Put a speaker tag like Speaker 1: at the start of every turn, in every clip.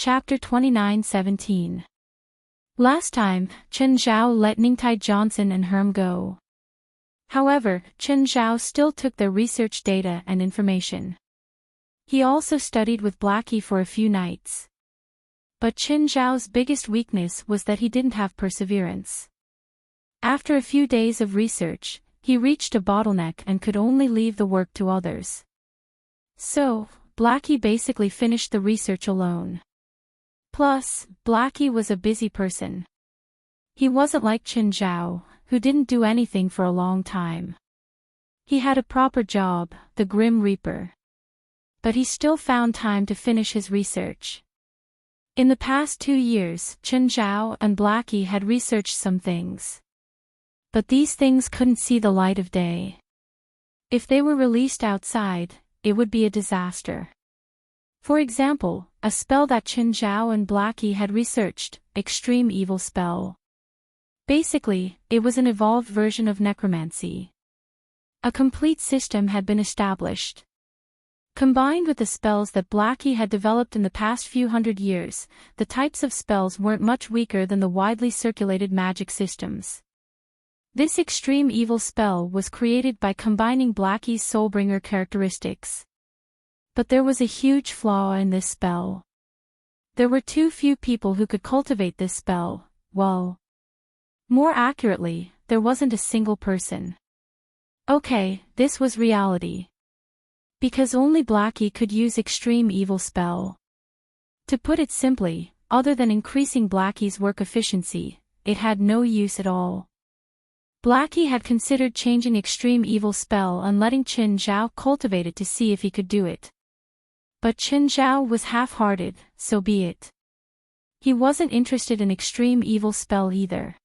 Speaker 1: Chapter 29:17. Last time, Chen Zhao let Ningtai Johnson and Herm go. However, Chen Zhao still took their research data and information. He also studied with Blackie for a few nights. But Chen Zhao's biggest weakness was that he didn't have perseverance. After a few days of research, he reached a bottleneck and could only leave the work to others. So, Blackie basically finished the research alone. Plus, Blackie was a busy person. He wasn't like Chen Zhao, who didn't do anything for a long time. He had a proper job, the Grim Reaper. But he still found time to finish his research. In the past 2 years, Chen Zhao and Blackie had researched some things. But these things couldn't see the light of day. If they were released outside, it would be a disaster. For example, a spell that Chen Zhao and Blackie had researched, Extreme Evil Spell. Basically, it was an evolved version of necromancy. A complete system had been established. Combined with the spells that Blackie had developed in the past few hundred years, the types of spells weren't much weaker than the widely circulated magic systems. This extreme evil spell was created by combining Blackie's Soulbringer characteristics. But there was a huge flaw in this spell. There were too few people who could cultivate this spell, well, more accurately, there wasn't a single person. Okay, this was reality. Because only Blackie could use Extreme Evil Spell. To put it simply, other than increasing Blackie's work efficiency, it had no use at all. Blackie had considered changing Extreme Evil Spell and letting Chen Zhao cultivate it to see if he could do it. But Chen Zhao was half-hearted, so be it. He wasn't interested in Extreme Evil Spell either.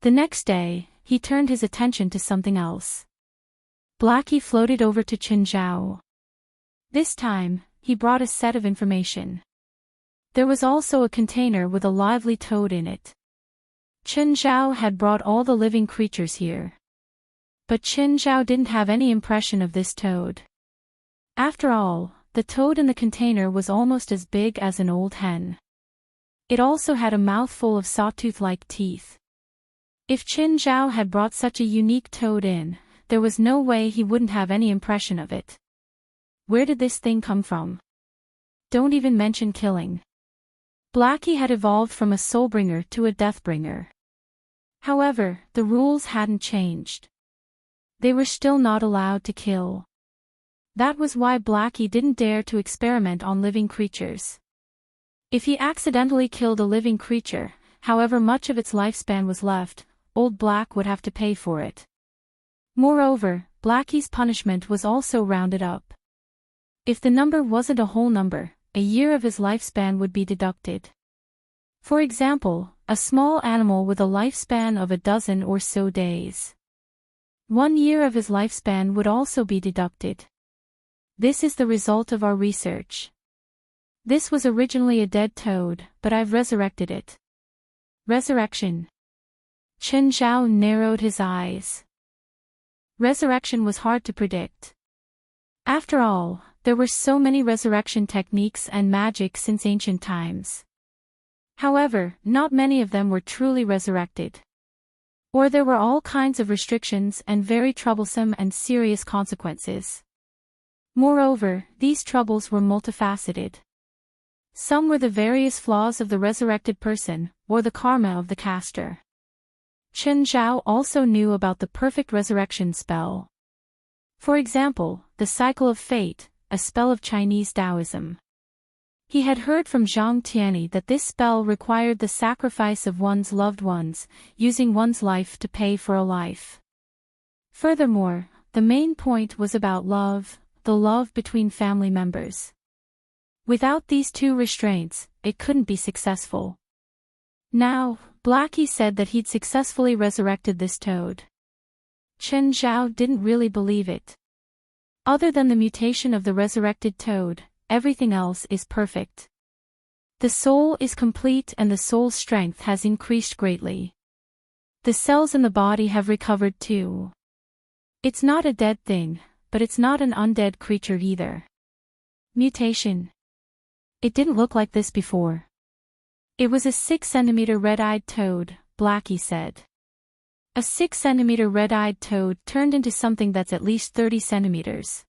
Speaker 1: The next day, he turned his attention to something else. Blackie floated over to Chen Zhao. This time, he brought a set of information. There was also a container with a lively toad in it. Chen Zhao had brought all the living creatures here. But Chen Zhao didn't have any impression of this toad. After all, the toad in the container was almost as big as an old hen. It also had a mouthful of sawtooth-like teeth. If Chen Zhao had brought such a unique toad in, there was no way he wouldn't have any impression of it. Where did this thing come from? Don't even mention killing. Blackie had evolved from a Soulbringer to a Deathbringer. However, the rules hadn't changed. They were still not allowed to kill. That was why Blackie didn't dare to experiment on living creatures. If he accidentally killed a living creature, however much of its lifespan was left, Old Black would have to pay for it. Moreover, Blackie's punishment was also rounded up. If the number wasn't a whole number, a year of his lifespan would be deducted. For example, a small animal with a lifespan of a dozen or so days. 1 year of his lifespan would also be deducted. This is the result of our research. This was originally a dead toad, but I've resurrected it. Resurrection. Chen Zhao narrowed his eyes. Resurrection was hard to predict. After all, there were so many resurrection techniques and magic since ancient times. However, not many of them were truly resurrected. Or there were all kinds of restrictions and very troublesome and serious consequences. Moreover, these troubles were multifaceted. Some were the various flaws of the resurrected person, or the karma of the caster. Chen Zhao also knew about the perfect resurrection spell. For example, the Cycle of Fate, a spell of Chinese Taoism. He had heard from Zhang Tianyi that this spell required the sacrifice of one's loved ones, using one's life to pay for a life. Furthermore, the main point was about love, the love between family members. Without these two restraints, it couldn't be successful. Now, Blackie said that he'd successfully resurrected this toad. Chen Zhao didn't really believe it. Other than the mutation of the resurrected toad, everything else is perfect. The soul is complete and the soul's strength has increased greatly. The cells in the body have recovered too. It's not a dead thing, but it's not an undead creature either. Mutation. It didn't look like this before. It was a 6-centimeter red-eyed toad, Blackie said. A 6-centimeter red-eyed toad turned into something that's at least 30 centimeters.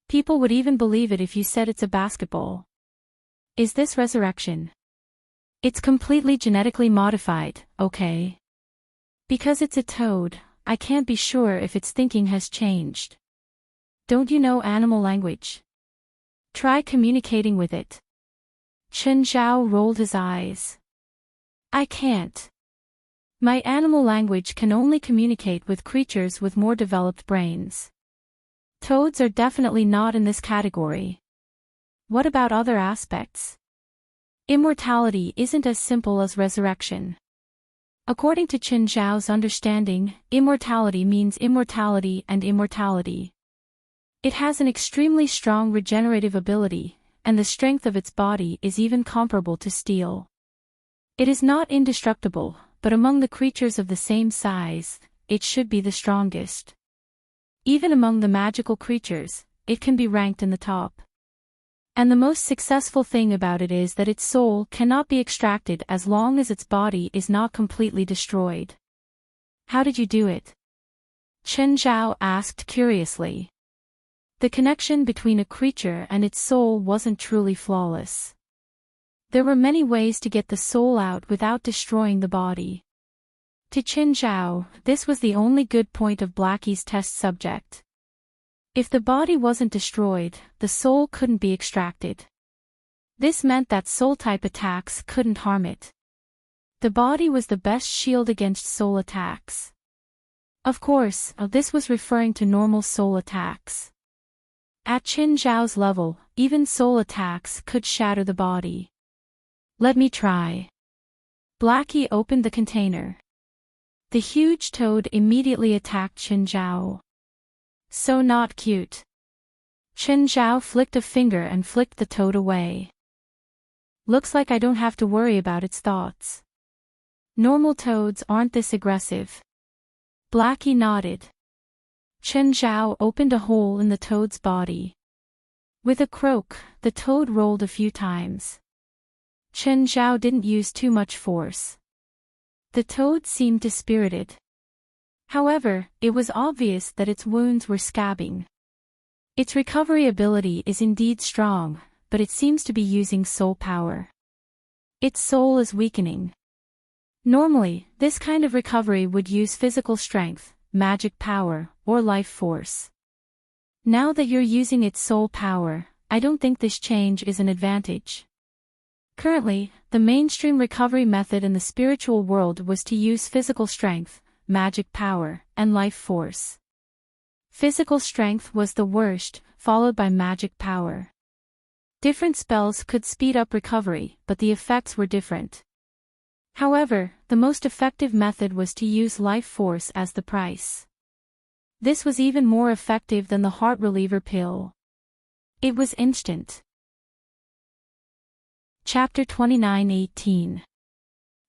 Speaker 1: People would even believe it if you said it's a basketball. Is this resurrection? It's completely genetically modified, okay? Because it's a toad, I can't be sure if its thinking has changed. Don't you know animal language? Try communicating with it. Chen Zhao rolled his eyes. I can't. My animal language can only communicate with creatures with more developed brains. Toads are definitely not in this category. What about other aspects? Immortality isn't as simple as resurrection. According to Chen Zhao's understanding, immortality means immortality and immortality. It has an extremely strong regenerative ability, and the strength of its body is even comparable to steel. It is not indestructible, but among the creatures of the same size, it should be the strongest. Even among the magical creatures, it can be ranked in the top. And the most successful thing about it is that its soul cannot be extracted as long as its body is not completely destroyed. How did you do it? Chen Zhao asked curiously. The connection between a creature and its soul wasn't truly flawless. There were many ways to get the soul out without destroying the body. To Chen Zhao, this was the only good point of Blackie's test subject. If the body wasn't destroyed, the soul couldn't be extracted. This meant that soul-type attacks couldn't harm it. The body was the best shield against soul attacks. Of course, this was referring to normal soul attacks. At Chen Zhao's level, even soul attacks could shatter the body. Let me try. Blackie opened the container. The huge toad immediately attacked Chen Zhao. So not cute. Chen Zhao flicked a finger and flicked the toad away. Looks like I don't have to worry about its thoughts. Normal toads aren't this aggressive. Blackie nodded. Chen Zhao opened a hole in the toad's body. With a croak, the toad rolled a few times. Chen Zhao didn't use too much force. The toad seemed dispirited. However, it was obvious that its wounds were scabbing. Its recovery ability is indeed strong, but it seems to be using soul power. Its soul is weakening. Normally, this kind of recovery would use physical strength, magic power, or life force. Now that you're using its soul power, I don't think this change is an advantage. Currently, the mainstream recovery method in the spiritual world was to use physical strength, magic power, and life force. Physical strength was the worst, followed by magic power. Different spells could speed up recovery, but the effects were different. However, the most effective method was to use life force as the price. This was even more effective than the heart reliever pill. It was instant. Chapter 29:18.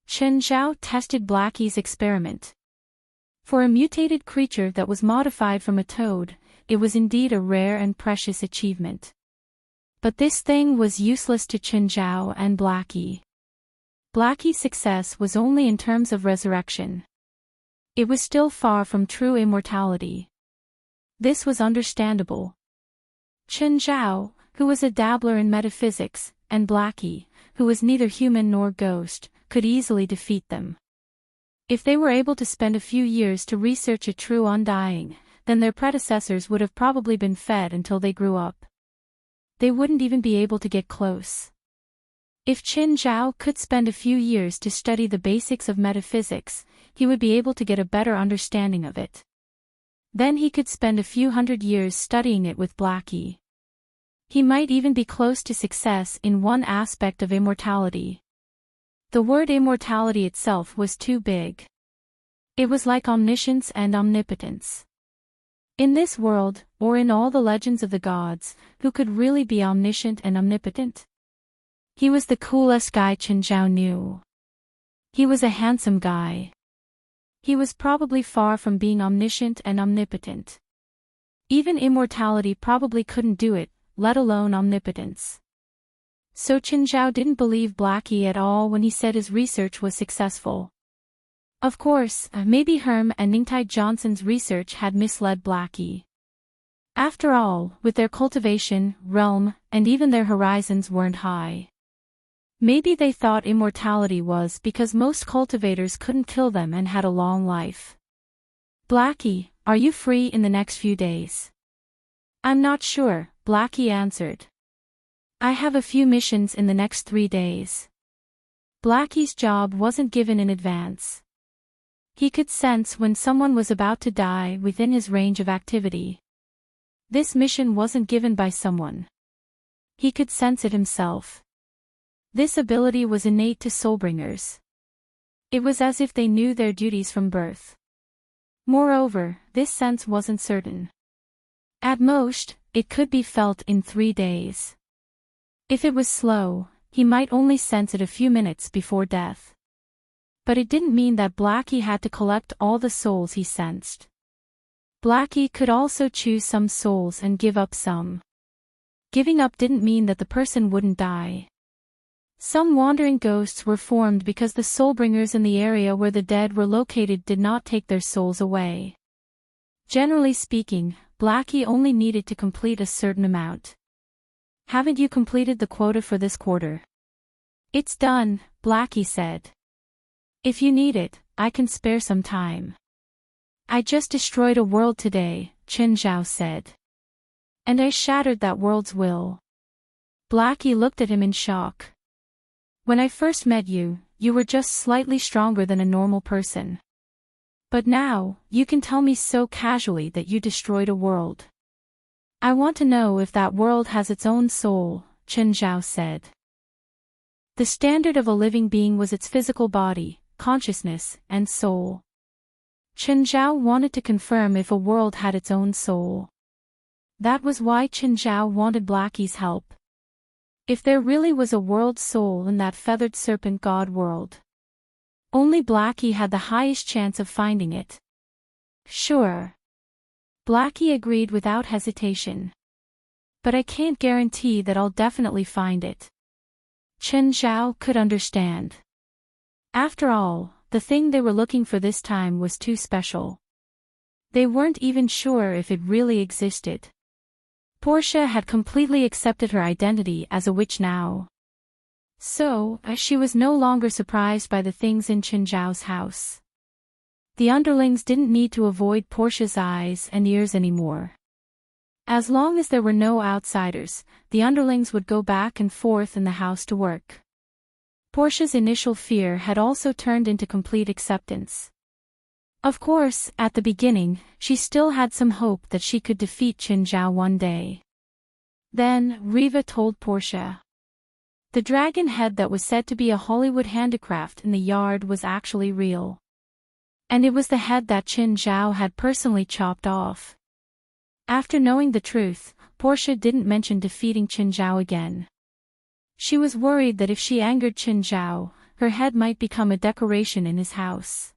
Speaker 1: Chen Zhao tested Blackie's experiment. For a mutated creature that was modified from a toad, it was indeed a rare and precious achievement. But this thing was useless to Chen Zhao and Blackie. Blackie's success was only in terms of resurrection. It was still far from true immortality. This was understandable. Chen Zhao, who was a dabbler in metaphysics, and Blackie, who was neither human nor ghost, could easily defeat them. If they were able to spend a few years to research a true undying, then their predecessors would have probably been fed until they grew up. They wouldn't even be able to get close. If Chen Zhao could spend a few years to study the basics of metaphysics, he would be able to get a better understanding of it. Then he could spend a few hundred years studying it with Blackie. He might even be close to success in one aspect of immortality. The word immortality itself was too big. It was like omniscience and omnipotence. In this world, or in all the legends of the gods, who could really be omniscient and omnipotent? He was the coolest guy Chen Zhao knew. He was a handsome guy. He was probably far from being omniscient and omnipotent. Even immortality probably couldn't do it, let alone omnipotence. So Chen Zhao didn't believe Blackie at all when he said his research was successful. Of course, maybe Herm and Ningtai Johnson's research had misled Blackie. After all, with their cultivation, realm, and even their horizons weren't high. Maybe they thought immortality was because most cultivators couldn't kill them and had a long life. Blackie, are you free in the next few days? I'm not sure, Blackie answered. I have a few missions in the next 3 days. Blackie's job wasn't given in advance. He could sense when someone was about to die within his range of activity. This mission wasn't given by someone. He could sense it himself. This ability was innate to soulbringers. It was as if they knew their duties from birth. Moreover, this sense wasn't certain. At most, it could be felt in 3 days. If it was slow, he might only sense it a few minutes before death. But it didn't mean that Blackie had to collect all the souls he sensed. Blackie could also choose some souls and give up some. Giving up didn't mean that the person wouldn't die. Some wandering ghosts were formed because the soulbringers in the area where the dead were located did not take their souls away. Generally speaking, Blackie only needed to complete a certain amount. Haven't you completed the quota for this quarter? It's done, Blackie said. If you need it, I can spare some time. I just destroyed a world today, Chen Zhao said. And I shattered that world's will. Blackie looked at him in shock. When I first met you, you were just slightly stronger than a normal person. But now, you can tell me so casually that you destroyed a world. I want to know if that world has its own soul, Chen Zhao said. The standard of a living being was its physical body, consciousness, and soul. Chen Zhao wanted to confirm if a world had its own soul. That was why Chen Zhao wanted Blackie's help. If there really was a world soul in that feathered serpent god world, only Blackie had the highest chance of finding it. Sure. Blackie agreed without hesitation. But I can't guarantee that I'll definitely find it. Chen Zhao could understand. After all, the thing they were looking for this time was too special. They weren't even sure if it really existed. Portia had completely accepted her identity as a witch now. So, she was no longer surprised by the things in Chen Zhao's house. The underlings didn't need to avoid Portia's eyes and ears anymore. As long as there were no outsiders, the underlings would go back and forth in the house to work. Portia's initial fear had also turned into complete acceptance. Of course, at the beginning, she still had some hope that she could defeat Chen Zhao one day. Then, Riva told Portia. The dragon head that was said to be a Hollywood handicraft in the yard was actually real. And it was the head that Chen Zhao had personally chopped off. After knowing the truth, Portia didn't mention defeating Chen Zhao again. She was worried that if she angered Chen Zhao, her head might become a decoration in his house.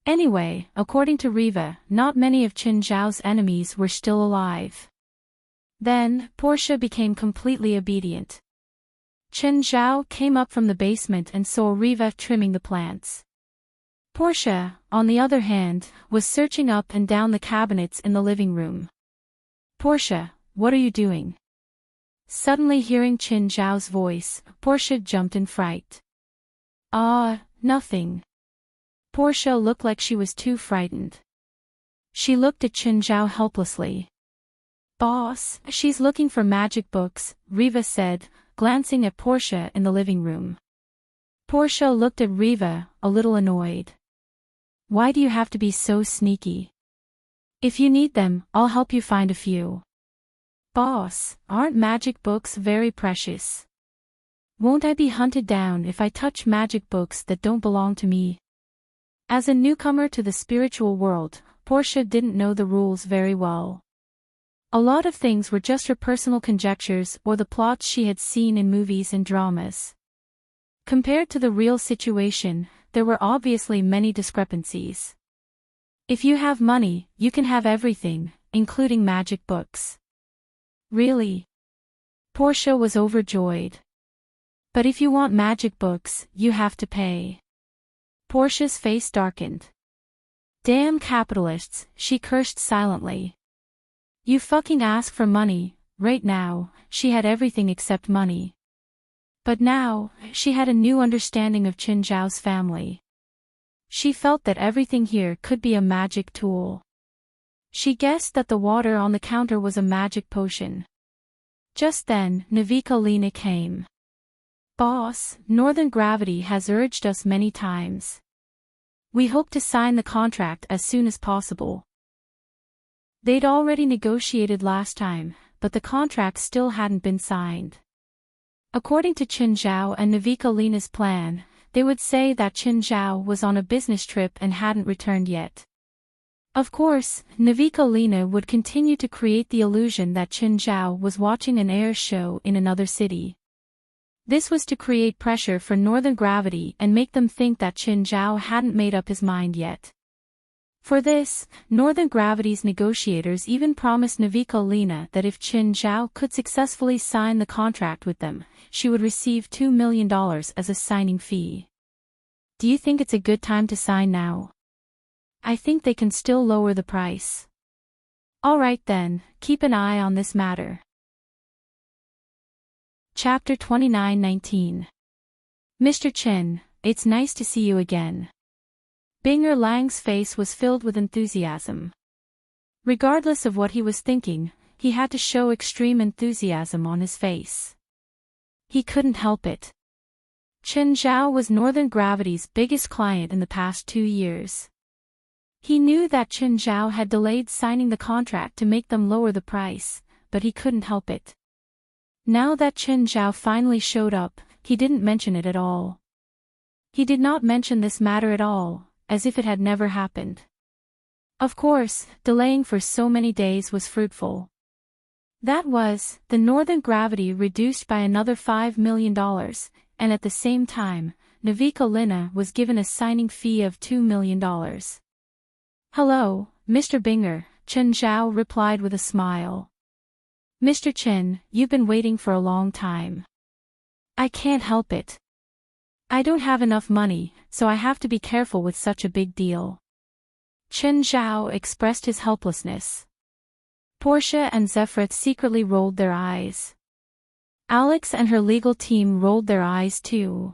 Speaker 1: Anyway, according to Riva, not many of Chen Zhao's enemies were still alive. Then, Portia became completely obedient. Chen Zhao came up from the basement and saw Riva trimming the plants. Portia, on the other hand, was searching up and down the cabinets in the living room. Portia, what are you doing? Suddenly hearing Chen Zhao's voice, Portia jumped in fright. Nothing. Portia looked like she was too frightened. She looked at Chen Zhao helplessly. Boss, she's looking for magic books, Riva said, glancing at Portia in the living room. Portia looked at Riva, a little annoyed. Why do you have to be so sneaky? If you need them, I'll help you find a few. Boss, aren't magic books very precious? Won't I be hunted down if I touch magic books that don't belong to me? As a newcomer to the spiritual world, Portia didn't know the rules very well. A lot of things were just her personal conjectures or the plots she had seen in movies and dramas. Compared to the real situation, there were obviously many discrepancies. If you have money, you can have everything, including magic books. Really? Portia was overjoyed. But if you want magic books, you have to pay. Portia's face darkened. Damn capitalists, she cursed silently. You fucking ask for money. Right now, she had everything except money. But now, she had a new understanding of Qin Zhao's family. She felt that everything here could be a magic tool. She guessed that the water on the counter was a magic potion. Just then, Naviculina came. Boss, Northern Gravity has urged us many times. We hope to sign the contract as soon as possible. They'd already negotiated last time, but the contract still hadn't been signed. According to Qin Zhao and Naviculina's plan, they would say that Qin Zhao was on a business trip and hadn't returned yet. Of course, Naviculina would continue to create the illusion that Qin Zhao was watching an air show in another city. This was to create pressure for Northern Gravity and make them think that Qin Zhao hadn't made up his mind yet. For this, Northern Gravity's negotiators even promised Naviculina that if Qin Zhao could successfully sign the contract with them, she would receive $2 million as a signing fee. Do you think it's a good time to sign now? I think they can still lower the price. Alright then, keep an eye on this matter. Chapter 29:19. Mr. Qin, it's nice to see you again. Binger Lang's face was filled with enthusiasm. Regardless of what he was thinking, he had to show extreme enthusiasm on his face. He couldn't help it. Qin Zhao was Northern Gravity's biggest client in the past 2 years. He knew that Qin Zhao had delayed signing the contract to make them lower the price, but he couldn't help it. Now that Qin Zhao finally showed up, he didn't mention it at all. He did not mention this matter at all, as if it had never happened. Of course, delaying for so many days was fruitful. That was, the Northern Gravity reduced by another $5 million, and at the same time, Naviculina was given a signing fee of $2 million. Hello, Mr. Binger, Qin Zhao replied with a smile. Mr. Qin, you've been waiting for a long time. I can't help it. I don't have enough money, so I have to be careful with such a big deal. Qin Zhao expressed his helplessness. Portia and Zephrith secretly rolled their eyes. Alex and her legal team rolled their eyes too.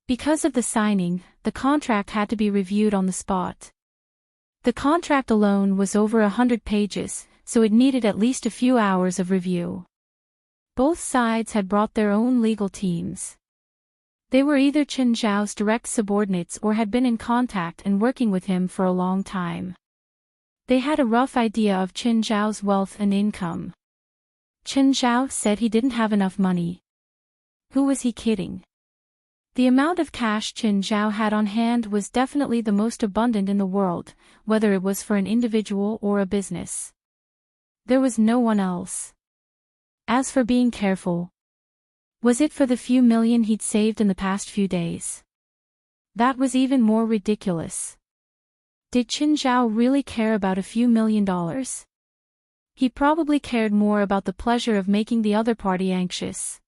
Speaker 1: Because of the signing, the contract had to be reviewed on the spot. The contract alone was over 100 pages, so it needed at least a few hours of review. Both sides had brought their own legal teams. They were either Qin Zhao's direct subordinates or had been in contact and working with him for a long time. They had a rough idea of Qin Zhao's wealth and income. Qin Zhao said he didn't have enough money. Who was he kidding? The amount of cash Qin Zhao had on hand was definitely the most abundant in the world, whether it was for an individual or a business. There was no one else. As for being careful, was it for the few million he'd saved in the past few days? That was even more ridiculous. Did Qin Zhao really care about a few $1 million? He probably cared more about the pleasure of making the other party anxious.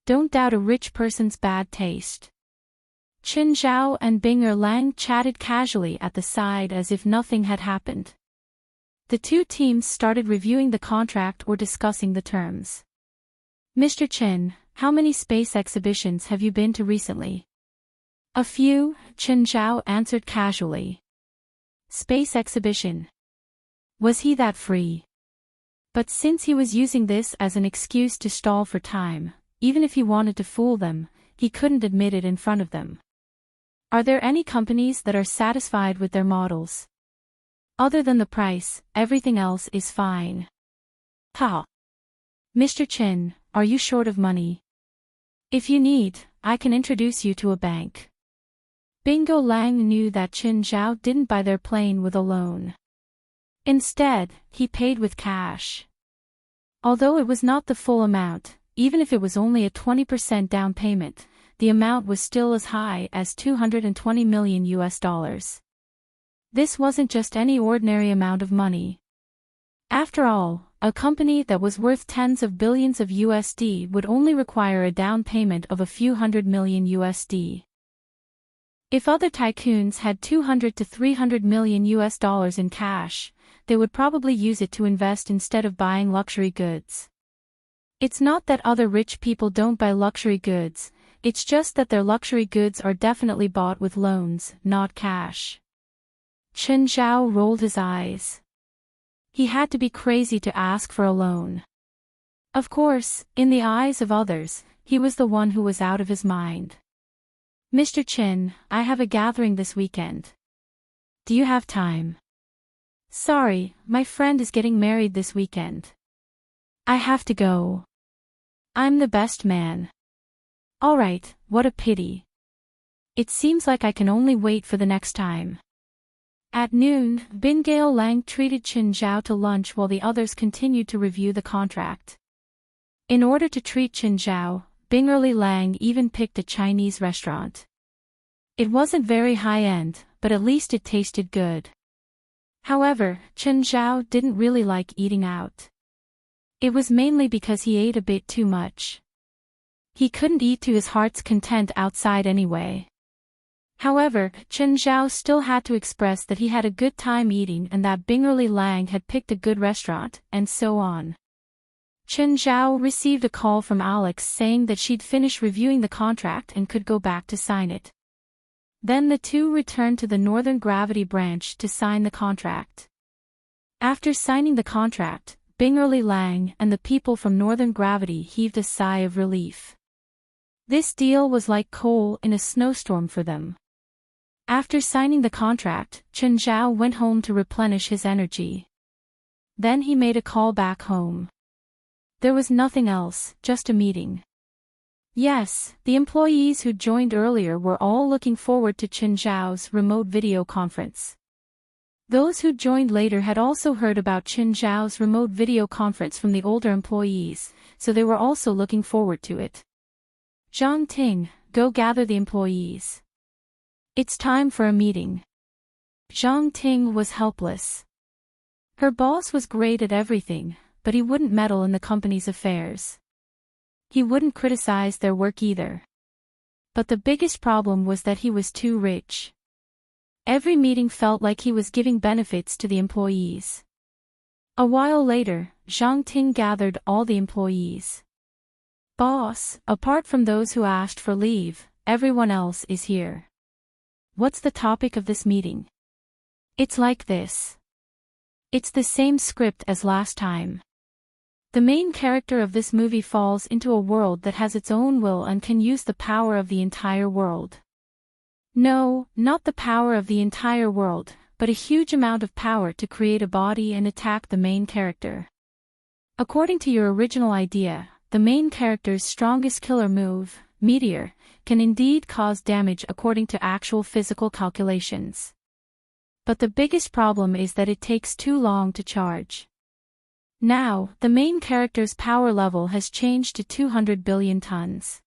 Speaker 1: Don't doubt a rich person's bad taste. Qin Zhao and Binger Lang chatted casually at the side as if nothing had happened. The two teams started reviewing the contract or discussing the terms. Mr. Qin, how many space exhibitions have you been to recently? A few, Qin Zhao answered casually. Space exhibition. Was he that free? But since he was using this as an excuse to stall for time, even if he wanted to fool them, he couldn't admit it in front of them. Are there any companies that are satisfied with their models? Other than the price, everything else is fine. Ha! Mr. Qin, are you short of money? If you need, I can introduce you to a bank. Bingo Lang knew that Qin Zhao didn't buy their plane with a loan. Instead, he paid with cash. Although it was not the full amount, even if it was only a 20% down payment, the amount was still as high as $220 million. This wasn't just any ordinary amount of money. After all, a company that was worth tens of billions of USD would only require a down payment of a few hundred million USD. If other tycoons had 200 to 300 million US dollars in cash, they would probably use it to invest instead of buying luxury goods. It's not that other rich people don't buy luxury goods, it's just that their luxury goods are definitely bought with loans, not cash. Chen Zhao rolled his eyes. He had to be crazy to ask for a loan. Of course, in the eyes of others, he was the one who was out of his mind. Mr. Chen, I have a gathering this weekend. Do you have time? Sorry, my friend is getting married this weekend. I have to go. I'm the best man. Alright, what a pity. It seems like I can only wait for the next time. At noon, Bingale Lang treated Chen Zhao to lunch while the others continued to review the contract. In order to treat Chen Zhao, Bingale Lang even picked a Chinese restaurant. It wasn't very high-end, but at least it tasted good. However, Chen Zhao didn't really like eating out. It was mainly because he ate a bit too much. He couldn't eat to his heart's content outside anyway. However, Chen Zhao still had to express that he had a good time eating and that Bingale Lang had picked a good restaurant, and so on. Chen Zhao received a call from Alex saying that she'd finished reviewing the contract and could go back to sign it. Then the two returned to the Northern Gravity branch to sign the contract. After signing the contract, Bingale Lang and the people from Northern Gravity heaved a sigh of relief. This deal was like coal in a snowstorm for them. After signing the contract, Chen Zhao went home to replenish his energy. Then he made a call back home. There was nothing else, just a meeting. Yes, the employees who joined earlier were all looking forward to Chen Zhao's remote video conference. Those who joined later had also heard about Chen Zhao's remote video conference from the older employees, so they were also looking forward to it. Zhang Ting, go gather the employees. It's time for a meeting. Zhang Ting was helpless. Her boss was great at everything, but he wouldn't meddle in the company's affairs. He wouldn't criticize their work either. But the biggest problem was that he was too rich. Every meeting felt like he was giving benefits to the employees. A while later, Zhang Ting gathered all the employees. Boss, apart from those who asked for leave, everyone else is here. What's the topic of this meeting? It's like this. It's the same script as last time. The main character of this movie falls into a world that has its own will and can use the power of the entire world. No, not the power of the entire world, but a huge amount of power to create a body and attack the main character. According to your original idea, the main character's strongest killer move, Meteor, can indeed cause damage according to actual physical calculations. But the biggest problem is that it takes too long to charge. Now, the main character's power level has changed to 200 billion tons.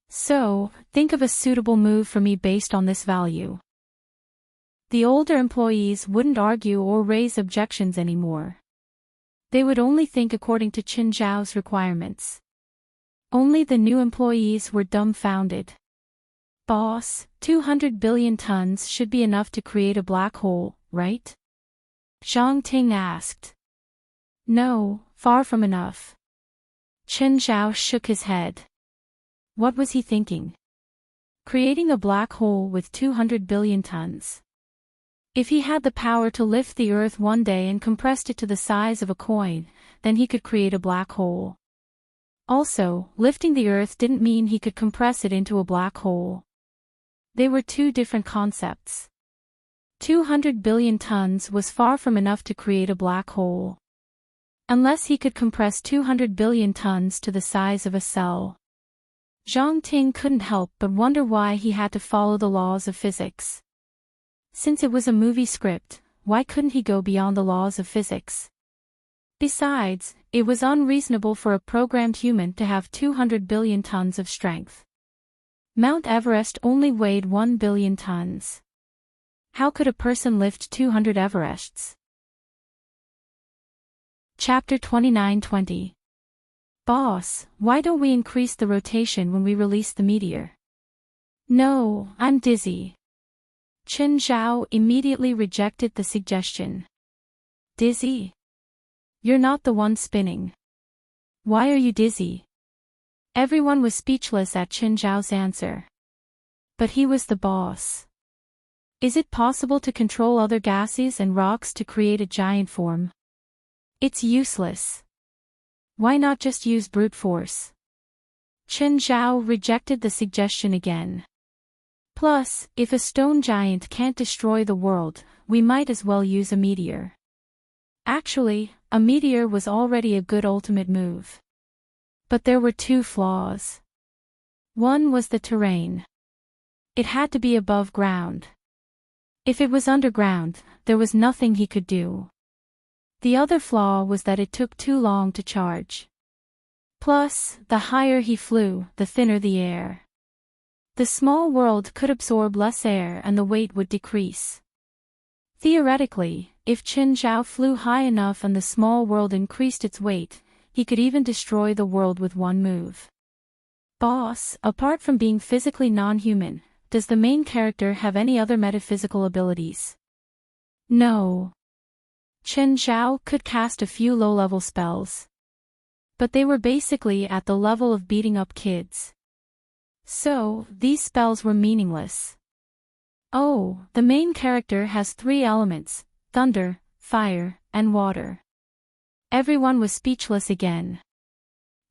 Speaker 1: So, think of a suitable move for me based on this value. The older employees wouldn't argue or raise objections anymore. They would only think according to Chen Zhao's requirements. Only the new employees were dumbfounded. Boss, 200 billion tons should be enough to create a black hole, right? Zhang Ting asked. No, far from enough. Chen Zhao shook his head. What was he thinking? Creating a black hole with 200 billion tons. If he had the power to lift the Earth one day and compressed it to the size of a coin, then he could create a black hole. Also, lifting the Earth didn't mean he could compress it into a black hole. They were two different concepts. 200 billion tons was far from enough to create a black hole. Unless he could compress 200 billion tons to the size of a cell. Zhang Ting couldn't help but wonder why he had to follow the laws of physics. Since it was a movie script, why couldn't he go beyond the laws of physics? Besides, it was unreasonable for a programmed human to have 200 billion tons of strength. Mount Everest only weighed 1 billion tons. How could a person lift 200 Everests? Chapter 29-20. Boss, why don't we increase the rotation when we release the meteor? No, I'm dizzy. Chen Zhao immediately rejected the suggestion. Dizzy? You're not the one spinning. Why are you dizzy? Everyone was speechless at Chen Zhao's answer. But he was the boss. Is it possible to control other gases and rocks to create a giant form? It's useless. Why not just use brute force? Chen Zhao rejected the suggestion again. Plus, if a stone giant can't destroy the world, we might as well use a meteor. Actually, a meteor was already a good ultimate move. But there were two flaws. One was the terrain. It had to be above ground. If it was underground, there was nothing he could do. The other flaw was that it took too long to charge. Plus, the higher he flew, the thinner the air. The small world could absorb less air and the weight would decrease. Theoretically, if Chen Zhao flew high enough and the small world increased its weight, he could even destroy the world with one move. Boss, apart from being physically non-human, does the main character have any other metaphysical abilities? No. Chen Zhao could cast a few low-level spells. But they were basically at the level of beating up kids. So, these spells were meaningless. Oh, the main character has 3 elements: thunder, fire, and water. Everyone was speechless again.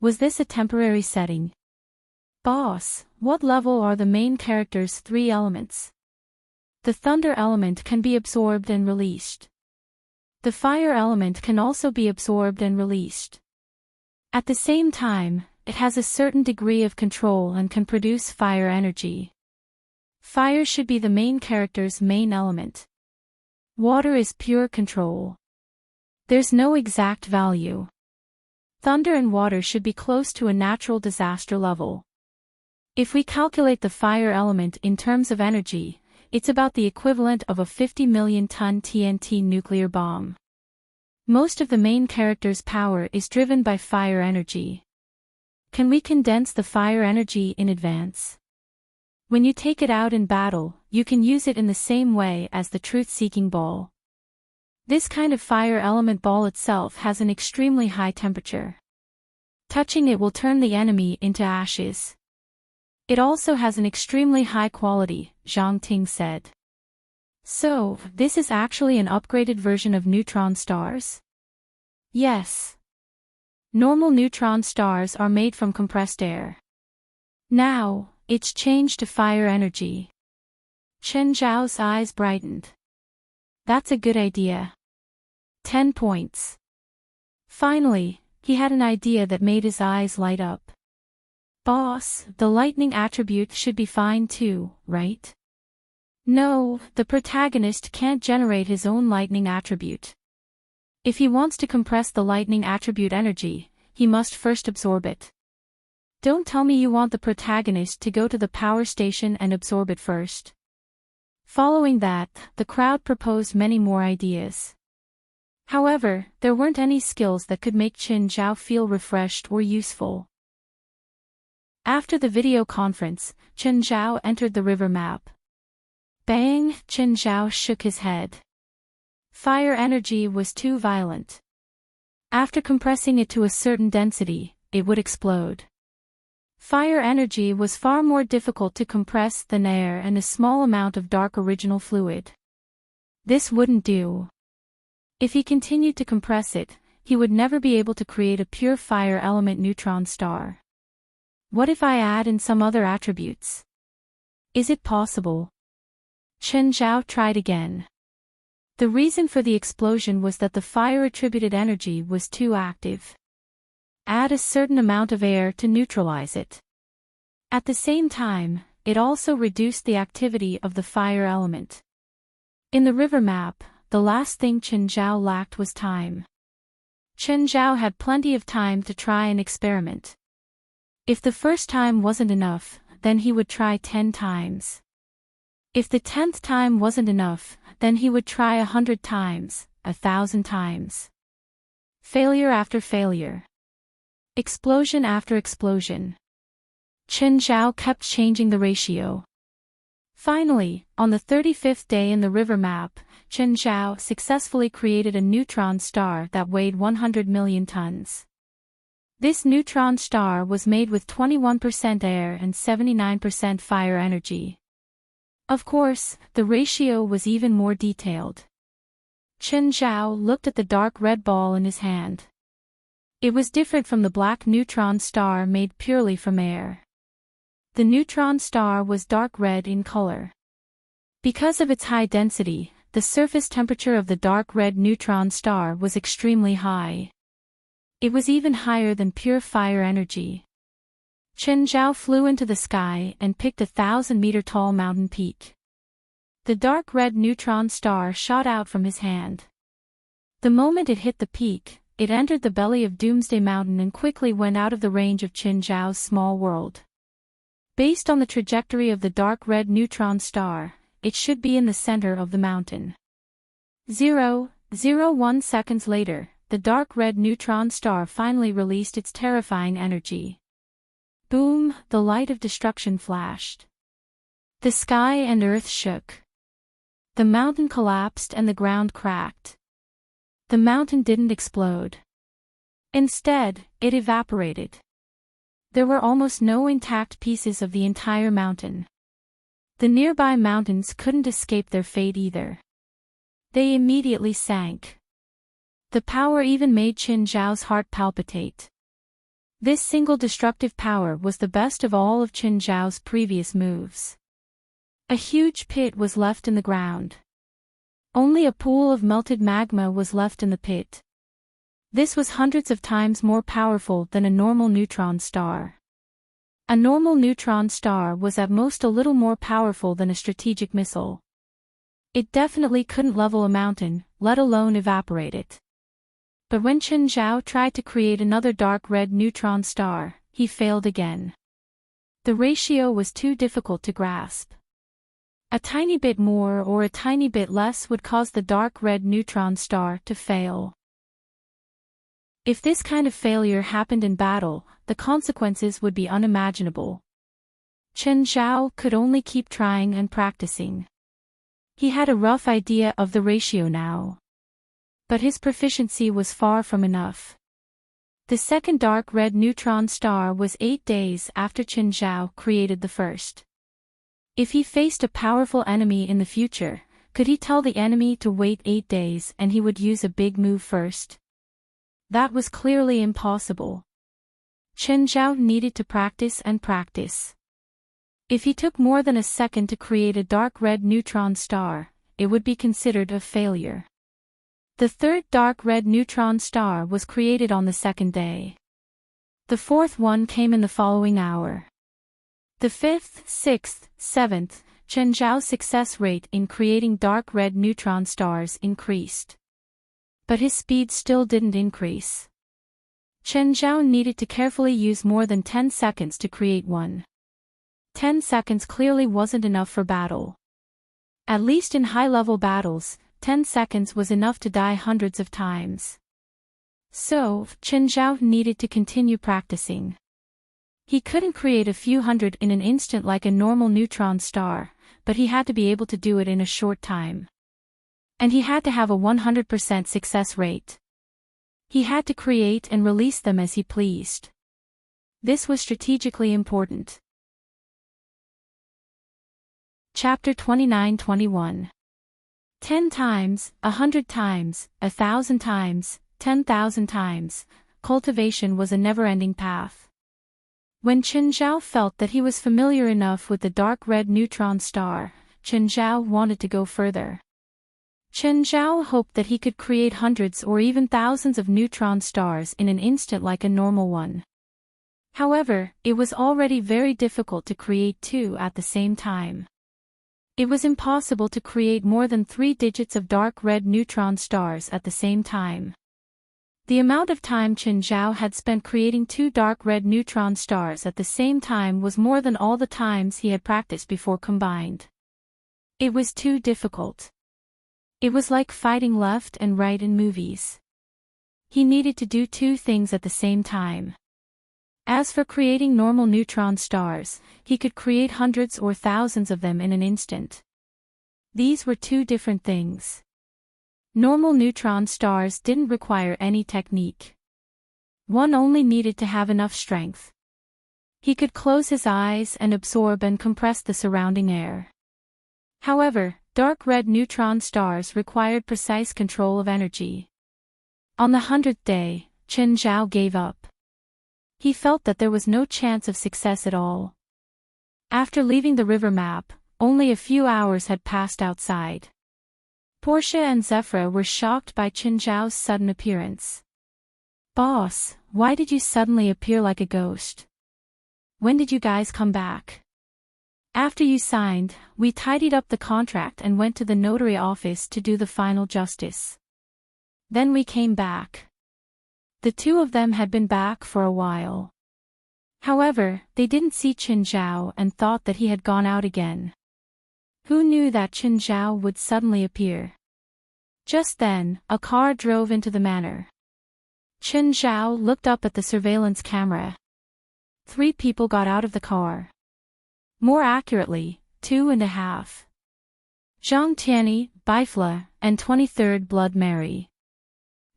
Speaker 1: Was this a temporary setting? Boss, what level are the main character's 3 elements? The thunder element can be absorbed and released. The fire element can also be absorbed and released. At the same time, it has a certain degree of control and can produce fire energy. Fire should be the main character's main element. Water is pure control. There's no exact value. Thunder and water should be close to a natural disaster level. If we calculate the fire element in terms of energy, it's about the equivalent of a 50 million ton TNT nuclear bomb. Most of the main character's power is driven by fire energy. Can we condense the fire energy in advance? When you take it out in battle, you can use it in the same way as the truth-seeking ball. This kind of fire element ball itself has an extremely high temperature. Touching it will turn the enemy into ashes. It also has an extremely high quality, Zhang Ting said. So, this is actually an upgraded version of neutron stars? Yes. Normal neutron stars are made from compressed air. Now, it's changed to fire energy. Chen Zhao's eyes brightened. That's a good idea. 10 points. Finally, he had an idea that made his eyes light up. Boss, the lightning attribute should be fine too, right? No, the protagonist can't generate his own lightning attribute. If he wants to compress the lightning attribute energy, he must first absorb it. Don't tell me you want the protagonist to go to the power station and absorb it first. Following that, the crowd proposed many more ideas. However, there weren't any skills that could make Chen Zhao feel refreshed or useful. After the video conference, Chen Zhao entered the river map. Bang! Chen Zhao shook his head. Fire energy was too violent. After compressing it to a certain density, it would explode. Fire energy was far more difficult to compress than air and a small amount of dark original fluid. This wouldn't do. If he continued to compress it, he would never be able to create a pure fire element neutron star. What if I add in some other attributes? Is it possible? Chen Zhao tried again. The reason for the explosion was that the fire-attributed energy was too active. Add a certain amount of air to neutralize it. At the same time, it also reduced the activity of the fire element. In the river map, the last thing Chen Zhao lacked was time. Chen Zhao had plenty of time to try an experiment. If the first time wasn't enough, then he would try 10 times. If the 10th time wasn't enough, then he would try 100 times, 1,000 times. Failure after failure. Explosion after explosion. Chen Zhao kept changing the ratio. Finally, on the 35th day in the river map, Chen Zhao successfully created a neutron star that weighed 100 million tons. This neutron star was made with 21% air and 79% fire energy. Of course, the ratio was even more detailed. Chen Zhao looked at the dark red ball in his hand. It was different from the black neutron star made purely from air. The neutron star was dark red in color. Because of its high density, the surface temperature of the dark red neutron star was extremely high. It was even higher than pure fire energy. Chen Zhao flew into the sky and picked a 1,000-meter tall mountain peak. The dark red neutron star shot out from his hand. The moment it hit the peak, it entered the belly of Doomsday Mountain and quickly went out of the range of Chen Zhao's small world. Based on the trajectory of the dark red neutron star, it should be in the center of the mountain. 0.01 seconds later, the dark red neutron star finally released its terrifying energy. Boom, the light of destruction flashed. The sky and earth shook. The mountain collapsed and the ground cracked. The mountain didn't explode. Instead, it evaporated. There were almost no intact pieces of the entire mountain. The nearby mountains couldn't escape their fate either. They immediately sank. The power even made Chen Zhao's heart palpitate. This single destructive power was the best of all of Chen Zhao's previous moves. A huge pit was left in the ground. Only a pool of melted magma was left in the pit. This was hundreds of times more powerful than a normal neutron star. A normal neutron star was at most a little more powerful than a strategic missile. It definitely couldn't level a mountain, let alone evaporate it. But when Chen Zhao tried to create another dark red neutron star, he failed again. The ratio was too difficult to grasp. A tiny bit more or a tiny bit less would cause the dark red neutron star to fail. If this kind of failure happened in battle, the consequences would be unimaginable. Chen Zhao could only keep trying and practicing. He had a rough idea of the ratio now. But his proficiency was far from enough. The second dark red neutron star was 8 days after Chen Zhao created the first. If he faced a powerful enemy in the future, could he tell the enemy to wait 8 days and he would use a big move first? That was clearly impossible. Chen Zhao needed to practice and practice. If he took more than a second to create a dark red neutron star, it would be considered a failure. The third dark red neutron star was created on the second day. The fourth one came in the following hour. The fifth, sixth, seventh, Chen Zhao's success rate in creating dark red neutron stars increased. But his speed still didn't increase. Chen Zhao needed to carefully use more than 10 seconds to create one. 10 seconds clearly wasn't enough for battle. At least in high-level battles, 10 seconds was enough to die hundreds of times. So, Chen Zhao needed to continue practicing. He couldn't create a few hundred in an instant like a normal neutron star, but he had to be able to do it in a short time. And he had to have a 100% success rate. He had to create and release them as he pleased. This was strategically important. Chapter 29-21. 10 times, 100 times, 1,000 times, 10,000 times, cultivation was a never-ending path. When Chen Zhao felt that he was familiar enough with the dark red neutron star, Chen Zhao wanted to go further. Chen Zhao hoped that he could create hundreds or even thousands of neutron stars in an instant like a normal one. However, it was already very difficult to create 2 at the same time. It was impossible to create more than 3 digits of dark red neutron stars at the same time. The amount of time Chen Zhao had spent creating 2 dark red neutron stars at the same time was more than all the times he had practiced before combined. It was too difficult. It was like fighting left and right in movies. He needed to do two things at the same time. As for creating normal neutron stars, he could create hundreds or thousands of them in an instant. These were two different things. Normal neutron stars didn't require any technique. One only needed to have enough strength. He could close his eyes and absorb and compress the surrounding air. However, dark red neutron stars required precise control of energy. On the 100th day, Chen Zhao gave up. He felt that there was no chance of success at all. After leaving the river map, only a few hours had passed outside. Portia and Zephyra were shocked by Chen Zhao's sudden appearance. "Boss, why did you suddenly appear like a ghost? When did you guys come back?" "After you signed, we tidied up the contract and went to the notary office to do the final justice. Then we came back." The two of them had been back for a while. However, they didn't see Chen Zhao and thought that he had gone out again. Who knew that Chen Zhao would suddenly appear? Just then, a car drove into the manor. Chen Zhao looked up at the surveillance camera. 3 people got out of the car. More accurately, 2.5. Zhang Tianyi, Bifla, and 23rd Blood Mary.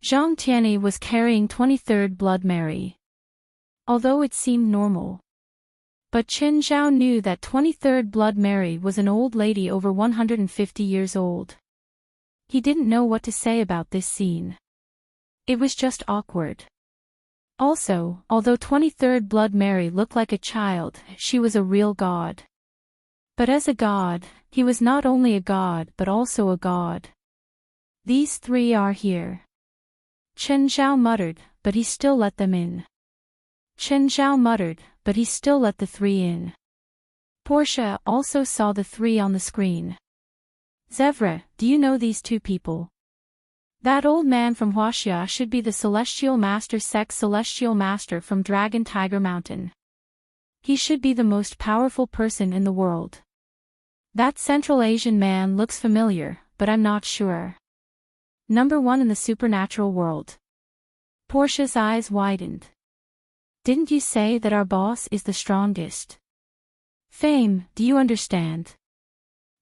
Speaker 1: Zhang Tianyi was carrying 23rd Blood Mary. Although it seemed normal. But Chen Zhao knew that 23rd Blood Mary was an old lady over 150 years old. He didn't know what to say about this scene. It was just awkward. Also, although 23rd Blood Mary looked like a child, she was a real god. But as a god, he was not only a god but also a god. "These 3 are here." Chen Zhao muttered, but he still let them in. Chen Zhao muttered, but he still let the 3 in. Portia also saw the 3 on the screen. "Zevra, do you know these 2 people? That old man from Huaxia should be the Celestial Master Sex Celestial Master from Dragon Tiger Mountain. He should be the most powerful person in the world. That Central Asian man looks familiar, but I'm not sure. Number 1 in the supernatural world." Portia's eyes widened. "Didn't you say that our boss is the strongest? Fame, do you understand?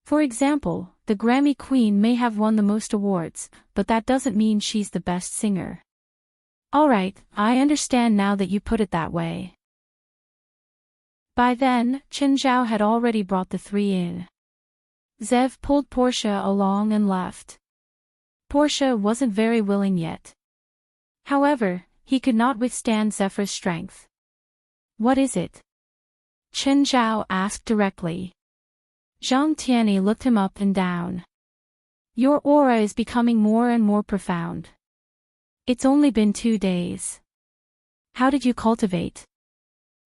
Speaker 1: For example, the Grammy Queen may have won the most awards, but that doesn't mean she's the best singer." "Alright, I understand now that you put it that way." By then, Chen Zhao had already brought the 3 in. Zev pulled Portia along and left. Portia wasn't very willing yet. However, he could not withstand Zephyr's strength. "What is it?" Chen Zhao asked directly. Zhang Tianyi looked him up and down. "Your aura is becoming more and more profound. It's only been 2 days. How did you cultivate?"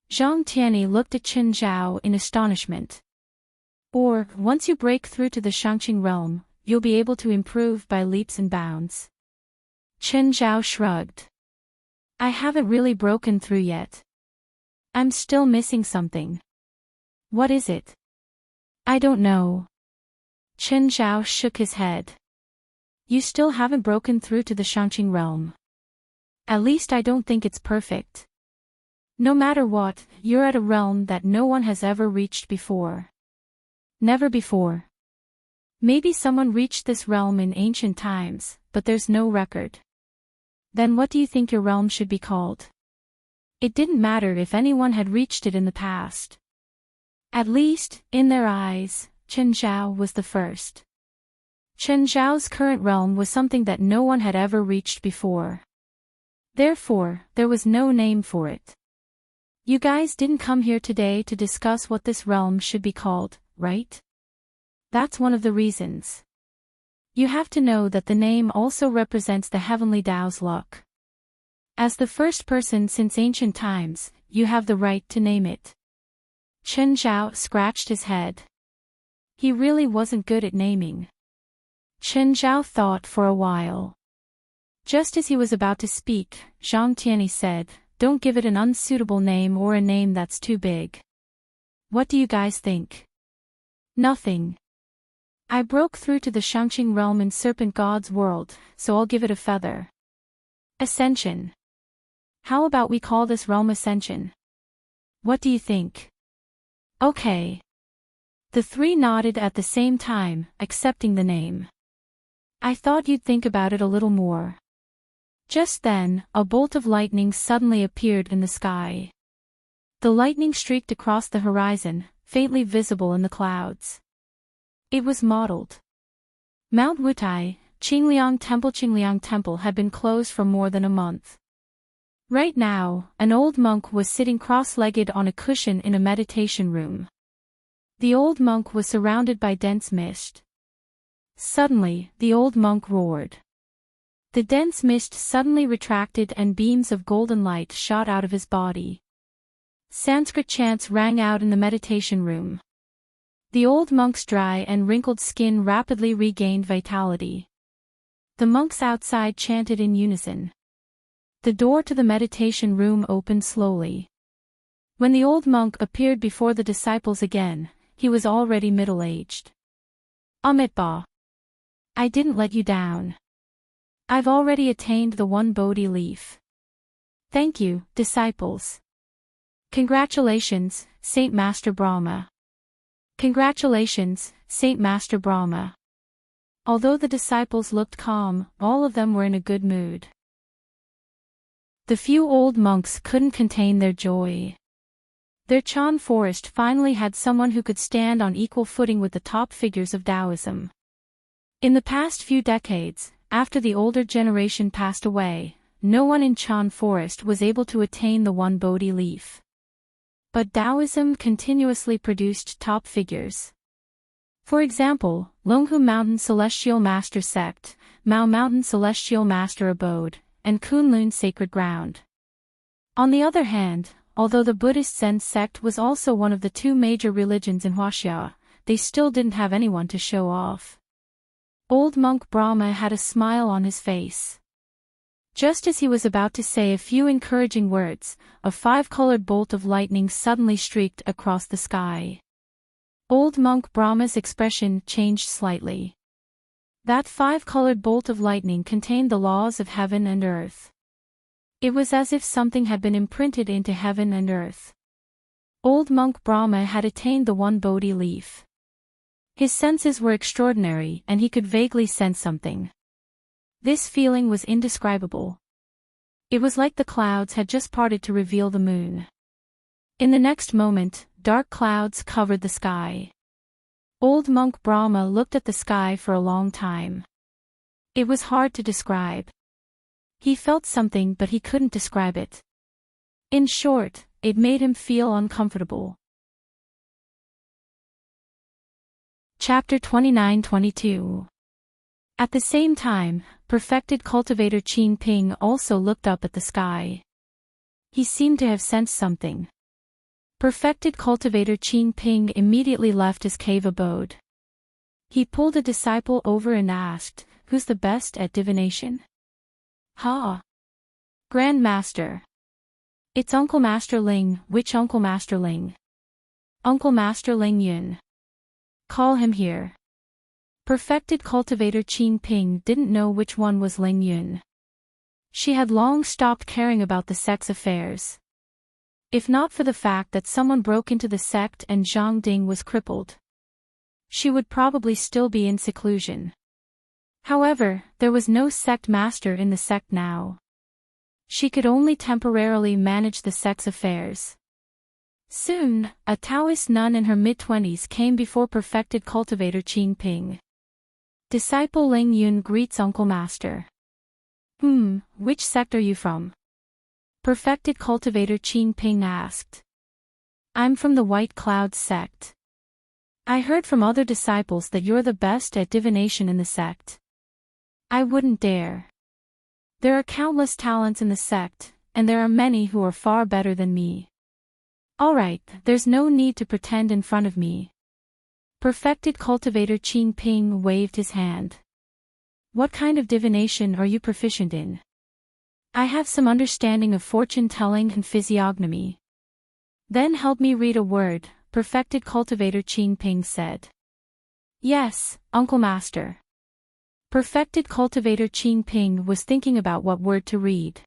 Speaker 1: Zhang Tianyi looked at Chen Zhao in astonishment. "Or, once you break through to the Shangqing realm, you'll be able to improve by leaps and bounds." Chen Zhao shrugged. "I haven't really broken through yet. I'm still missing something." "What is it?" "I don't know." Chen Zhao shook his head. "You still haven't broken through to the Shangqing realm. At least I don't think it's perfect. No matter what, you're at a realm that no one has ever reached before. Never before. Maybe someone reached this realm in ancient times, but there's no record. Then what do you think your realm should be called?" It didn't matter if anyone had reached it in the past. At least, in their eyes, Chen Zhao was the first. Chen Zhao's current realm was something that no one had ever reached before. Therefore, there was no name for it. "You guys didn't come here today to discuss what this realm should be called, right? That's one of the reasons. You have to know that the name also represents the heavenly Tao's luck. As the first person since ancient times, you have the right to name it." Chen Zhao scratched his head. He really wasn't good at naming. Chen Zhao thought for a while. Just as he was about to speak, Zhang Tianyi said, "Don't give it an unsuitable name or a name that's too big. What do you guys think?" "Nothing. I broke through to the Shangqing realm in Serpent God's world, so I'll give it a feather. Ascension. How about we call this realm Ascension? What do you think? Okay. The three nodded at the same time, accepting the name. I thought you'd think about it a little more. Just then, a bolt of lightning suddenly appeared in the sky. The lightning streaked across the horizon, faintly visible in the clouds. It was mottled. Mount Wutai, Qingliang Temple had been closed for more than a month. Right now, an old monk was sitting cross-legged on a cushion in a meditation room. The old monk was surrounded by dense mist. Suddenly, the old monk roared. The dense mist suddenly retracted and beams of golden light shot out of his body. Sanskrit chants rang out in the meditation room. The old monk's dry and wrinkled skin rapidly regained vitality. The monks outside chanted in unison. The door to the meditation room opened slowly. When the old monk appeared before the disciples again, he was already middle-aged. Amitabha. I didn't let you down. I've already attained the one Bodhi leaf. Thank you, disciples. Congratulations, Saint Master Brahma. Congratulations, Saint Master Brahma. Although the disciples looked calm, all of them were in a good mood. The few old monks couldn't contain their joy. Their Chan forest finally had someone who could stand on equal footing with the top figures of Taoism. In the past few decades, after the older generation passed away, no one in Chan forest was able to attain the one Bodhi leaf. But Taoism continuously produced top figures. For example, Longhu Mountain Celestial Master Sect, Mao Mountain Celestial Master Abode, and Kunlun Sacred Ground. On the other hand, although the Buddhist Zen sect was also one of the two major religions in Huaxia, they still didn't have anyone to show off. Old monk Brahma had a smile on his face. Just as he was about to say a few encouraging words, a five-colored bolt of lightning suddenly streaked across the sky. Old monk Brahma's expression changed slightly. That five-colored bolt of lightning contained the laws of heaven and earth. It was as if something had been imprinted into heaven and earth. Old monk Brahma had attained the one Bodhi leaf. His senses were extraordinary and he could vaguely sense something. This feeling was indescribable. It was like the clouds had just parted to reveal the moon. In the next moment, dark clouds covered the sky. Old monk Brahma looked at the sky for a long time. It was hard to describe. He felt something but he couldn't describe it. In short, it made him feel uncomfortable. Chapter 29-22. At the same time, perfected cultivator Qin Ping also looked up at the sky. He seemed to have sensed something. Perfected cultivator Qin Ping immediately left his cave abode. He pulled a disciple over and asked, "Who's the best at divination?" "Ha! Grand Master. It's Uncle Master Ling." "Which Uncle Master Ling?" "Uncle Master Ling Yun." "Call him here." Perfected cultivator Qin Ping didn't know which one was Ling Yun. She had long stopped caring about the sect's affairs. If not for the fact that someone broke into the sect and Zhang Ding was crippled, she would probably still be in seclusion. However, there was no sect master in the sect now. She could only temporarily manage the sect's affairs. Soon, a Taoist nun in her mid-20s came before perfected cultivator Qin Ping. Disciple Ling Yun greets Uncle Master. Which sect are you from?" Perfected cultivator Qin Ping asked. "I'm from the White Cloud sect. I heard from other disciples that you're the best at divination in the sect." "I wouldn't dare. There are countless talents in the sect, and there are many who are far better than me." "Alright, there's no need to pretend in front of me." Perfected cultivator Qin Ping waved his hand. "What kind of divination are you proficient in?" "I have some understanding of fortune-telling and physiognomy." "Then help me read a word," perfected cultivator Qin Ping said. "Yes, Uncle Master." Perfected cultivator Qing Ping was thinking about what word to read.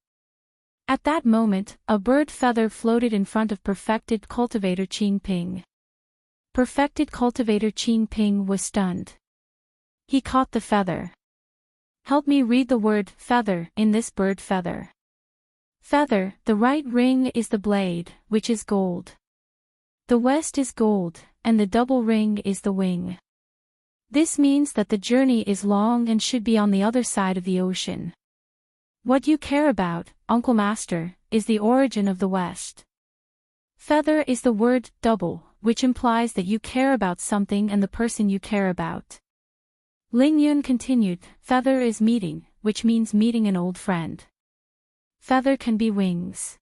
Speaker 1: At that moment, a bird feather floated in front of perfected cultivator Qing Ping. Perfected cultivator Qing Ping was stunned. He caught the feather. Help me read the word feather in this bird feather. Feather, the right ring is the blade, which is gold. The west is gold, and the double ring is the wing. This means that the journey is long and should be on the other side of the ocean. What you care about, Uncle Master, is the origin of the west. Feather is the word double, which implies that you care about something and the person you care about. Ling Yun continued, feather is meeting, which means meeting an old friend. Feather can be wings.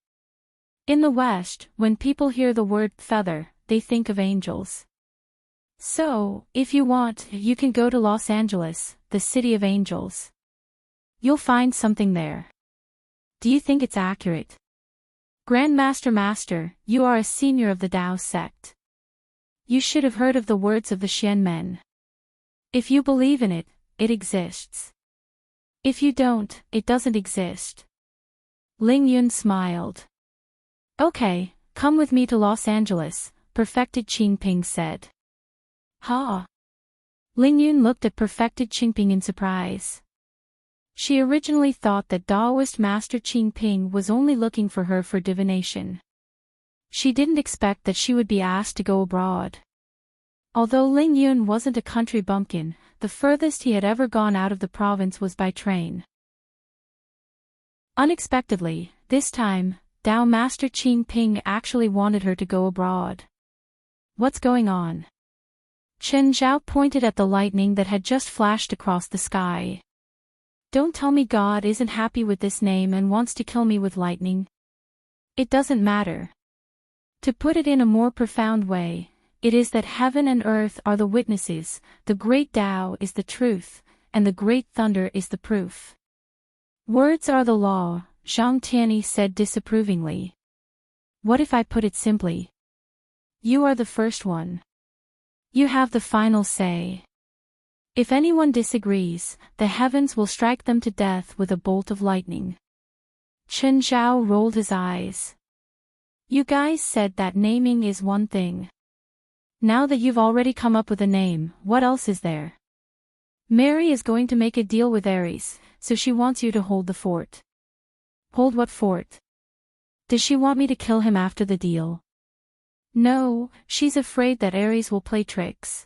Speaker 1: In the West, when people hear the word feather, they think of angels. So, if you want, you can go to Los Angeles, the city of angels. You'll find something there. Do you think it's accurate? Grandmaster Master, you are a senior of the Tao sect. You should have heard of the words of the Xian men. If you believe in it, it exists. If you don't, it doesn't exist. Ling Yun smiled. Okay, come with me to Los Angeles, Perfected Qing Ping said. Ha! Ling Yun looked at Perfected Qing Ping in surprise. She originally thought that Taoist Master Qing Ping was only looking for her for divination. She didn't expect that she would be asked to go abroad. Although Ling Yun wasn't a country bumpkin, the furthest he had ever gone out of the province was by train. Unexpectedly, this time, Tao Master Qing Ping actually wanted her to go abroad. What's going on? Chen Zhao pointed at the lightning that had just flashed across the sky. Don't tell me God isn't happy with this name and wants to kill me with lightning. It doesn't matter. To put it in a more profound way, it is that heaven and earth are the witnesses, the great Tao is the truth, and the great thunder is the proof. Words are the law, Zhang Tianyi said disapprovingly. What if I put it simply? You are the first one. You have the final say. If anyone disagrees, the heavens will strike them to death with a bolt of lightning. Chen Zhao rolled his eyes. You guys said that naming is one thing. Now that you've already come up with a name, what else is there? Mary is going to make a deal with Ares, so she wants you to hold the fort. Hold what fort? Does she want me to kill him after the deal? No, she's afraid that Ares will play tricks.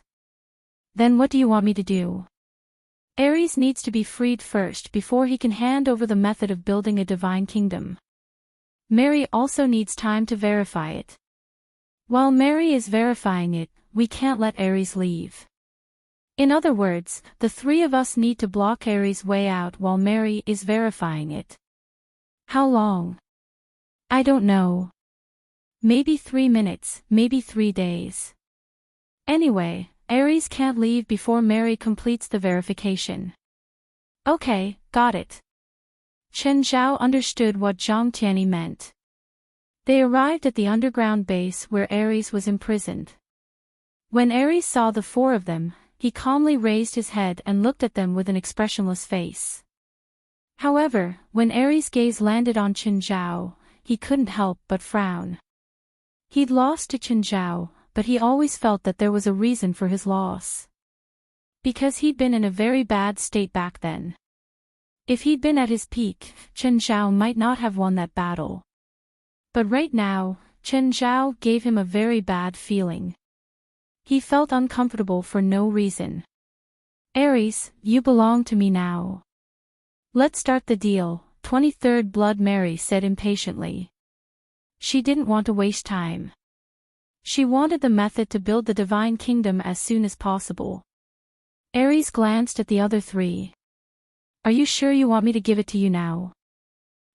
Speaker 1: Then what do you want me to do? Ares needs to be freed first before he can hand over the method of building a divine kingdom. Mary also needs time to verify it. While Mary is verifying it, we can't let Ares leave. In other words, the three of us need to block Ares' way out while Mary is verifying it. How long? I don't know. Maybe 3 minutes, maybe 3 days. Anyway, Ares can't leave before Mary completes the verification. Okay, got it. Chen Zhao understood what Zhang Tianyi meant. They arrived at the underground base where Ares was imprisoned. When Ares saw the four of them, he calmly raised his head and looked at them with an expressionless face. However, when Ares' gaze landed on Chen Zhao, he couldn't help but frown. He'd lost to Chen Zhao, but he always felt that there was a reason for his loss. Because he'd been in a very bad state back then. If he'd been at his peak, Chen Zhao might not have won that battle. But right now, Chen Zhao gave him a very bad feeling. He felt uncomfortable for no reason. Ares, you belong to me now. Let's start the deal, 23rd Blood Mary said impatiently. She didn't want to waste time. She wanted the method to build the divine kingdom as soon as possible. Ares glanced at the other three. Are you sure you want me to give it to you now?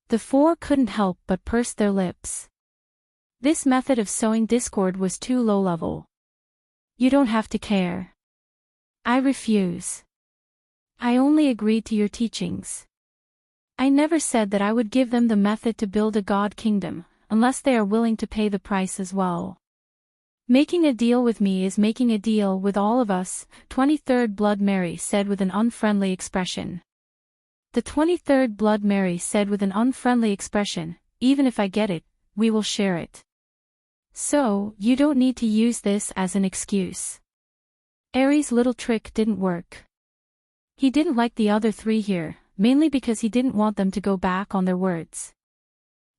Speaker 1: The four couldn't help but purse their lips. This method of sowing discord was too low-level. You don't have to care. I refuse. I only agreed to your teachings. I never said that I would give them the method to build a god kingdom, unless they are willing to pay the price as well. Making a deal with me is making a deal with all of us, 23rd Blood Mary said with an unfriendly expression. The 23rd Blood Mary said with an unfriendly expression, even if I get it, we will share it. So, you don't need to use this as an excuse. Aries' little trick didn't work. He didn't like the other three here, mainly because he didn't want them to go back on their words.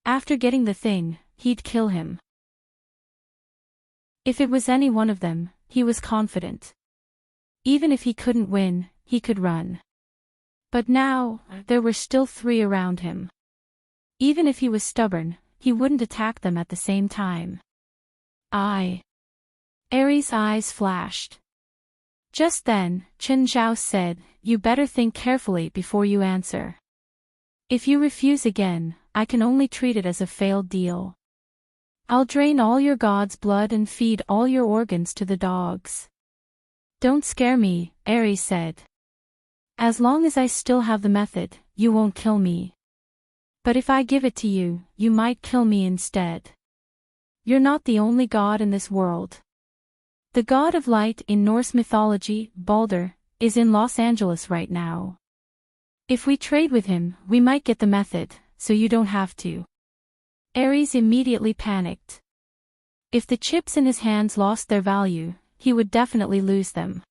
Speaker 1: After getting the thing, he'd kill him. If it was any one of them, he was confident. Even if he couldn't win, he could run. But now, there were still three around him. Even if he was stubborn, he wouldn't attack them at the same time. Aries' eyes flashed. Just then, Chen Zhao said, "You better think carefully before you answer. If you refuse again, I can only treat it as a failed deal. I'll drain all your god's blood and feed all your organs to the dogs." "Don't scare me," Aries said. "As long as I still have the method, you won't kill me. But if I give it to you, you might kill me instead. You're not the only god in this world. The god of light in Norse mythology, Balder, is in Los Angeles right now. If we trade with him, we might get the method, so you don't have to." Aries immediately panicked. If the chips in his hands lost their value, he would definitely lose them.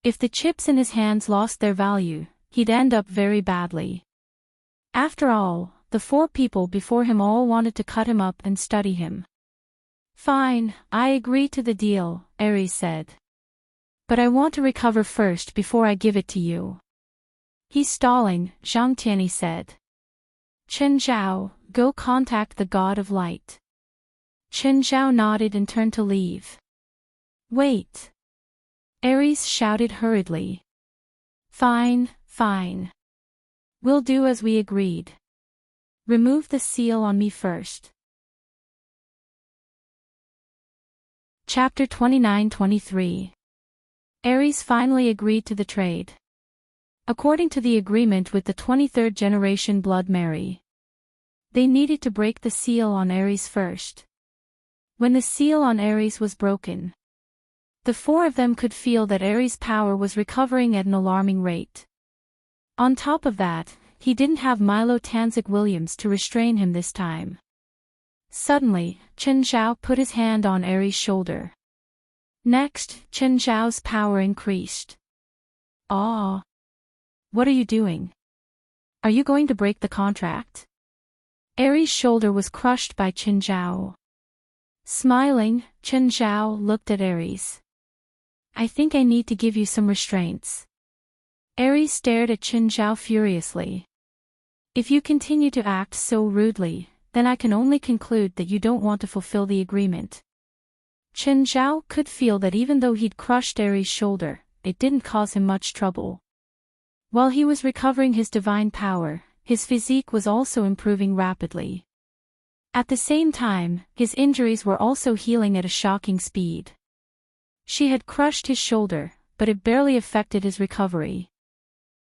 Speaker 1: If the chips in his hands lost their value, he'd end up very badly. After all, the four people before him all wanted to cut him up and study him. "Fine, I agree to the deal," Aries said. "But I want to recover first before I give it to you." "He's stalling," Zhang Tianyi said. "Chen Zhao, go contact the god of light." Chen Zhao nodded and turned to leave. "Wait!" Aries shouted hurriedly. Fine. We'll do as we agreed. Remove the seal on me first." Chapter 29-23. Aries finally agreed to the trade. According to the agreement with the 23rd generation Blood Mary, they needed to break the seal on Aries first. When the seal on Aries was broken, the four of them could feel that Aries' power was recovering at an alarming rate. On top of that, he didn't have Milo Tanzik Williams to restrain him this time. Suddenly, Chen Zhao put his hand on Aries' shoulder. Next, Chen Zhao's power increased. "What are you doing? Are you going to break the contract?" Aries' shoulder was crushed by Chen Zhao. Smiling, Chen Zhao looked at Aries. "I think I need to give you some restraints." Aries stared at Chen Zhao furiously. "If you continue to act so rudely, then I can only conclude that you don't want to fulfill the agreement." Chen Zhao could feel that even though he'd crushed Aries' shoulder, it didn't cause him much trouble. While he was recovering his divine power, his physique was also improving rapidly. At the same time, his injuries were also healing at a shocking speed. She had crushed his shoulder, but it barely affected his recovery.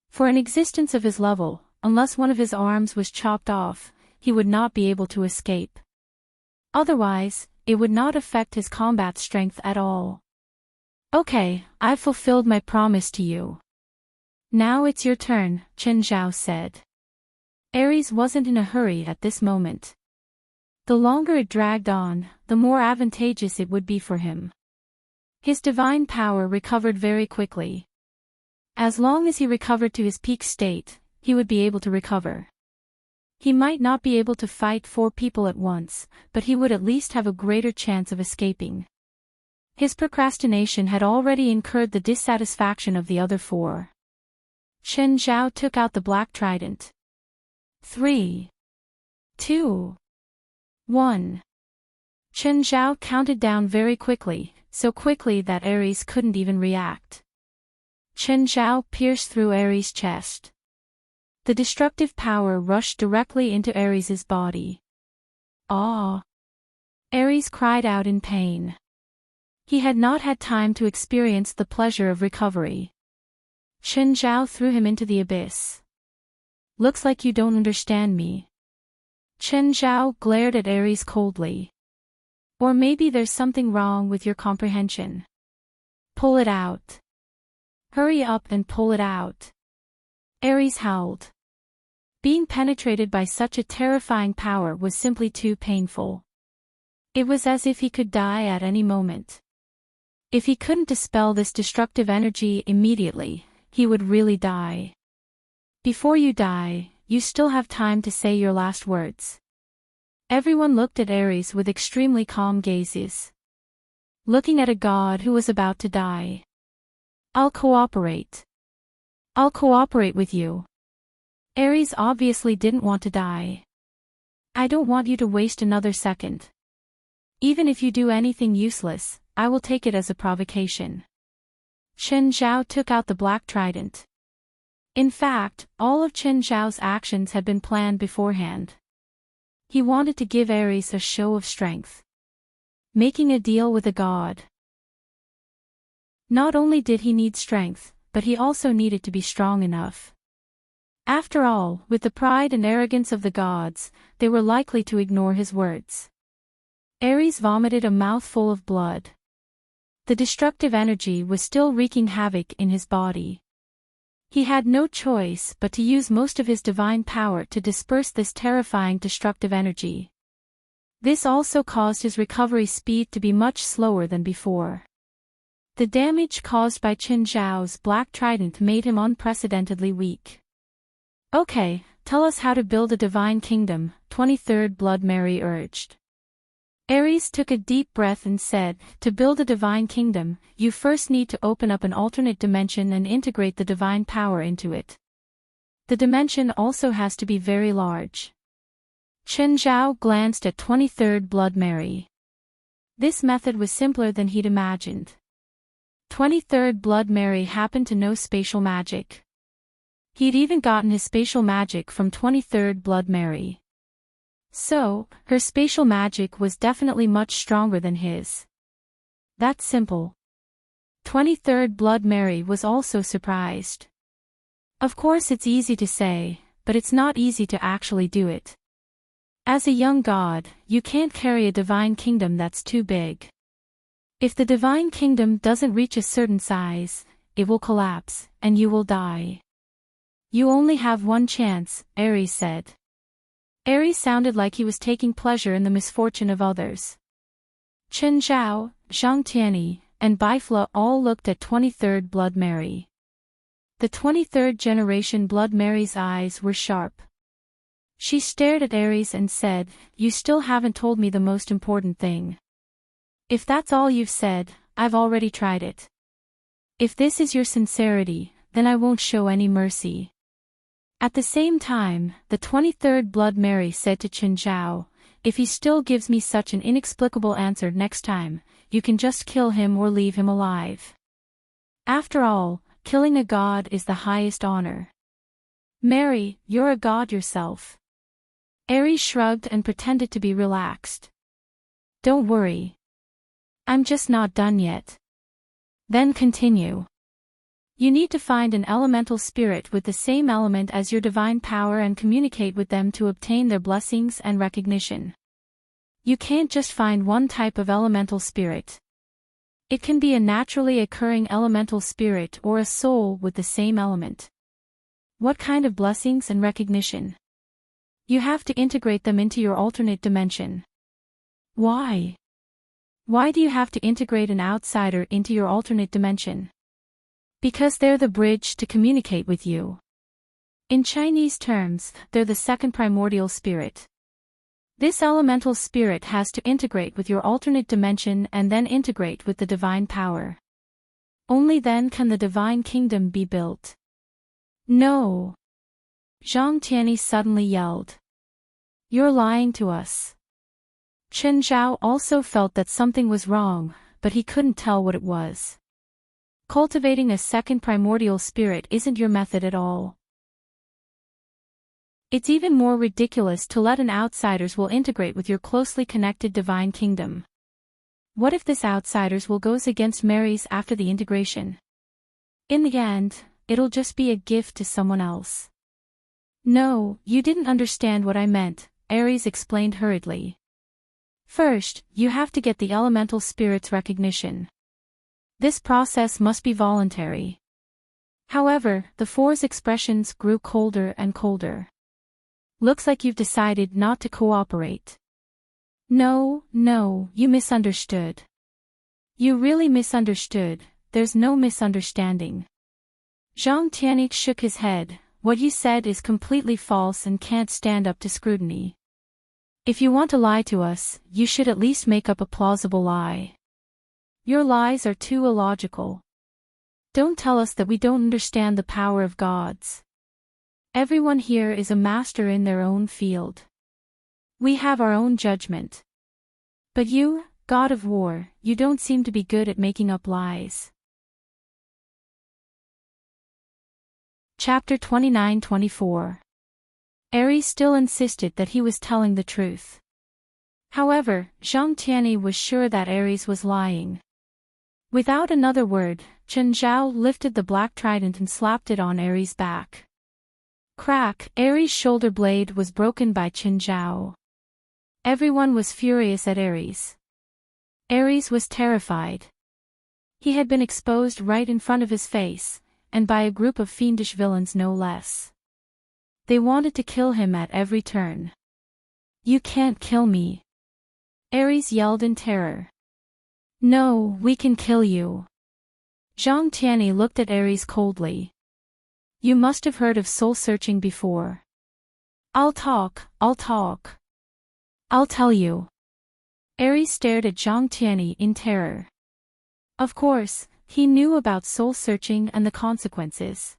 Speaker 1: For an existence of his level, unless one of his arms was chopped off, he would not be able to escape. Otherwise, it would not affect his combat strength at all. "Okay, I've fulfilled my promise to you. Now it's your turn," Chen Zhao said. Aries wasn't in a hurry at this moment. The longer it dragged on, the more advantageous it would be for him. His divine power recovered very quickly. As long as he recovered to his peak state, he would be able to recover. He might not be able to fight four people at once, but he would at least have a greater chance of escaping. His procrastination had already incurred the dissatisfaction of the other four. Chen Zhao took out the black trident. 3, 2, 1. Chen Zhao counted down very quickly, so quickly that Aries couldn't even react. Chen Zhao pierced through Aries' chest. The destructive power rushed directly into Aries' body. Aries cried out in pain. He had not had time to experience the pleasure of recovery. Chen Zhao threw him into the abyss. "Looks like you don't understand me." Chen Zhao glared at Aries coldly. Or maybe there's something wrong with your comprehension. Pull it out. Hurry up and pull it out. Aries howled. Being penetrated by such a terrifying power was simply too painful. It was as if he could die at any moment. If he couldn't dispel this destructive energy immediately, he would really die. Before you die, you still have time to say your last words. Everyone looked at Aries with extremely calm gazes. Looking at a god who was about to die. I'll cooperate. I'll cooperate with you. Aries obviously didn't want to die. I don't want you to waste another second. Even if you do anything useless, I will take it as a provocation. Chen Zhao took out the black trident. In fact, all of Chen Zhao's actions had been planned beforehand. He wanted to give Aries a show of strength. Making a deal with a god. Not only did he need strength, but he also needed to be strong enough. After all, with the pride and arrogance of the gods, they were likely to ignore his words. Aries vomited a mouthful of blood. The destructive energy was still wreaking havoc in his body. He had no choice but to use most of his divine power to disperse this terrifying destructive energy. This also caused his recovery speed to be much slower than before. The damage caused by Chen Zhao's black trident made him unprecedentedly weak. Okay, tell us how to build a divine kingdom, 23rd Blood Mary urged. Aries took a deep breath and said, to build a divine kingdom, you first need to open up an alternate dimension and integrate the divine power into it. The dimension also has to be very large. Chen Zhao glanced at 23rd Blood Mary. This method was simpler than he'd imagined. 23rd Blood Mary happened to know spatial magic. He'd even gotten his spatial magic from 23rd Blood Mary. So, her spatial magic was definitely much stronger than his. That's simple. 23rd Blood Mary was also surprised. Of course it's easy to say, but it's not easy to actually do it. As a young god, you can't carry a divine kingdom that's too big. If the divine kingdom doesn't reach a certain size, it will collapse, and you will die. You only have one chance, Aries said. Aries sounded like he was taking pleasure in the misfortune of others. Chen Zhao, Zhang Tianyi, and Baifla all looked at 23rd Blood Mary. The 23rd generation Blood Mary's eyes were sharp. She stared at Aries and said, you still haven't told me the most important thing. If that's all you've said, I've already tried it. If this is your sincerity, then I won't show any mercy. At the same time, the 23rd Blood Mary said to Chen Zhao, if he still gives me such an inexplicable answer next time, you can just kill him or leave him alive. After all, killing a god is the highest honor. Mary, you're a god yourself. Aries shrugged and pretended to be relaxed. Don't worry. I'm just not done yet. Then continue. You need to find an elemental spirit with the same element as your divine power and communicate with them to obtain their blessings and recognition. You can't just find one type of elemental spirit. It can be a naturally occurring elemental spirit or a soul with the same element. What kind of blessings and recognition? You have to integrate them into your alternate dimension. Why? Why do you have to integrate an outsider into your alternate dimension? Because they're the bridge to communicate with you. In Chinese terms, they're the second primordial spirit. This elemental spirit has to integrate with your alternate dimension and then integrate with the divine power. Only then can the divine kingdom be built. No! Zhang Tianyi suddenly yelled. You're lying to us. Chen Zhao also felt that something was wrong, but he couldn't tell what it was. Cultivating a second primordial spirit isn't your method at all. It's even more ridiculous to let an outsider's will integrate with your closely connected divine kingdom. What if this outsider's will goes against Mary's after the integration? In the end, it'll just be a gift to someone else. No, you didn't understand what I meant, Aries explained hurriedly. First, you have to get the elemental spirit's recognition. This process must be voluntary. However, the four's expressions grew colder and colder. Looks like you've decided not to cooperate. No, you misunderstood. You really misunderstood, there's no misunderstanding. Zhang Tianyi shook his head. What you said is completely false and can't stand up to scrutiny. If you want to lie to us, you should at least make up a plausible lie. Your lies are too illogical. Don't tell us that we don't understand the power of gods. Everyone here is a master in their own field. We have our own judgment. But you, God of War, you don't seem to be good at making up lies. Chapter 29-24. Ares still insisted that he was telling the truth. However, Zhang Tianyi was sure that Ares was lying. Without another word, Chen Zhao lifted the black trident and slapped it on Ares' back. Crack! Ares' shoulder blade was broken by Chen Zhao. Everyone was furious at Ares. Ares was terrified. He had been exposed right in front of his face, and by a group of fiendish villains no less. They wanted to kill him at every turn. You can't kill me. Ares yelled in terror. No, we can kill you. Zhang Tianyi looked at Ares coldly. You must have heard of soul-searching before. I'll talk. I'll tell you. Ares stared at Zhang Tianyi in terror. Of course, he knew about soul-searching and the consequences.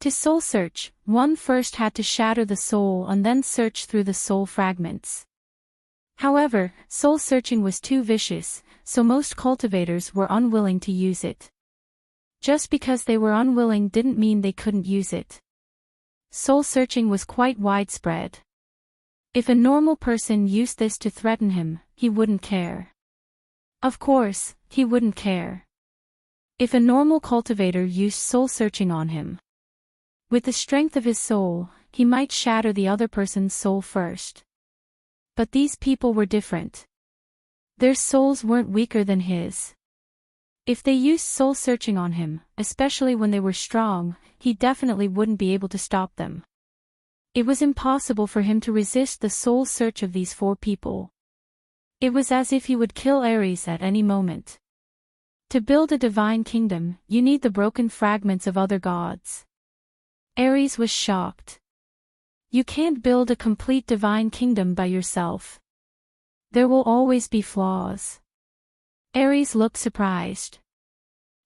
Speaker 1: To soul-search, one first had to shatter the soul and then search through the soul fragments. However, soul-searching was too vicious, so most cultivators were unwilling to use it. Just because they were unwilling didn't mean they couldn't use it. Soul-searching was quite widespread. If a normal person used this to threaten him, he wouldn't care. Of course, he wouldn't care. If a normal cultivator used soul-searching on him, with the strength of his soul, he might shatter the other person's soul first. But these people were different. Their souls weren't weaker than his. If they used soul-searching on him, especially when they were strong, he definitely wouldn't be able to stop them. It was impossible for him to resist the soul search of these four people. It was as if he would kill Ares at any moment. To build a divine kingdom, you need the broken fragments of other gods. Ares was shocked. You can't build a complete divine kingdom by yourself. There will always be flaws. Ares looked surprised.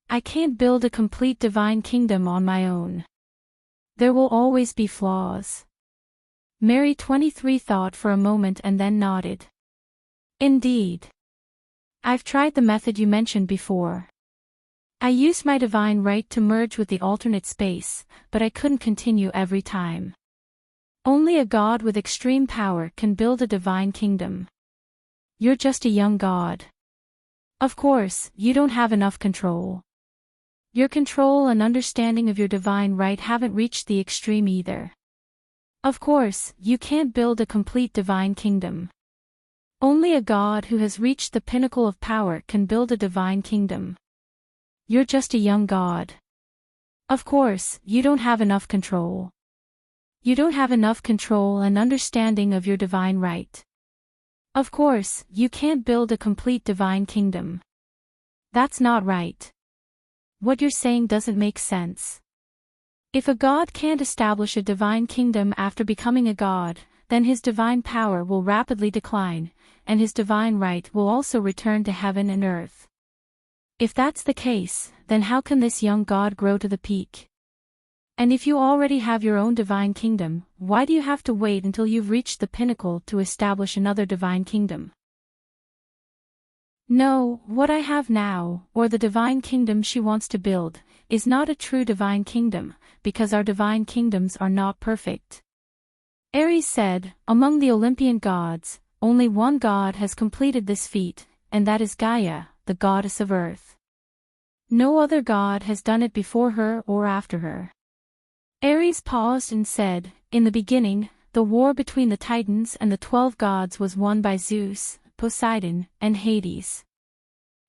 Speaker 1: I can't build a complete divine kingdom on my own. There will always be flaws. Mary 23 thought for a moment and then nodded. Indeed. I've tried the method you mentioned before. I used my divine right to merge with the alternate space, but I couldn't continue every time. Only a god with extreme power can build a divine kingdom. You're just a young god. Of course, you don't have enough control. Your control and understanding of your divine right haven't reached the extreme either. Of course, you can't build a complete divine kingdom. Only a god who has reached the pinnacle of power can build a divine kingdom. You're just a young god. Of course, you don't have enough control. You don't have enough control and understanding of your divine right. Of course, you can't build a complete divine kingdom. That's not right. What you're saying doesn't make sense. If a god can't establish a divine kingdom after becoming a god, then his divine power will rapidly decline, and his divine right will also return to heaven and earth. If that's the case, then how can this young god grow to the peak? And if you already have your own divine kingdom, why do you have to wait until you've reached the pinnacle to establish another divine kingdom? No, what I have now, or the divine kingdom she wants to build, is not a true divine kingdom, because our divine kingdoms are not perfect. Ares said, among the Olympian gods, only one god has completed this feat, and that is Gaia, the goddess of earth. No other god has done it before her or after her. Ares paused and said, in the beginning, the war between the Titans and the 12 gods was won by Zeus, Poseidon, and Hades.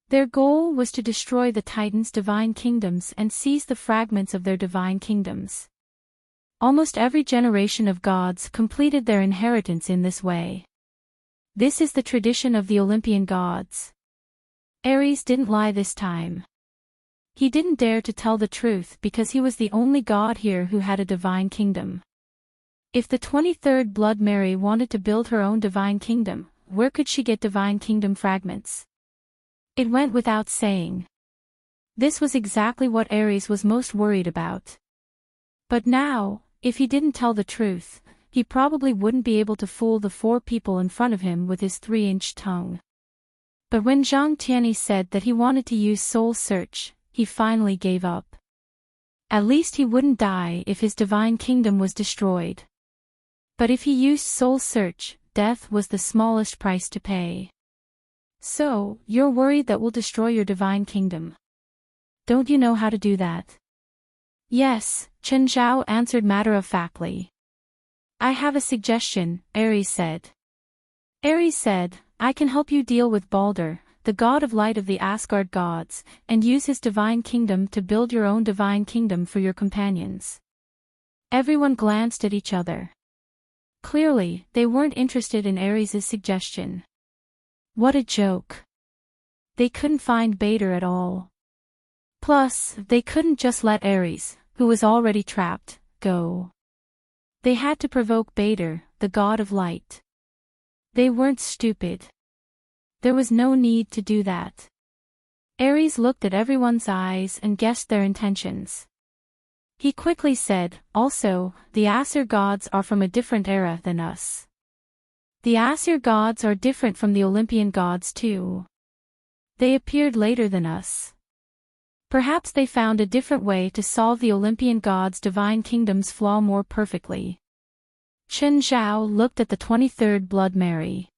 Speaker 1: Their goal was to destroy the Titans' divine kingdoms and seize the fragments of their divine kingdoms. Almost every generation of gods completed their inheritance in this way. This is the tradition of the Olympian gods. Ares didn't lie this time. He didn't dare to tell the truth because he was the only god here who had a divine kingdom. If the 23rd Blood Mary wanted to build her own divine kingdom, where could she get divine kingdom fragments? It went without saying. This was exactly what Ares was most worried about. But now, if he didn't tell the truth, he probably wouldn't be able to fool the 4 people in front of him with his 3-inch tongue. But when Zhang Tianyi said that he wanted to use Soul Search, he finally gave up. At least he wouldn't die if his divine kingdom was destroyed. But if he used Soul Search, death was the smallest price to pay. So, you're worried that we'll destroy your divine kingdom. Don't you know how to do that? Yes, Chen Zhao answered matter-of-factly. I have a suggestion, Ares said. Ares said, I can help you deal with Balder, the god of light of the Asgard gods, and use his divine kingdom to build your own divine kingdom for your companions. Everyone glanced at each other. Clearly, they weren't interested in Ares' suggestion. What a joke. They couldn't find Balder at all. Plus, they couldn't just let Ares, who was already trapped, go. They had to provoke Balder, the god of light. They weren't stupid. There was no need to do that. Ares looked at everyone's eyes and guessed their intentions. He quickly said, also, the Aesir gods are from a different era than us. The Aesir gods are different from the Olympian gods too. They appeared later than us. Perhaps they found a different way to solve the Olympian gods' divine kingdom's flaw more perfectly. Chen Zhao looked at the 23rd Blood Mary.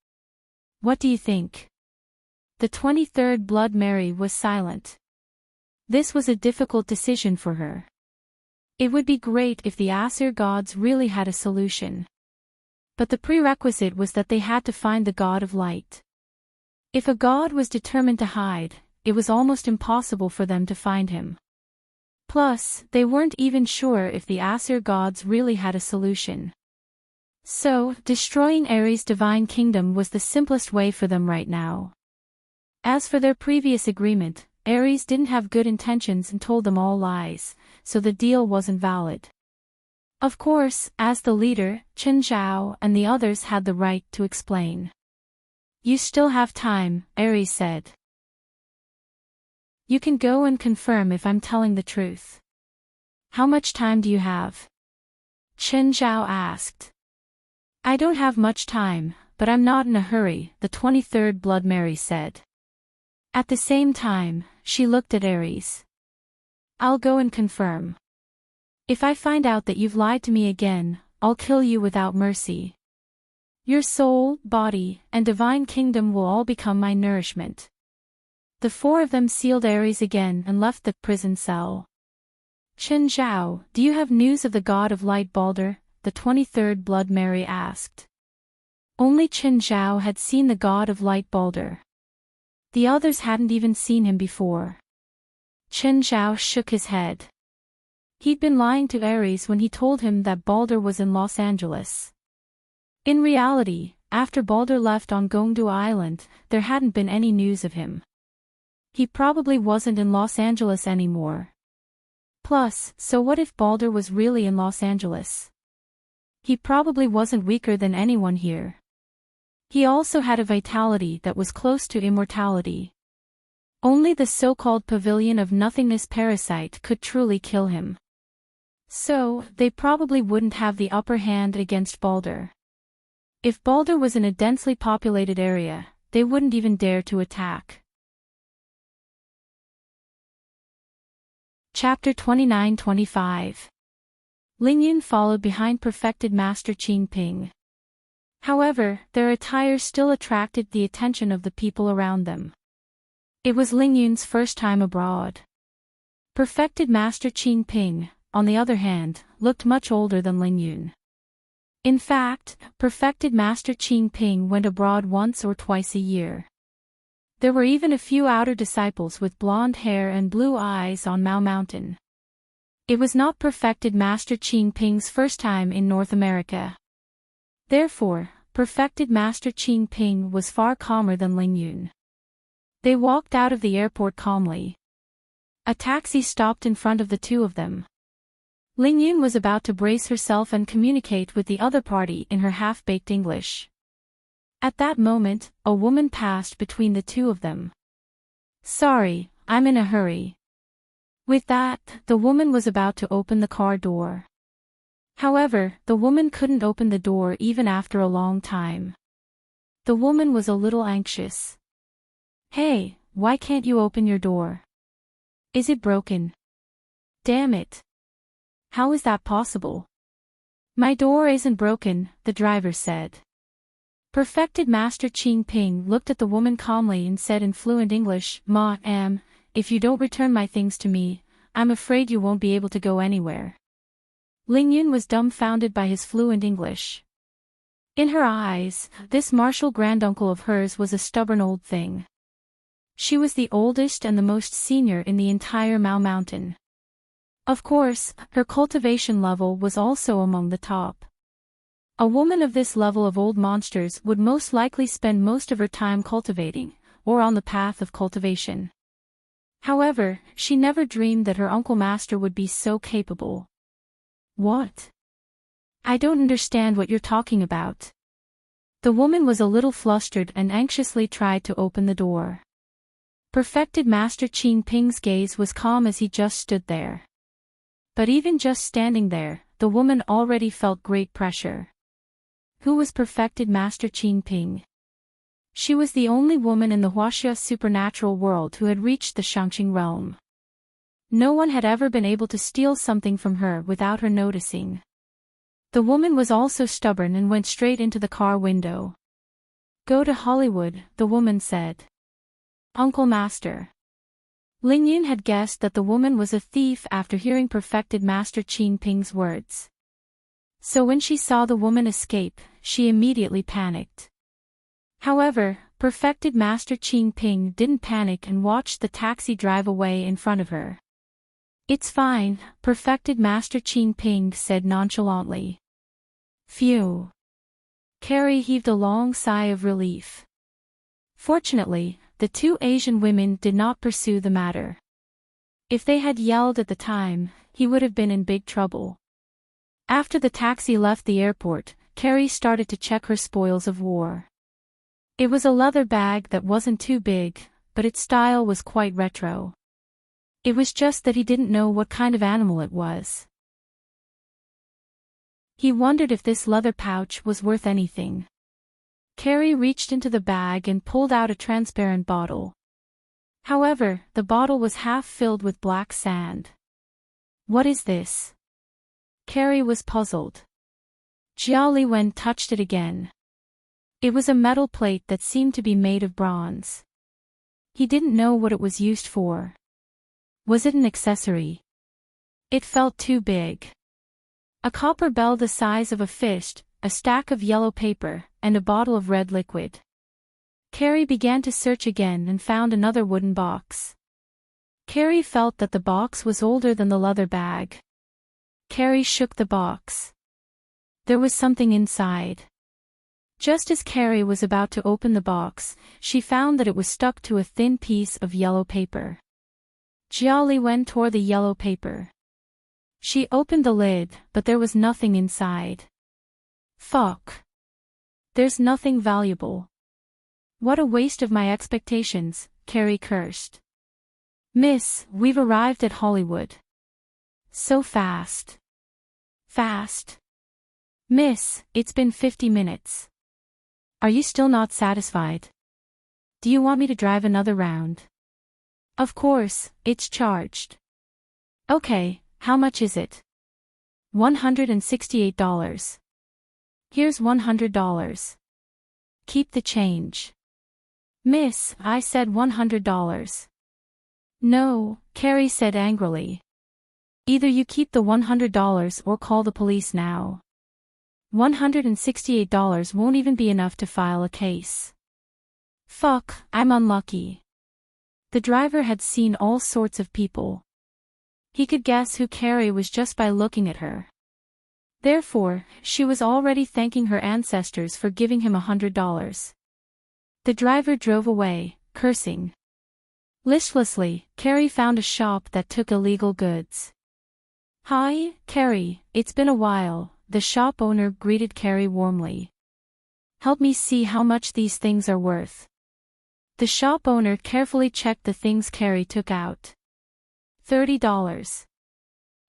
Speaker 1: What do you think? The 23rd Blood Mary was silent. This was a difficult decision for her. It would be great if the Aesir gods really had a solution. But the prerequisite was that they had to find the god of light. If a god was determined to hide, it was almost impossible for them to find him. Plus, they weren't even sure if the Aesir gods really had a solution. So, destroying Ares' divine kingdom was the simplest way for them right now. As for their previous agreement, Ares didn't have good intentions and told them all lies, so the deal wasn't valid. Of course, as the leader, Chen Zhao and the others had the right to explain. You still have time, Ares said. You can go and confirm if I'm telling the truth. How much time do you have? Chen Zhao asked. I don't have much time, but I'm not in a hurry, the 23rd Blood Mary said. At the same time, she looked at Ares. I'll go and confirm. If I find out that you've lied to me again, I'll kill you without mercy. Your soul, body, and divine kingdom will all become my nourishment. The 4 of them sealed Ares again and left the prison cell. Chen Zhao, do you have news of the god of light Balder? The 23rd Blood Mary asked. Only Chen Zhao had seen the god of light Balder. The others hadn't even seen him before. Chen Zhao shook his head. He'd been lying to Ares when he told him that Balder was in Los Angeles. In reality, after Balder left on Gongdu Island, there hadn't been any news of him. He probably wasn't in Los Angeles anymore. Plus, so what if Balder was really in Los Angeles? He probably wasn't weaker than anyone here. He also had a vitality that was close to immortality. Only the so-called Pavilion of Nothingness parasite could truly kill him. So, they probably wouldn't have the upper hand against Balder. If Balder was in a densely populated area, they wouldn't even dare to attack. Chapter 29-25. Lingyun followed behind perfected Master Qin Ping. However, their attire still attracted the attention of the people around them. It was Lingyun's first time abroad. Perfected Master Qin Ping, on the other hand, looked much older than Lingyun. In fact, perfected Master Ching Ping went abroad once or twice a year. There were even a few outer disciples with blonde hair and blue eyes on Mao Mountain. It was not perfected Master Ching Ping's first time in North America. Therefore, perfected Master Ching Ping was far calmer than Ling Yun. They walked out of the airport calmly. A taxi stopped in front of the two of them. Ling Yun was about to brace herself and communicate with the other party in her half-baked English. At that moment, a woman passed between the two of them. "Sorry, I'm in a hurry." With that, the woman was about to open the car door. However, the woman couldn't open the door even after a long time. The woman was a little anxious. "Hey, why can't you open your door? Is it broken? Damn it. How is that possible?" "My door isn't broken," the driver said. Perfected Master Ching Ping looked at the woman calmly and said in fluent English, "Ma'am, if you don't return my things to me, I'm afraid you won't be able to go anywhere." Ling Yun was dumbfounded by his fluent English. In her eyes, this martial granduncle of hers was a stubborn old thing. She was the oldest and the most senior in the entire Mao Mountain. Of course, her cultivation level was also among the top. A woman of this level of old monsters would most likely spend most of her time cultivating, or on the path of cultivation. However, she never dreamed that her uncle master would be so capable. "What? I don't understand what you're talking about." The woman was a little flustered and anxiously tried to open the door. Perfected Master Ching Ping's gaze was calm as he just stood there. But even just standing there, the woman already felt great pressure. Who was perfected Master Ching Ping? She was the only woman in the Huaxia supernatural world who had reached the Shangqing realm. No one had ever been able to steal something from her without her noticing. The woman was also stubborn and went straight into the car window. "Go to Hollywood," the woman said. "Uncle Master." Ling Yun had guessed that the woman was a thief after hearing perfected Master Ching Ping's words. So when she saw the woman escape, she immediately panicked. However, perfected Master Ching Ping didn't panic and watched the taxi drive away in front of her. "It's fine," perfected Master Ching Ping said nonchalantly. Phew. Carrie heaved a long sigh of relief. Fortunately, the two Asian women did not pursue the matter. If they had yelled at the time, he would have been in big trouble. After the taxi left the airport, Carrie started to check her spoils of war. It was a leather bag that wasn't too big, but its style was quite retro. It was just that he didn't know what kind of animal it was. He wondered if this leather pouch was worth anything. Carrie reached into the bag and pulled out a transparent bottle. However, the bottle was half filled with black sand. "What is this?" Carrie was puzzled. Jiao Liwen touched it again. It was a metal plate that seemed to be made of bronze. He didn't know what it was used for. Was it an accessory? It felt too big. A copper bell the size of a fist, a stack of yellow paper, and a bottle of red liquid. Carrie began to search again and found another wooden box. Carrie felt that the box was older than the leather bag. Carrie shook the box. There was something inside. Just as Carrie was about to open the box, she found that it was stuck to a thin piece of yellow paper. Jiao Liwen tore the yellow paper. She opened the lid, but there was nothing inside. Fuck. There's nothing valuable. What a waste of my expectations, Carrie cursed. "Miss, we've arrived at Hollywood." "So fast." "Fast. Miss, it's been 50 minutes. Are you still not satisfied? Do you want me to drive another round?" "Of course, it's charged." "Okay, how much is it?" $168. "Here's $100. Keep the change." "Miss, I said $100. "No," Carrie said angrily. "Either you keep the $100 or call the police now." $168 won't even be enough to file a case. Fuck, I'm unlucky. The driver had seen all sorts of people. He could guess who Carrie was just by looking at her. Therefore, she was already thanking her ancestors for giving him $100. The driver drove away, cursing. Listlessly, Carrie found a shop that took illegal goods. "Hi, Carrie, it's been a while," the shop owner greeted Carrie warmly. "Help me see how much these things are worth." The shop owner carefully checked the things Carrie took out. $30.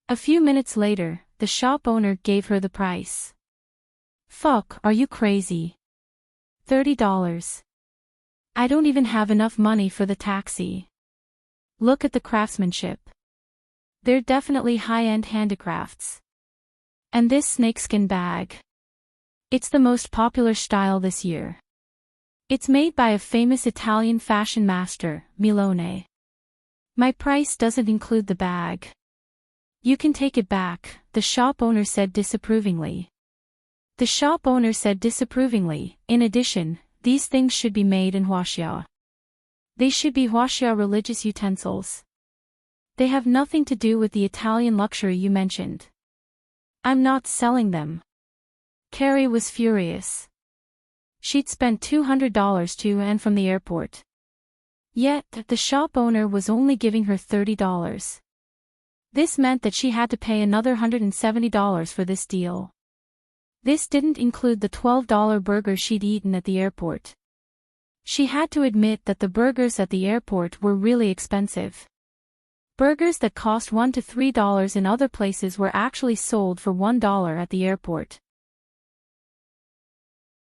Speaker 1: A few minutes later, the shop owner gave her the price. "Fuck, are you crazy? $30. I don't even have enough money for the taxi. Look at the craftsmanship. They're definitely high-end handicrafts. And this snakeskin bag. It's the most popular style this year. It's made by a famous Italian fashion master, Milone. My price doesn't include the bag. You can take it back," the shop owner said disapprovingly. The shop owner said disapprovingly, "In addition, these things should be made in huaxia. They should be huaxia religious utensils. They have nothing to do with the Italian luxury you mentioned. I'm not selling them." Carrie was furious. She'd spent $200 to and from the airport. Yet, the shop owner was only giving her $30. This meant that she had to pay another $170 for this deal. This didn't include the $12 burger she'd eaten at the airport. She had to admit that the burgers at the airport were really expensive. Burgers that cost $1 to $3 in other places were actually sold for $1 at the airport.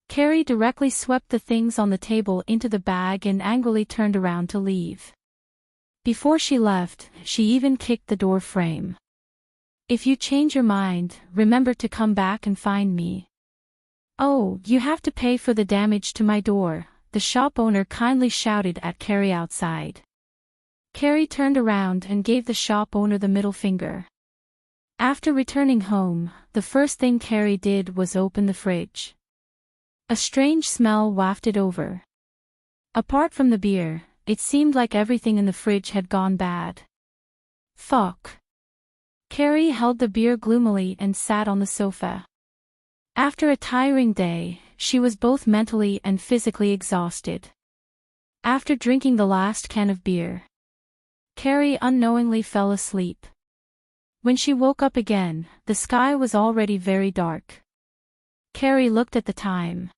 Speaker 1: Carrie directly swept the things on the table into the bag and angrily turned around to leave. Before she left, she even kicked the door frame. "If you change your mind, remember to come back and find me." "Oh, you have to pay for the damage to my door," the shop owner kindly shouted at Carrie outside. Carrie turned around and gave the shop owner the middle finger. After returning home, the first thing Carrie did was open the fridge. A strange smell wafted over. Apart from the beer, it seemed like everything in the fridge had gone bad. Fuck. Carrie held the beer gloomily and sat on the sofa. After a tiring day, she was both mentally and physically exhausted. After drinking the last can of beer, Carrie unknowingly fell asleep. When she woke up again, the sky was already very dark. Carrie looked at the time.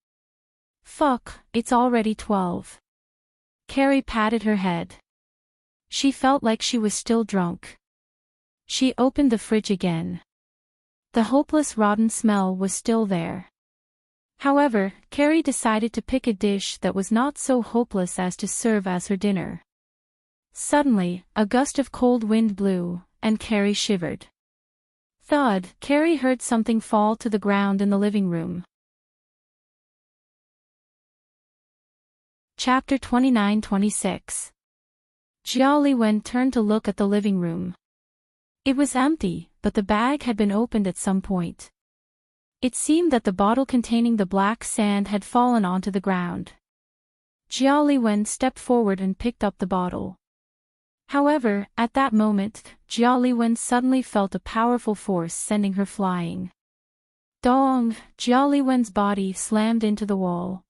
Speaker 1: Fuck, it's already 12. Carrie patted her head. She felt like she was still drunk. She opened the fridge again. The hopeless rotten smell was still there. However, Carrie decided to pick a dish that was not so hopeless as to serve as her dinner. Suddenly, a gust of cold wind blew, and Carrie shivered. Thud, Carrie heard something fall to the ground in the living room. Chapter 29-26. Jia Liwen turned to look at the living room. It was empty, but the bag had been opened at some point. It seemed that the bottle containing the black sand had fallen onto the ground. Jia Liwen stepped forward and picked up the bottle. However, at that moment, Jia Liwen suddenly felt a powerful force sending her flying. Dong! Jia Liwen's body slammed into the wall.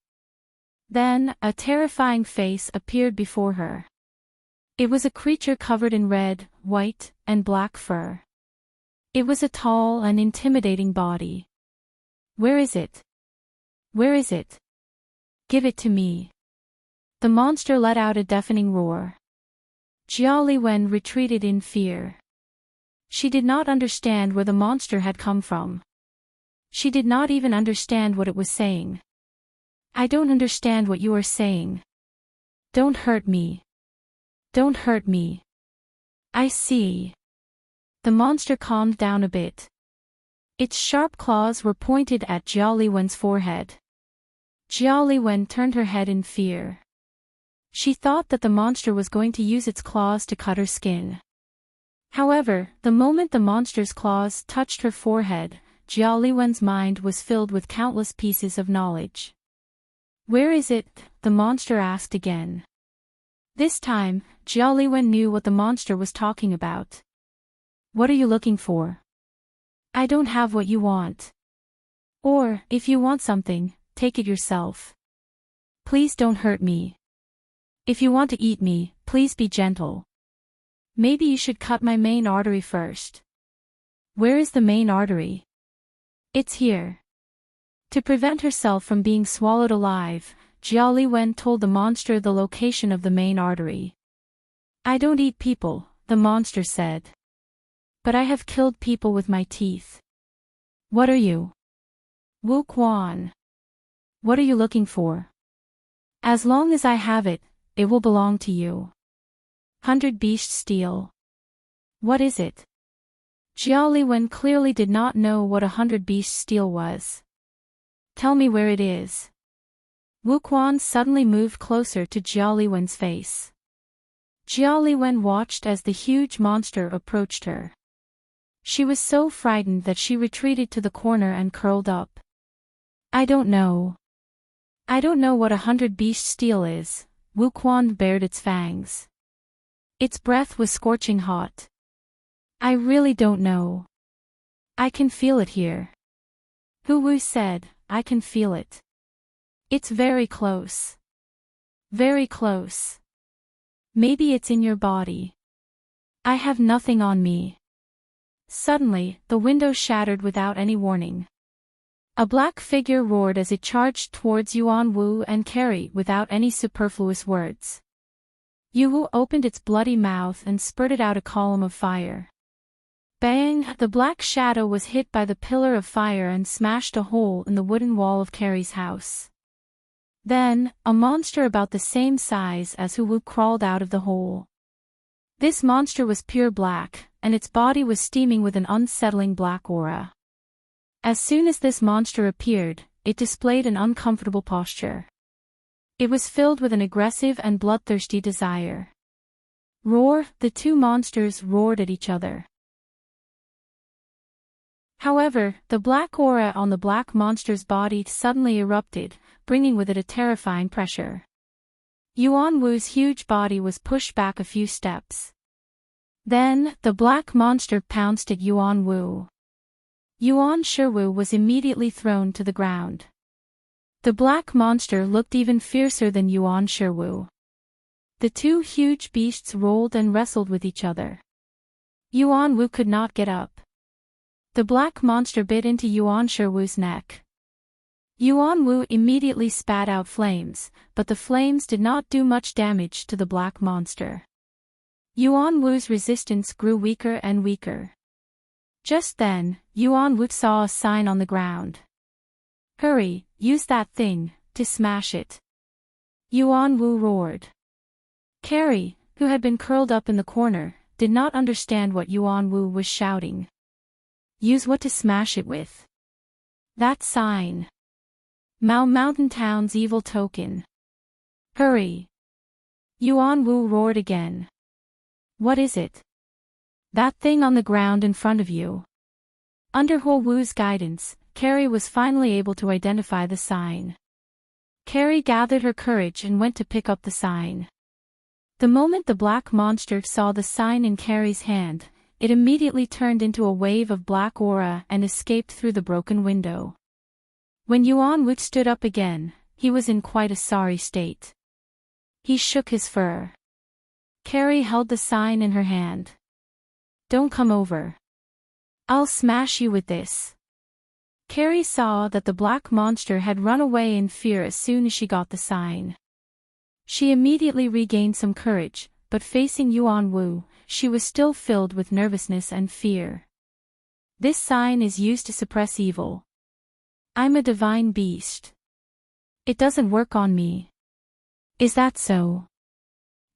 Speaker 1: Then, a terrifying face appeared before her. It was a creature covered in red, white, and black fur. It was a tall and intimidating body. Where is it? Where is it? Give it to me. The monster let out a deafening roar. Jia Liwen retreated in fear. She did not understand where the monster had come from. She did not even understand what it was saying. I don't understand what you are saying. Don't hurt me. Don't hurt me. I see. The monster calmed down a bit. Its sharp claws were pointed at Jia Liwen's forehead. Jia Liwen turned her head in fear. She thought that the monster was going to use its claws to cut her skin. However, the moment the monster's claws touched her forehead, Jiao Liwen's mind was filled with countless pieces of knowledge. "Where is it?" the monster asked again. This time, Jiao Liwen knew what the monster was talking about. "What are you looking for?" "I don't have what you want. Or, if you want something, take it yourself. Please don't hurt me. If you want to eat me, please be gentle. Maybe you should cut my main artery first." "Where is the main artery?" "It's here." To prevent herself from being swallowed alive, Jiao Liwen told the monster the location of the main artery. "I don't eat people," the monster said. "But I have killed people with my teeth." "What are you?" "Wu Quan." "What are you looking for?" "As long as I have it, it will belong to you." "100 beast steel." "What is it?" Jiao Liwen clearly did not know what 100 beast steel was. "Tell me where it is." Wu Quan suddenly moved closer to Jiao Liwen's face. Jiao Liwen watched as the huge monster approached her. She was so frightened that she retreated to the corner and curled up. "I don't know. I don't know what 100 beast steel is." Wu Quan bared its fangs. Its breath was scorching hot. "I really don't know. I can feel it here." Hu Wu said, "I can feel it. It's very close. Very close. Maybe it's in your body." "I have nothing on me." Suddenly, the window shattered without any warning. A black figure roared as it charged towards Yuan Wu and Carrie without any superfluous words. Yu Wu opened its bloody mouth and spurted out a column of fire. Bang! The black shadow was hit by the pillar of fire and smashed a hole in the wooden wall of Carrie's house. Then, a monster about the same size as Hu Wu crawled out of the hole. This monster was pure black, and its body was steaming with an unsettling black aura. As soon as this monster appeared, it displayed an uncomfortable posture. It was filled with an aggressive and bloodthirsty desire. Roar! The two monsters roared at each other. However, the black aura on the black monster's body suddenly erupted, bringing with it a terrifying pressure. Yuan Wu's huge body was pushed back a few steps. Then, the black monster pounced at Yuan Wu. Yuan Shiwu was immediately thrown to the ground. The black monster looked even fiercer than Yuan Shiwu. The two huge beasts rolled and wrestled with each other. Yuan Wu could not get up. The black monster bit into Yuan Shiwu's neck. Yuan Wu immediately spat out flames, but the flames did not do much damage to the black monster. Yuan Wu's resistance grew weaker and weaker. Just then, Yuan Wu saw a sign on the ground. "Hurry, use that thing, to smash it." Yuan Wu roared. Carrie, who had been curled up in the corner, did not understand what Yuan Wu was shouting. "Use what to smash it with?" "That sign. Mao Mountain Town's evil token. Hurry." Yuan Wu roared again. "What is it?" "That thing on the ground in front of you." Under Hu Wu's guidance, Carrie was finally able to identify the sign. Carrie gathered her courage and went to pick up the sign. The moment the black monster saw the sign in Carrie's hand, it immediately turned into a wave of black aura and escaped through the broken window. When Yuan Wu stood up again, he was in quite a sorry state. He shook his fur. Carrie held the sign in her hand. "Don't come over. I'll smash you with this." Carrie saw that the black monster had run away in fear as soon as she got the sign. She immediately regained some courage, but facing Yuan Wu, she was still filled with nervousness and fear. "This sign is used to suppress evil. I'm a divine beast. It doesn't work on me." "Is that so?"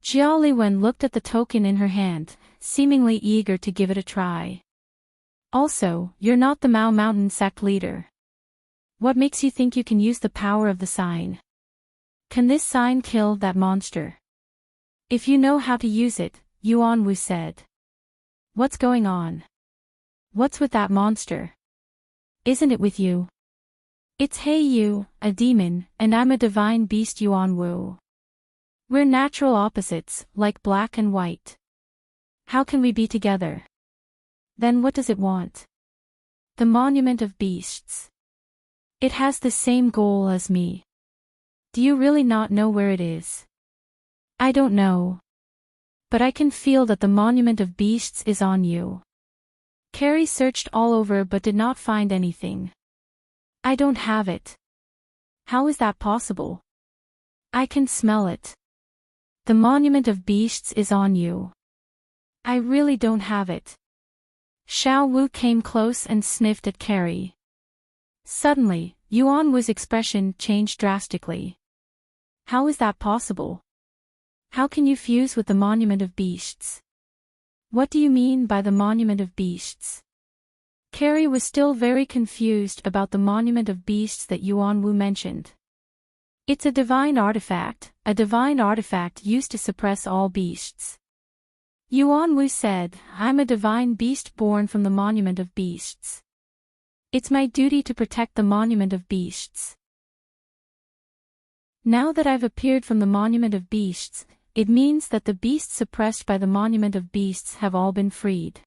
Speaker 1: Jiao Liwen looked at the token in her hand, seemingly eager to give it a try. "Also, you're not the Mao Mountain sect leader. What makes you think you can use the power of the sign? Can this sign kill that monster?" "If you know how to use it," Yuan Wu said. "What's going on? What's with that monster?" Isn't it with you? It's Hey You, a demon, and I'm a divine beast Yuan Wu. We're natural opposites, like black and white. How can we be together? Then what does it want? The Monument of Beasts. It has the same goal as me. Do you really not know where it is? I don't know. But I can feel that the Monument of Beasts is on you. Carrie searched all over but did not find anything. I don't have it. How is that possible? I can smell it. The Monument of Beasts is on you. I really don't have it. Xiao Wu came close and sniffed at Carrie. Suddenly, Yuan Wu's expression changed drastically. How is that possible? How can you fuse with the Monument of Beasts? What do you mean by the Monument of Beasts? Carrie was still very confused about the Monument of Beasts that Yuan Wu mentioned. It's a divine artifact used to suppress all beasts. Yuan Wu said, I'm a divine beast born from the Monument of Beasts. It's my duty to protect the Monument of Beasts. Now that I've appeared from the Monument of Beasts, it means that the beasts suppressed by the Monument of Beasts have all been freed.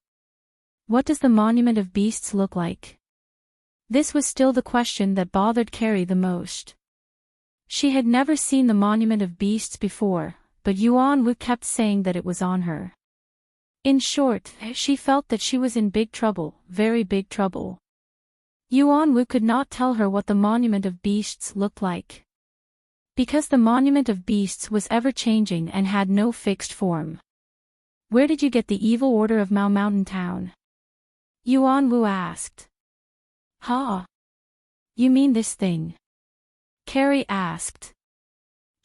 Speaker 1: What does the Monument of Beasts look like? This was still the question that bothered Carrie the most. She had never seen the Monument of Beasts before, but Yuan Wu kept saying that it was on her. In short, she felt that she was in big trouble, very big trouble. Yuan Wu could not tell her what the Monument of Beasts looked like. Because the Monument of Beasts was ever-changing and had no fixed form. Where did you get the evil order of Mao Mountain Town? Yuan Wu asked. Ha! You mean this thing? Carrie asked.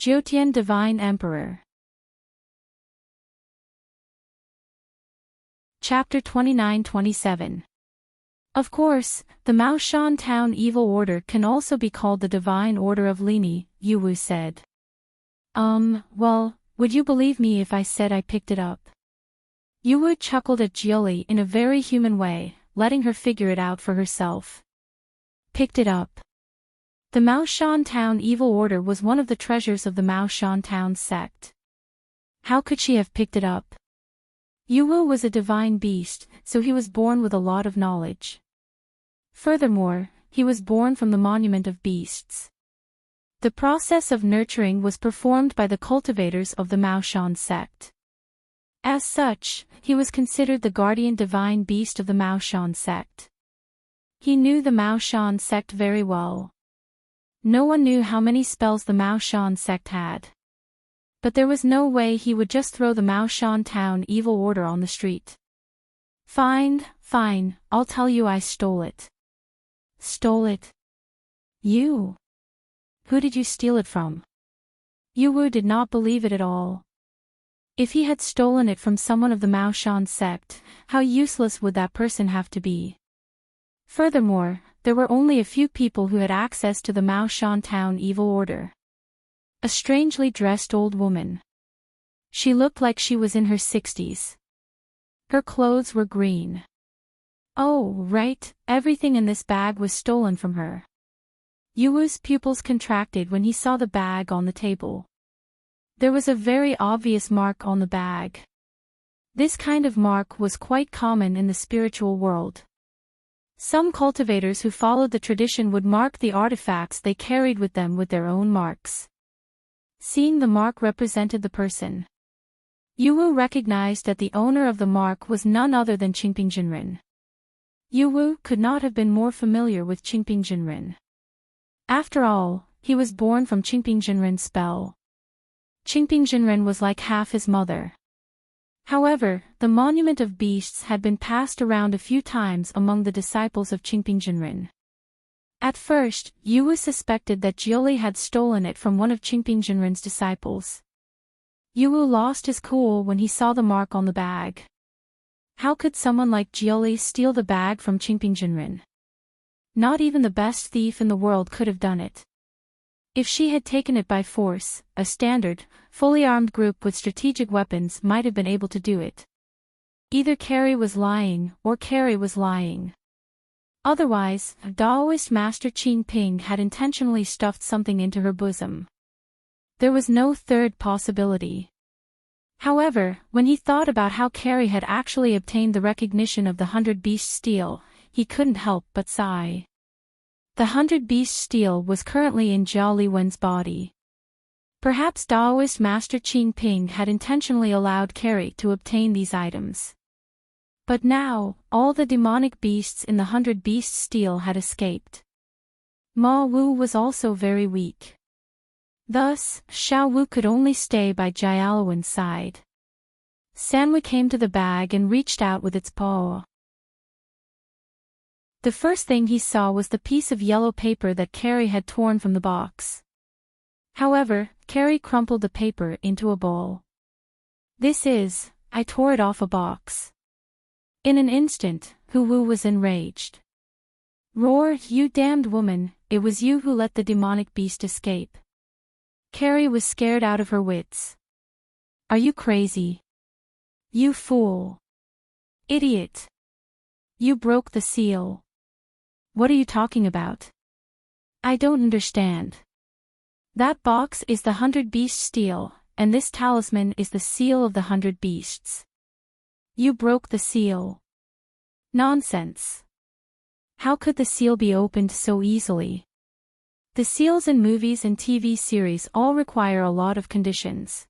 Speaker 1: Jiutian Divine Emperor. Chapter 29-27. Of course, the Maoshan Town Evil Order can also be called the Divine Order of Lini, Yu Wu said. Well, would you believe me if I said I picked it up? Yu Wu chuckled at Jiuli in a very human way, letting her figure it out for herself. Picked it up. The Maoshan Town Evil Order was one of the treasures of the Maoshan Town sect. How could she have picked it up? Yu Wu was a divine beast, so he was born with a lot of knowledge. Furthermore, he was born from the Monument of Beasts. The process of nurturing was performed by the cultivators of the Maoshan sect. As such, he was considered the guardian divine beast of the Maoshan sect. He knew the Maoshan sect very well. No one knew how many spells the Maoshan sect had. But there was no way he would just throw the Maoshan Town Evil Order on the street. Fine, I'll tell you I stole it. Stole it? You? Who did you steal it from? Yu Wu did not believe it at all. If he had stolen it from someone of the Maoshan sect, how useless would that person have to be? Furthermore, there were only a few people who had access to the Maoshan Town Evil Order. A strangely dressed old woman. She looked like she was in her 60s. Her clothes were green. Oh, right, everything in this bag was stolen from her. Yu Wu's pupils contracted when he saw the bag on the table. There was a very obvious mark on the bag. This kind of mark was quite common in the spiritual world. Some cultivators who followed the tradition would mark the artifacts they carried with them with their own marks. Seeing the mark represented the person. Yu Wu recognized that the owner of the mark was none other than Qingping Jinren. Yu Wu could not have been more familiar with Qingping Jinren. After all, he was born from Qingping Jinren's spell. Qingping Jinren was like half his mother. However, the Monument of Beasts had been passed around a few times among the disciples of Qingping Jinren. At first, Yu Wu suspected that Jiuli had stolen it from one of Qingping Jinren's disciples. Yu Wu lost his cool when he saw the mark on the bag. How could someone like Jiuli steal the bag from Qingping Jinren? Not even the best thief in the world could have done it. If she had taken it by force, a standard, fully armed group with strategic weapons might have been able to do it. Either Carrie was lying, or Carrie was lying. Otherwise, Daoist Master Qing Ping had intentionally stuffed something into her bosom. There was no third possibility. However, when he thought about how Carrie had actually obtained the recognition of the 100 Beast Steel, he couldn't help but sigh. The 100 Beast Steel was currently in Zhao Liwen's body. Perhaps Daoist Master Qing Ping had intentionally allowed Carrie to obtain these items. But now, all the demonic beasts in the 100 Beast Steel had escaped. Ma Wu was also very weak. Thus, Xiao Wu could only stay by Jialuan's side. Sanwei came to the bag and reached out with its paw. The first thing he saw was the piece of yellow paper that Carrie had torn from the box. However, Carrie crumpled the paper into a ball. I tore it off a box. In an instant, Hu Wu was enraged. Roar, you damned woman, it was you who let the demonic beast escape. Carrie was scared out of her wits. Are you crazy? You fool. Idiot. You broke the seal. What are you talking about? I don't understand. That box is the 100 Beast Steel, and this talisman is the seal of the 100 Beasts. You broke the seal. Nonsense. How could the seal be opened so easily? The seals in movies and TV series all require a lot of conditions.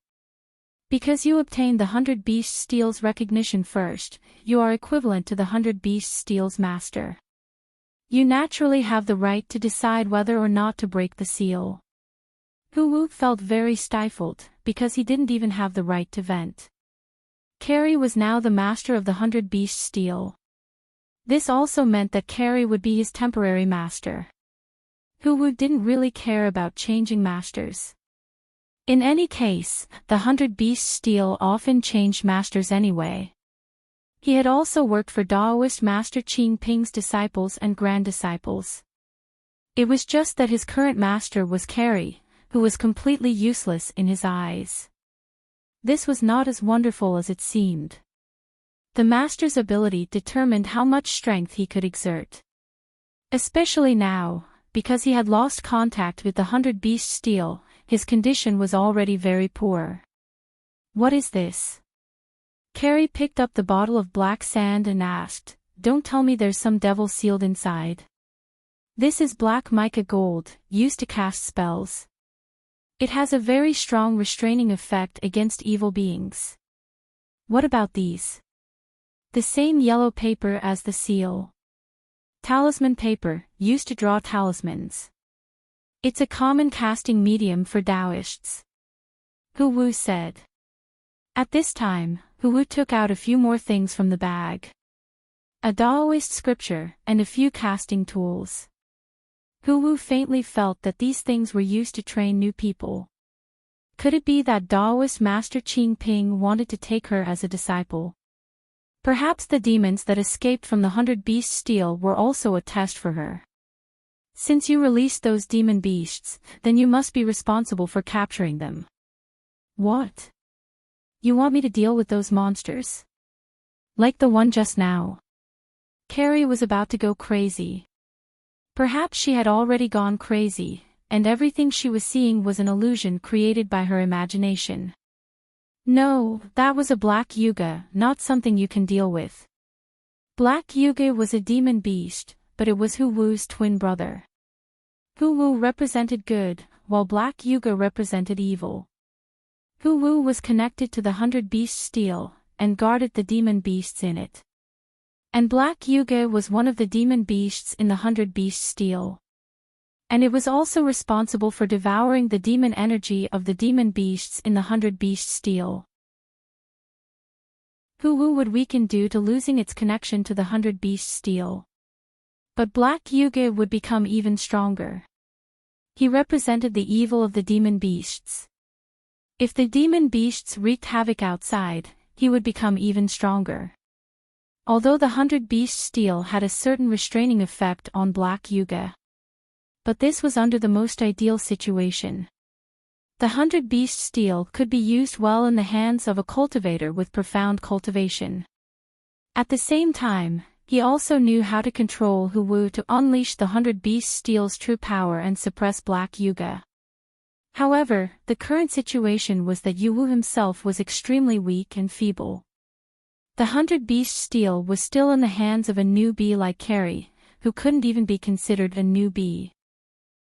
Speaker 1: Because you obtained the 100 Beast Steel's recognition first, you are equivalent to the 100 Beast Steel's master. You naturally have the right to decide whether or not to break the seal. Hu Wu felt very stifled, because he didn't even have the right to vent. Carrie was now the master of the 100 Beast Steel. This also meant that Carrie would be his temporary master. Hu Wu didn't really care about changing masters. In any case, the 100 Beast Steel often changed masters anyway. He had also worked for Daoist Master Qing Ping's disciples and grand disciples. It was just that his current master was Carrie, who was completely useless in his eyes. This was not as wonderful as it seemed. The master's ability determined how much strength he could exert. Especially now, because he had lost contact with the 100 Beast Steel, his condition was already very poor. What is this? Carrie picked up the bottle of black sand and asked, Don't tell me there's some devil sealed inside. This is black mica gold, used to cast spells. It has a very strong restraining effect against evil beings. What about these? The same yellow paper as the seal. Talisman paper, used to draw talismans. It's a common casting medium for Taoists. Hu Wu said. At this time, Hu Wu took out a few more things from the bag. A Taoist scripture, and a few casting tools. Hu Wu faintly felt that these things were used to train new people. Could it be that Taoist Master Qing Ping wanted to take her as a disciple? Perhaps the demons that escaped from the 100 Beast Steel were also a test for her. Since you released those demon beasts, then you must be responsible for capturing them. What? You want me to deal with those monsters? Like the one just now? Carrie was about to go crazy. Perhaps she had already gone crazy, and everything she was seeing was an illusion created by her imagination. No, that was a Black Yuga, not something you can deal with. Black Yuga was a demon beast, but it was Hu Wu's twin brother. Hu Wu represented good, while Black Yuga represented evil. Hu Wu was connected to the 100 Beast Steel, and guarded the demon beasts in it. And Black Yuga was one of the demon beasts in the 100 Beast Steel. And it was also responsible for devouring the demon energy of the demon beasts in the 100 Beast Steel. Hu Wu would weaken due to losing its connection to the 100 Beast Steel. But Black Yuga would become even stronger. He represented the evil of the demon beasts. If the demon beasts wreaked havoc outside, he would become even stronger. Although the 100 Beast Steel had a certain restraining effect on Black Yuga. But this was under the most ideal situation. The 100 Beast Steel could be used well in the hands of a cultivator with profound cultivation. At the same time, He also knew how to control Wu to unleash the 100-beast steel's true power and suppress Black Yuga. However, the current situation was that Wu himself was extremely weak and feeble. The 100-beast steel was still in the hands of a newbie like Carrie, who couldn't even be considered a newbie.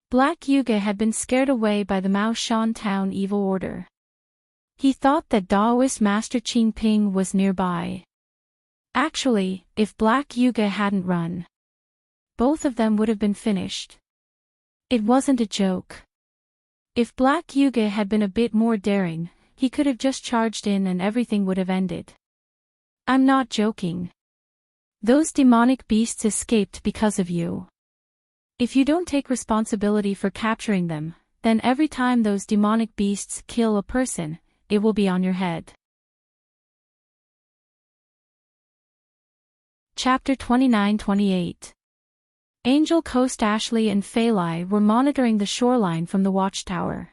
Speaker 1: Black Yuga had been scared away by the Mao Shan Town evil order. He thought that Daoist Master Qing Ping was nearby. Actually, if Black Yuga hadn't run, both of them would have been finished. It wasn't a joke. If Black Yuga had been a bit more daring, he could have just charged in and everything would have ended. I'm not joking. Those demonic beasts escaped because of you. If you don't take responsibility for capturing them, then every time those demonic beasts kill a person, it will be on your head. Chapter 29-28. Angel Coast. Ashley and Failai were monitoring the shoreline from the watchtower.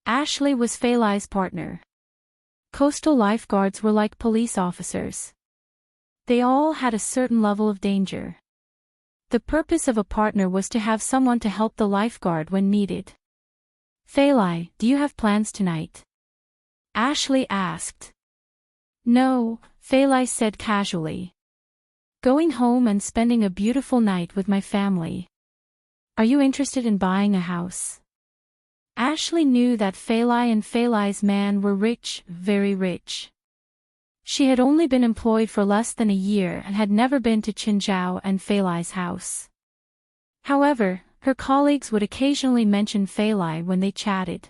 Speaker 1: Ashley was Failai's partner. Coastal lifeguards were like police officers. They all had a certain level of danger. The purpose of a partner was to have someone to help the lifeguard when needed. Failai, do you have plans tonight? Ashley asked. No, Failai said casually. Going home and spending a beautiful night with my family. Are you interested in buying a house? Ashley knew that Failai and Failai's man were rich, very rich. She had only been employed for less than a year and had never been to Qinzhou and Failai's house. However, her colleagues would occasionally mention Failai when they chatted.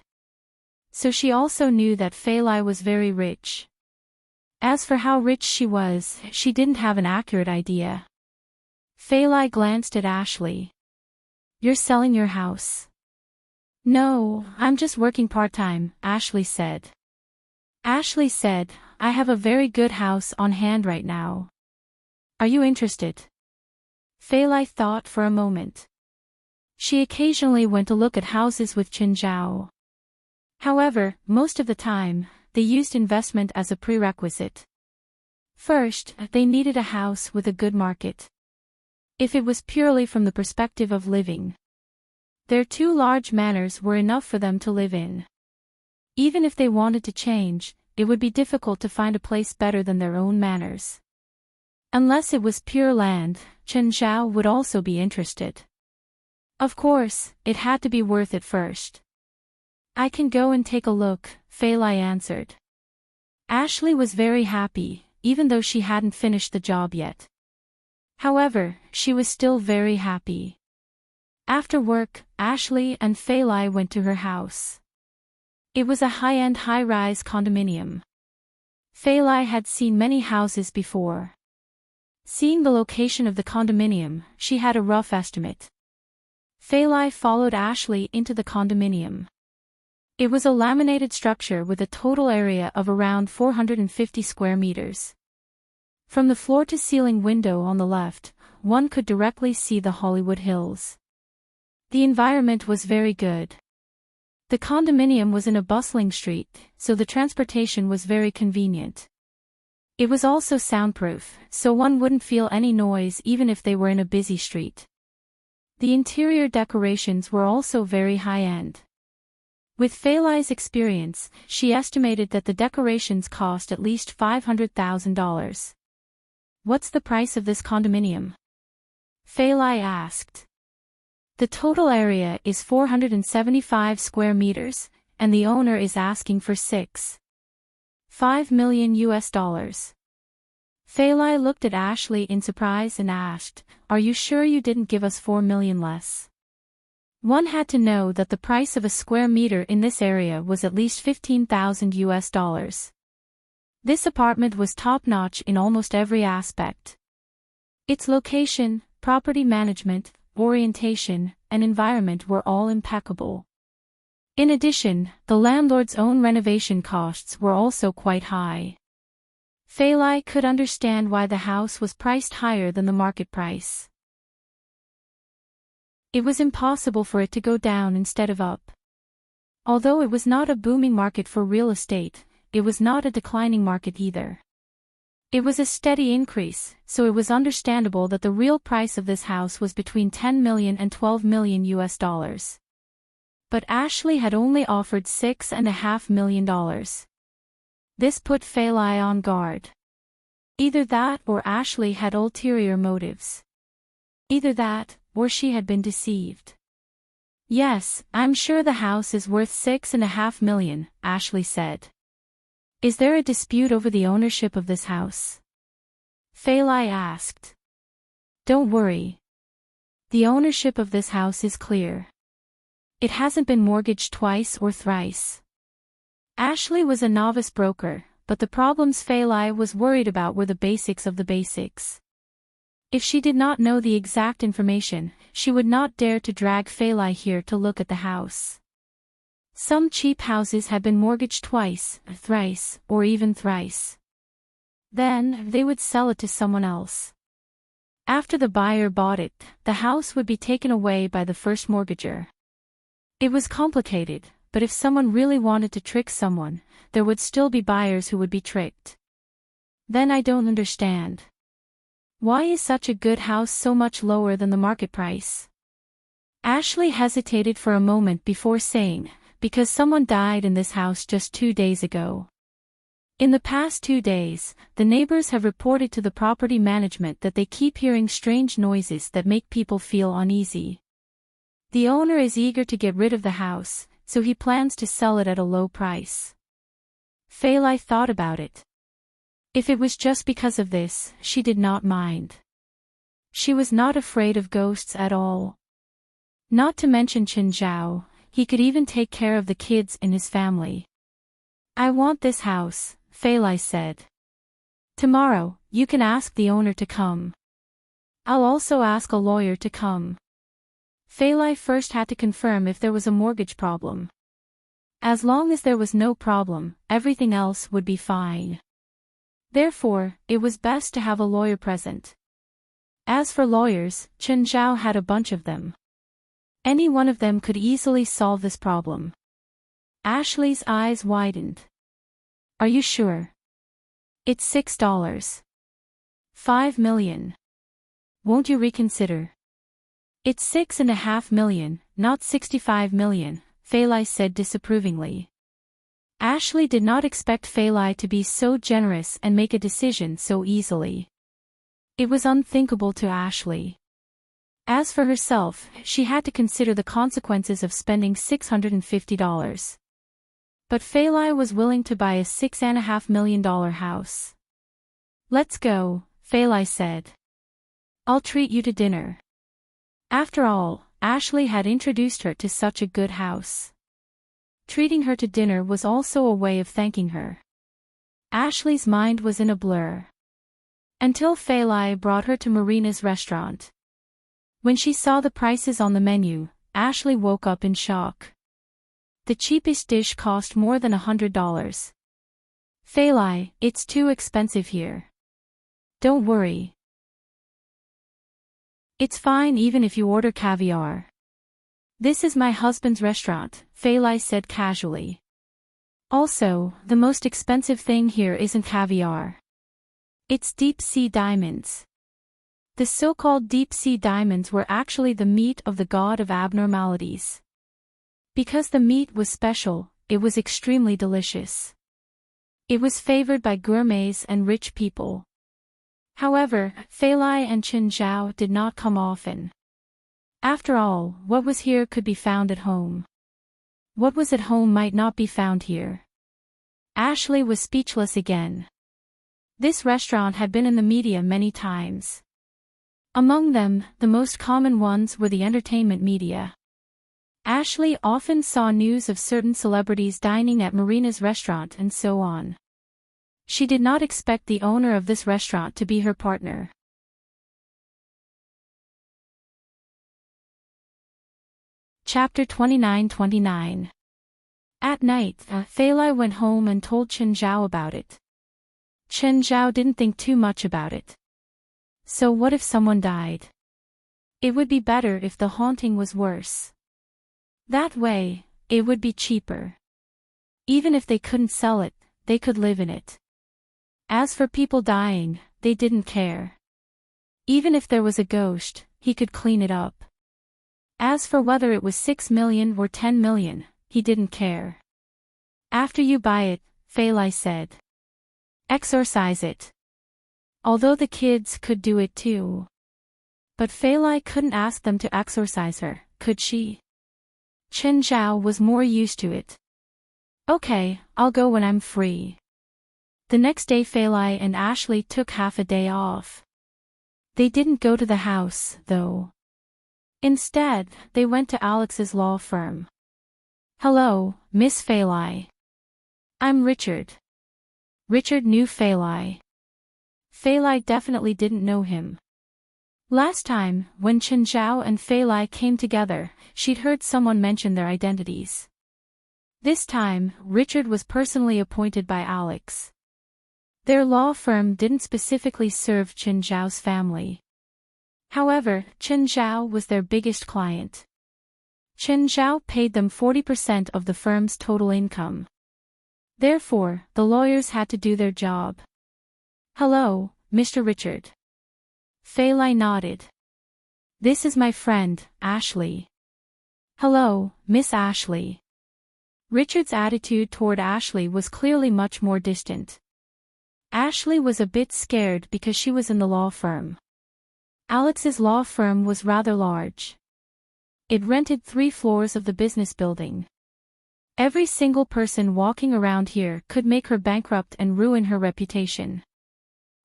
Speaker 1: So she also knew that Failai was very rich. As for how rich she was, she didn't have an accurate idea. Failai glanced at Ashley. You're selling your house? No, I'm just working part-time, Ashley said. Ashley said, I have a very good house on hand right now. Are you interested? Failai thought for a moment. She occasionally went to look at houses with Qinzhou. However, most of the time, they used investment as a prerequisite. First, they needed a house with a good market. If it was purely from the perspective of living, their two large manors were enough for them to live in. Even if they wanted to change, it would be difficult to find a place better than their own manors. Unless it was pure land, Qinzhou would also be interested. Of course, it had to be worth it first. I can go and take a look, Failai answered. Ashley was very happy, even though she hadn't finished the job yet. However, she was still very happy. After work, Ashley and Failai went to her house. It was a high-end high-rise condominium. Failai had seen many houses before. Seeing the location of the condominium, she had a rough estimate. Failai followed Ashley into the condominium. It was a laminated structure with a total area of around 450 square meters. From the floor-to-ceiling window on the left, one could directly see the Hollywood Hills. The environment was very good. The condominium was in a bustling street, so the transportation was very convenient. It was also soundproof, so one wouldn't feel any noise even if they were in a busy street. The interior decorations were also very high-end. With Failai's experience, she estimated that the decorations cost at least $500,000. What's the price of this condominium? Failai asked. The total area is 475 square meters, and the owner is asking for $6.5 million. Failai looked at Ashley in surprise and asked, Are you sure you didn't give us $4 million less? One had to know that the price of a square meter in this area was at least $15,000. This apartment was top-notch in almost every aspect. Its location, property management, orientation, and environment were all impeccable. In addition, the landlord's own renovation costs were also quite high. Failai could understand why the house was priced higher than the market price. It was impossible for it to go down instead of up. Although it was not a booming market for real estate, it was not a declining market either. It was a steady increase, so it was understandable that the real price of this house was between 10 million and 12 million US dollars. But Ashley had only offered $6.5 million. This put Faylai on guard. Either that or Ashley had ulterior motives. Either that, or she had been deceived. Yes, I'm sure the house is worth $6.5 million, Ashley said. Is there a dispute over the ownership of this house? Faylai asked. Don't worry. The ownership of this house is clear. It hasn't been mortgaged twice or thrice. Ashley was a novice broker, but the problems Faylai was worried about were the basics of the basics. If she did not know the exact information, she would not dare to drag Faylai here to look at the house. Some cheap houses had been mortgaged twice, thrice, or even thrice. Then, they would sell it to someone else. After the buyer bought it, the house would be taken away by the first mortgager. It was complicated, but if someone really wanted to trick someone, there would still be buyers who would be tricked. Then I don't understand. Why is such a good house so much lower than the market price? Ashley hesitated for a moment before saying, because someone died in this house just 2 days ago. In the past 2 days, the neighbors have reported to the property management that they keep hearing strange noises that make people feel uneasy. The owner is eager to get rid of the house, so he plans to sell it at a low price. Faylai thought about it. If it was just because of this, she did not mind. She was not afraid of ghosts at all. Not to mention Chen Zhao, he could even take care of the kids in his family. I want this house, Faylai said. Tomorrow, you can ask the owner to come. I'll also ask a lawyer to come. Faylai first had to confirm if there was a mortgage problem. As long as there was no problem, everything else would be fine. Therefore, it was best to have a lawyer present. As for lawyers, Chen Zhao had a bunch of them. Any one of them could easily solve this problem. Ashley's eyes widened. Are you sure? It's $6. 5 million. Won't you reconsider? It's $6.5 million, not 65 million, Faylai said disapprovingly. Ashley did not expect Faylai to be so generous and make a decision so easily. It was unthinkable to Ashley. As for herself, she had to consider the consequences of spending $650. But Faylai was willing to buy a $6.5 million house. Let's go, Faylai said. I'll treat you to dinner. After all, Ashley had introduced her to such a good house. Treating her to dinner was also a way of thanking her. Ashley's mind was in a blur. Until Faylai brought her to Marina's restaurant. When she saw the prices on the menu, Ashley woke up in shock. The cheapest dish cost more than $100. Faylai, it's too expensive here. Don't worry. It's fine even if you order caviar. This is my husband's restaurant, Faylai said casually. Also, the most expensive thing here isn't caviar. It's deep-sea diamonds. The so-called deep-sea diamonds were actually the meat of the god of abnormalities. Because the meat was special, it was extremely delicious. It was favored by gourmets and rich people. However, Faylai and Chen Zhao did not come often. After all, what was here could be found at home. What was at home might not be found here. Ashley was speechless again. This restaurant had been in the media many times. Among them, the most common ones were the entertainment media. Ashley often saw news of certain celebrities dining at Marina's restaurant and so on. She did not expect the owner of this restaurant to be her partner. Chapter 29-29. At night, Faylai went home and told Chen Zhao about it. Chen Zhao didn't think too much about it. So what if someone died? It would be better if the haunting was worse. That way, it would be cheaper. Even if they couldn't sell it, they could live in it. As for people dying, they didn't care. Even if there was a ghost, he could clean it up. As for whether it was 6 million or 10 million, he didn't care. After you buy it, Phalai said. Exorcise it. Although the kids could do it too. But Phalai couldn't ask them to exorcise her, could she? Chen Zhao was more used to it. Okay, I'll go when I'm free. The next day Phalai and Ashley took half a day off. They didn't go to the house, though. Instead, they went to Alex's law firm. Hello, Miss Phalai. I'm Richard. Richard knew Phalai. Phalai definitely didn't know him. Last time, when Chen Zhao and Phalai came together, she'd heard someone mention their identities. This time, Richard was personally appointed by Alex. Their law firm didn't specifically serve Chen Zhao's family. However, Chen Zhao was their biggest client. Chen Zhao paid them 40% of the firm's total income. Therefore, the lawyers had to do their job. Hello, Mr. Richard. Phalai nodded. This is my friend, Ashley. Hello, Miss Ashley. Richard's attitude toward Ashley was clearly much more distant. Ashley was a bit scared because she was in the law firm. Alex's law firm was rather large. It rented 3 floors of the business building. Every single person walking around here could make her bankrupt and ruin her reputation.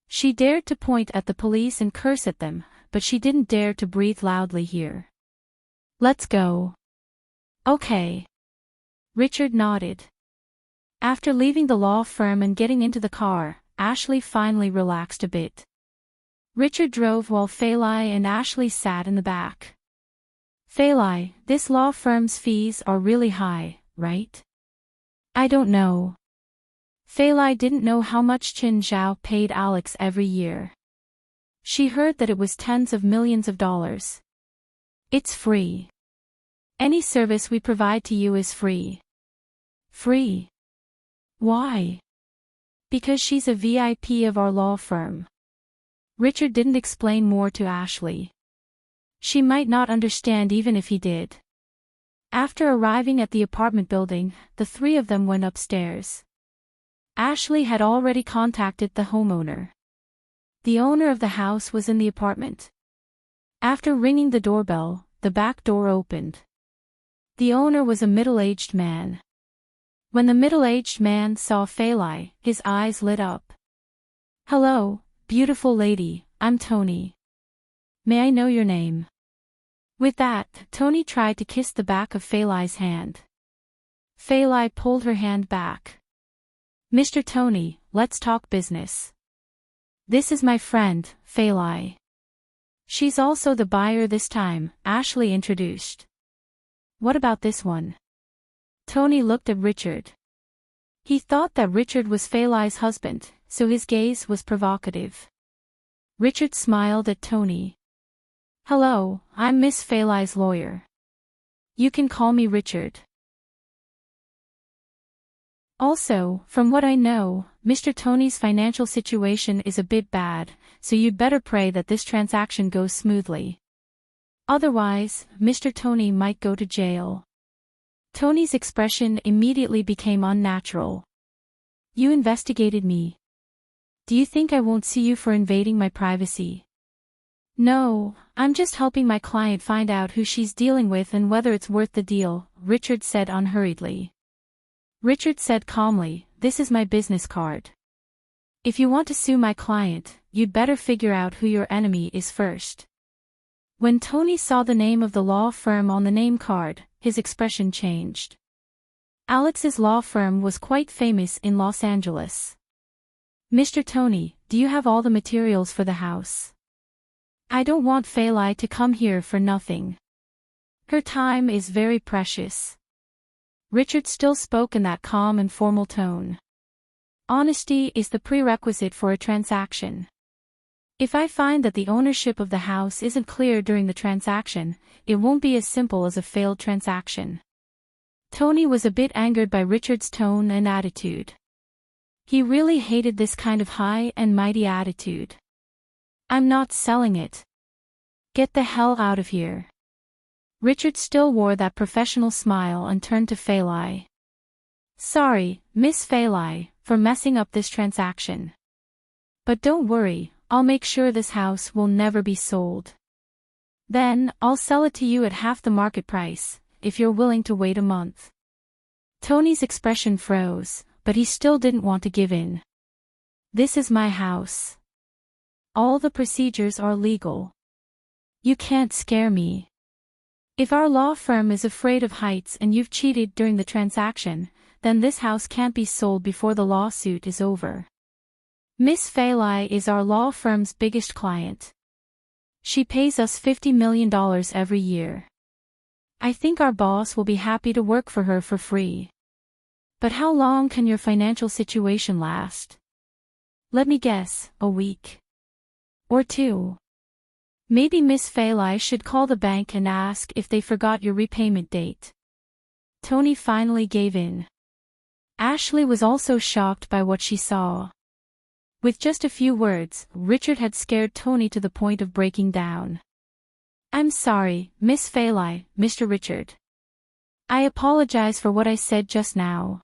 Speaker 1: She dared to point at the police and curse at them, but she didn't dare to breathe loudly here. Let's go. Okay. Richard nodded. After leaving the law firm and getting into the car, Ashley finally relaxed a bit. Richard drove while Phalai and Ashley sat in the back. Phalai, this law firm's fees are really high, right? I don't know. Phalai didn't know how much Chen Zhao paid Alex every year. She heard that it was tens of millions of dollars. It's free. Any service we provide to you is free. Free? Why? Because she's a VIP of our law firm. Richard didn't explain more to Ashley. She might not understand even if he did. After arriving at the apartment building, the 3 of them went upstairs. Ashley had already contacted the homeowner. The owner of the house was in the apartment. After ringing the doorbell, the back door opened. The owner was a middle-aged man. When the middle-aged man saw Phalai, his eyes lit up. Hello, beautiful lady, I'm Tony. May I know your name? With that, Tony tried to kiss the back of Phalai's hand. Phalai pulled her hand back. Mr. Tony, let's talk business. This is my friend, Phalai. She's also the buyer this time, Ashley introduced. What about this one? Tony looked at Richard. He thought that Richard was Phalai's husband, so his gaze was provocative. Richard smiled at Tony. Hello, I'm Miss Phalai's lawyer. You can call me Richard. Also, from what I know, Mr. Tony's financial situation is a bit bad, so you'd better pray that this transaction goes smoothly. Otherwise, Mr. Tony might go to jail. Tony's expression immediately became unnatural. You investigated me. Do you think I won't sue you for invading my privacy? No, I'm just helping my client find out who she's dealing with and whether it's worth the deal, Richard said unhurriedly. Richard said calmly, this is my business card. If you want to sue my client, you'd better figure out who your enemy is first. When Tony saw the name of the law firm on the name card, his expression changed. Alex's law firm was quite famous in Los Angeles. Mr. Tony, do you have all the materials for the house? I don't want Phalai to come here for nothing. Her time is very precious. Richard still spoke in that calm and formal tone. Honesty is the prerequisite for a transaction. If I find that the ownership of the house isn't clear during the transaction, it won't be as simple as a failed transaction. Tony was a bit angered by Richard's tone and attitude. He really hated this kind of high and mighty attitude. I'm not selling it. Get the hell out of here. Richard still wore that professional smile and turned to Phelan. Sorry, Miss Phelan, for messing up this transaction. But don't worry, I'll make sure this house will never be sold. Then, I'll sell it to you at half the market price, if you're willing to wait a month. Tony's expression froze, but he still didn't want to give in. This is my house. All the procedures are legal. You can't scare me. If our law firm is afraid of heights and you've cheated during the transaction, then this house can't be sold before the lawsuit is over. Miss Phelan is our law firm's biggest client. She pays us $50 million every year. I think our boss will be happy to work for her for free. But how long can your financial situation last? Let me guess, a week. Or 2. Maybe Miss Phelan should call the bank and ask if they forgot your repayment date. Tony finally gave in. Ashley was also shocked by what she saw. With just a few words, Richard had scared Tony to the point of breaking down. I'm sorry, Miss Phelan, Mr. Richard. I apologize for what I said just now.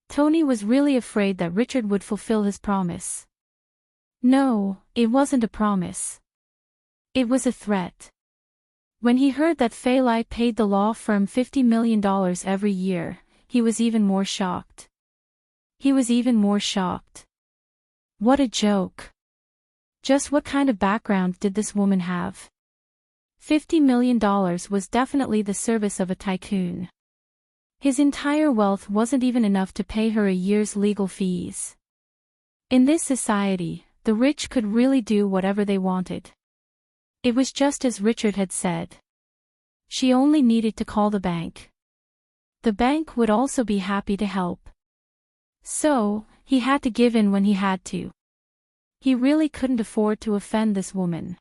Speaker 1: Tony was really afraid that Richard would fulfill his promise. No, it wasn't a promise. It was a threat. When he heard that Phelan paid the law firm $50 million every year, he was even more shocked. What a joke. Just what kind of background did this woman have? $50 million was definitely the service of a tycoon. His entire wealth wasn't even enough to pay her a year's legal fees. In this society, the rich could really do whatever they wanted. It was just as Richard had said. She only needed to call the bank. The bank would also be happy to help. So, he had to give in when he had to. He really couldn't afford to offend this woman.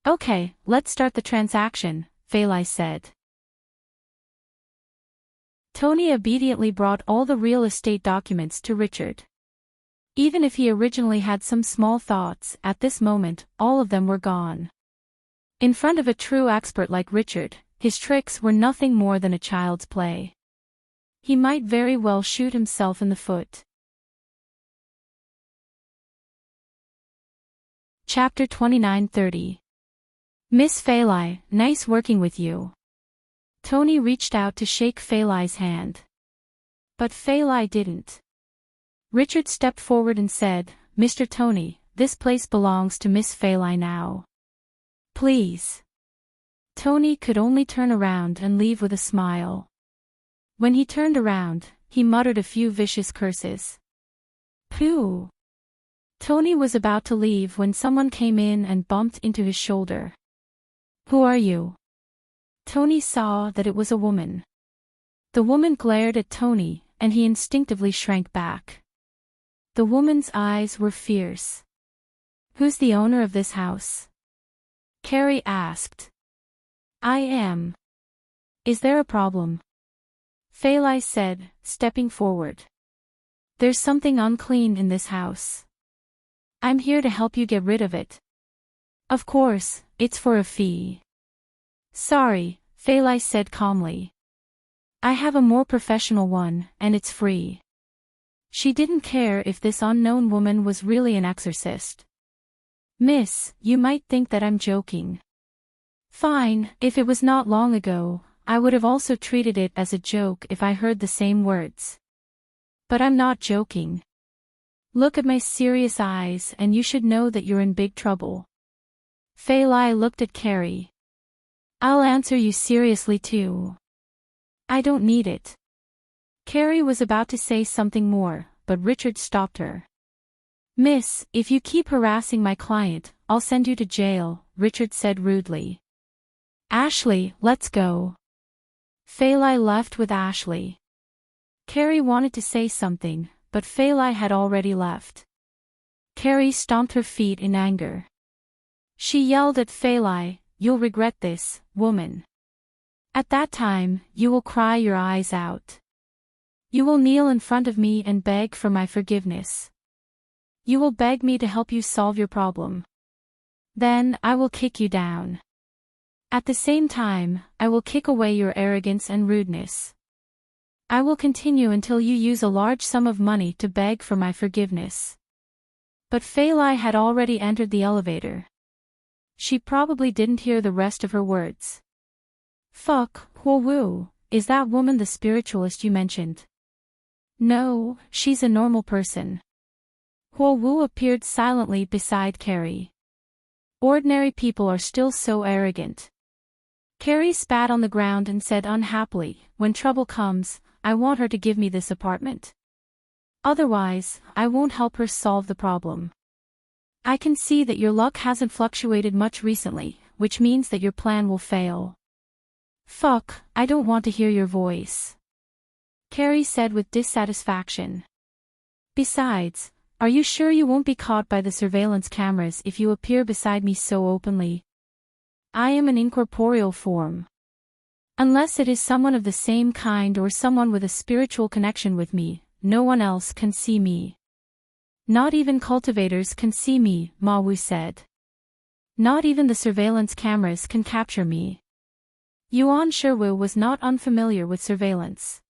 Speaker 1: Okay, let's start the transaction, Phelan said. Tony obediently brought all the real estate documents to Richard. Even if he originally had some small thoughts, at this moment, all of them were gone. In front of a true expert like Richard, his tricks were nothing more than a child's play. He might very well shoot himself in the foot. Chapter 29:30. Miss Phelan, nice working with you. Tony reached out to shake Phelan's hand. But Phelan didn't. Richard stepped forward and said, Mr. Tony, this place belongs to Miss Phelan now. Please. Tony could only turn around and leave with a smile. When he turned around, he muttered a few vicious curses. Pooh! Tony was about to leave when someone came in and bumped into his shoulder. Who are you? Tony saw that it was a woman. The woman glared at Tony, and he instinctively shrank back. The woman's eyes were fierce. Who's the owner of this house? Carrie asked. I am. Is there a problem? Phelan said, stepping forward. There's something unclean in this house. I'm here to help you get rid of it. Of course, it's for a fee. Sorry, Phelan said calmly. I have a more professional one, and it's free. She didn't care if this unknown woman was really an exorcist. Miss, you might think that I'm joking. Fine, if it was not long ago, I would have also treated it as a joke if I heard the same words. But I'm not joking. Look at my serious eyes and you should know that you're in big trouble. Phelan looked at Carrie. I'll answer you seriously too. I don't need it. Carrie was about to say something more, but Richard stopped her. Miss, if you keep harassing my client, I'll send you to jail, Richard said rudely. Ashley, let's go. Phelan left with Ashley. Carrie wanted to say something, but Phelan had already left. Carrie stomped her feet in anger. She yelled at Phelan, You'll regret this, woman. At that time, you will cry your eyes out. You will kneel in front of me and beg for my forgiveness. You will beg me to help you solve your problem. Then, I will kick you down. At the same time, I will kick away your arrogance and rudeness. I will continue until you use a large sum of money to beg for my forgiveness. But Fei Lai had already entered the elevator. She probably didn't hear the rest of her words. Fuck, Huo Wu, is that woman the spiritualist you mentioned? No, she's a normal person. Huo Wu appeared silently beside Carrie. Ordinary people are still so arrogant. Carrie spat on the ground and said unhappily, when trouble comes, I want her to give me this apartment. Otherwise, I won't help her solve the problem. I can see that your luck hasn't fluctuated much recently, which means that your plan will fail. Fuck, I don't want to hear your voice. Carrie said with dissatisfaction. Besides, are you sure you won't be caught by the surveillance cameras if you appear beside me so openly? I am an incorporeal form. Unless it is someone of the same kind or someone with a spiritual connection with me, no one else can see me. Not even cultivators can see me, Ma Wu said. Not even the surveillance cameras can capture me. Yuan Shiwu was not unfamiliar with surveillance.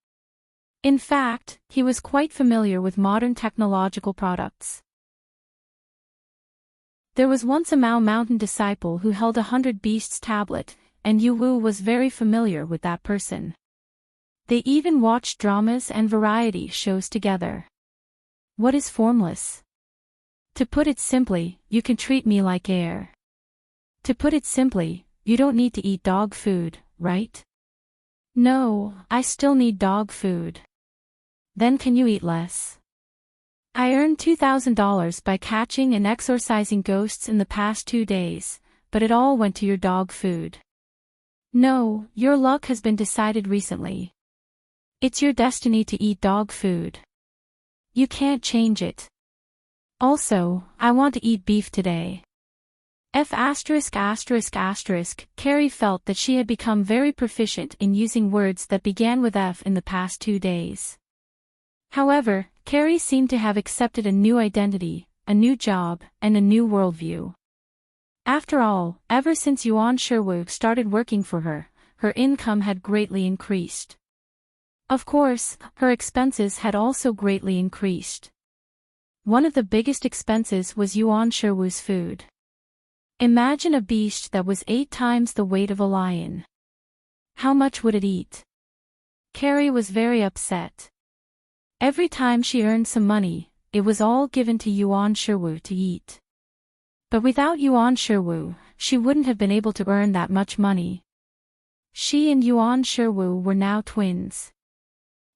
Speaker 1: In fact, he was quite familiar with modern technological products. There was once a Mao Mountain disciple who held 100 Beasts tablet, and Yu Wu was very familiar with that person. They even watched dramas and variety shows together. What is formless? To put it simply, you can treat me like air. To put it simply, you don't need to eat dog food, right? No, I still need dog food. Then can you eat less? I earned $2,000 by catching and exorcising ghosts in the past 2 days, but it all went to your dog food. No, your luck has been decided recently. It's your destiny to eat dog food. You can't change it. Also, I want to eat beef today. Carrie felt that she had become very proficient in using words that began with F in the past 2 days. However, Carrie seemed to have accepted a new identity, a new job, and a new worldview. After all, ever since Yuan Shiwu started working for her, her income had greatly increased. Of course, her expenses had also greatly increased. One of the biggest expenses was Yuan Shiwu's food. Imagine a beast that was 8 times the weight of a lion. How much would it eat? Carrie was very upset. Every time she earned some money, it was all given to Yuan Shiwu to eat. But without Yuan Shiwu, she wouldn't have been able to earn that much money. She and Yuan Shiwu were now twins.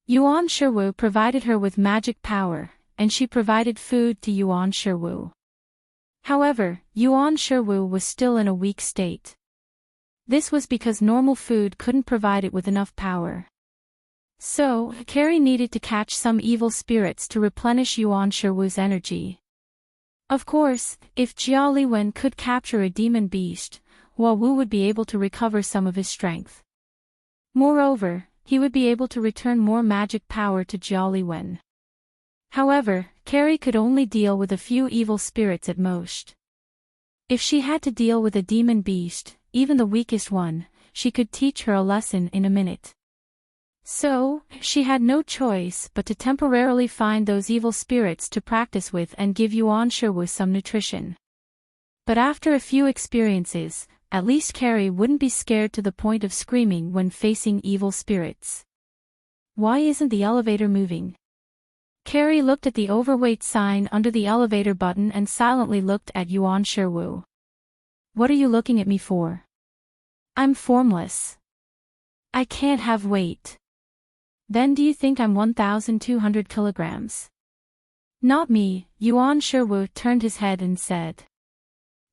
Speaker 1: Yuan Shiwu provided her with magic power, and she provided food to Yuan Shiwu. However, Yuan Shiwu was still in a weak state. This was because normal food couldn't provide it with enough power. So, Carrie needed to catch some evil spirits to replenish Yuan Shiwu's energy. Of course, if Jiao Liwen could capture a demon beast, Huo Wu would be able to recover some of his strength. Moreover, he would be able to return more magic power to Jiao Liwen. However, Carrie could only deal with a few evil spirits at most. If she had to deal with a demon beast, even the weakest one, she could teach her a lesson in a minute. So, she had no choice but to temporarily find those evil spirits to practice with and give Yuan Shiwu some nutrition. But after a few experiences, at least Carrie wouldn't be scared to the point of screaming when facing evil spirits. Why isn't the elevator moving? Carrie looked at the overweight sign under the elevator button and silently looked at Yuan Shiwu. What are you looking at me for? I'm formless. I can't have weight. Then do you think I'm 1,200 kilograms? Not me, Yuan Shiwu turned his head and said.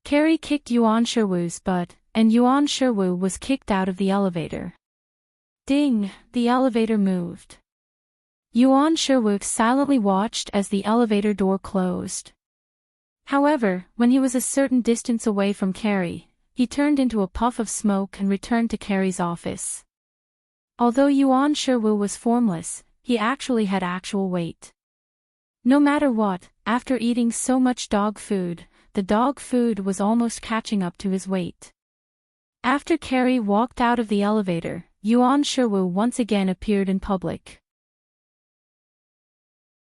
Speaker 1: Carrie kicked Yuan Shiwu's butt, and Yuan Shiwu was kicked out of the elevator. Ding, the elevator moved. Yuan Shiwu silently watched as the elevator door closed. However, when he was a certain distance away from Carrie, he turned into a puff of smoke and returned to Carrie's office. Although Yuan Shiwu was formless, he actually had actual weight. No matter what, after eating so much dog food, the dog food was almost catching up to his weight. After Carrie walked out of the elevator, Yuan Shiwu once again appeared in public.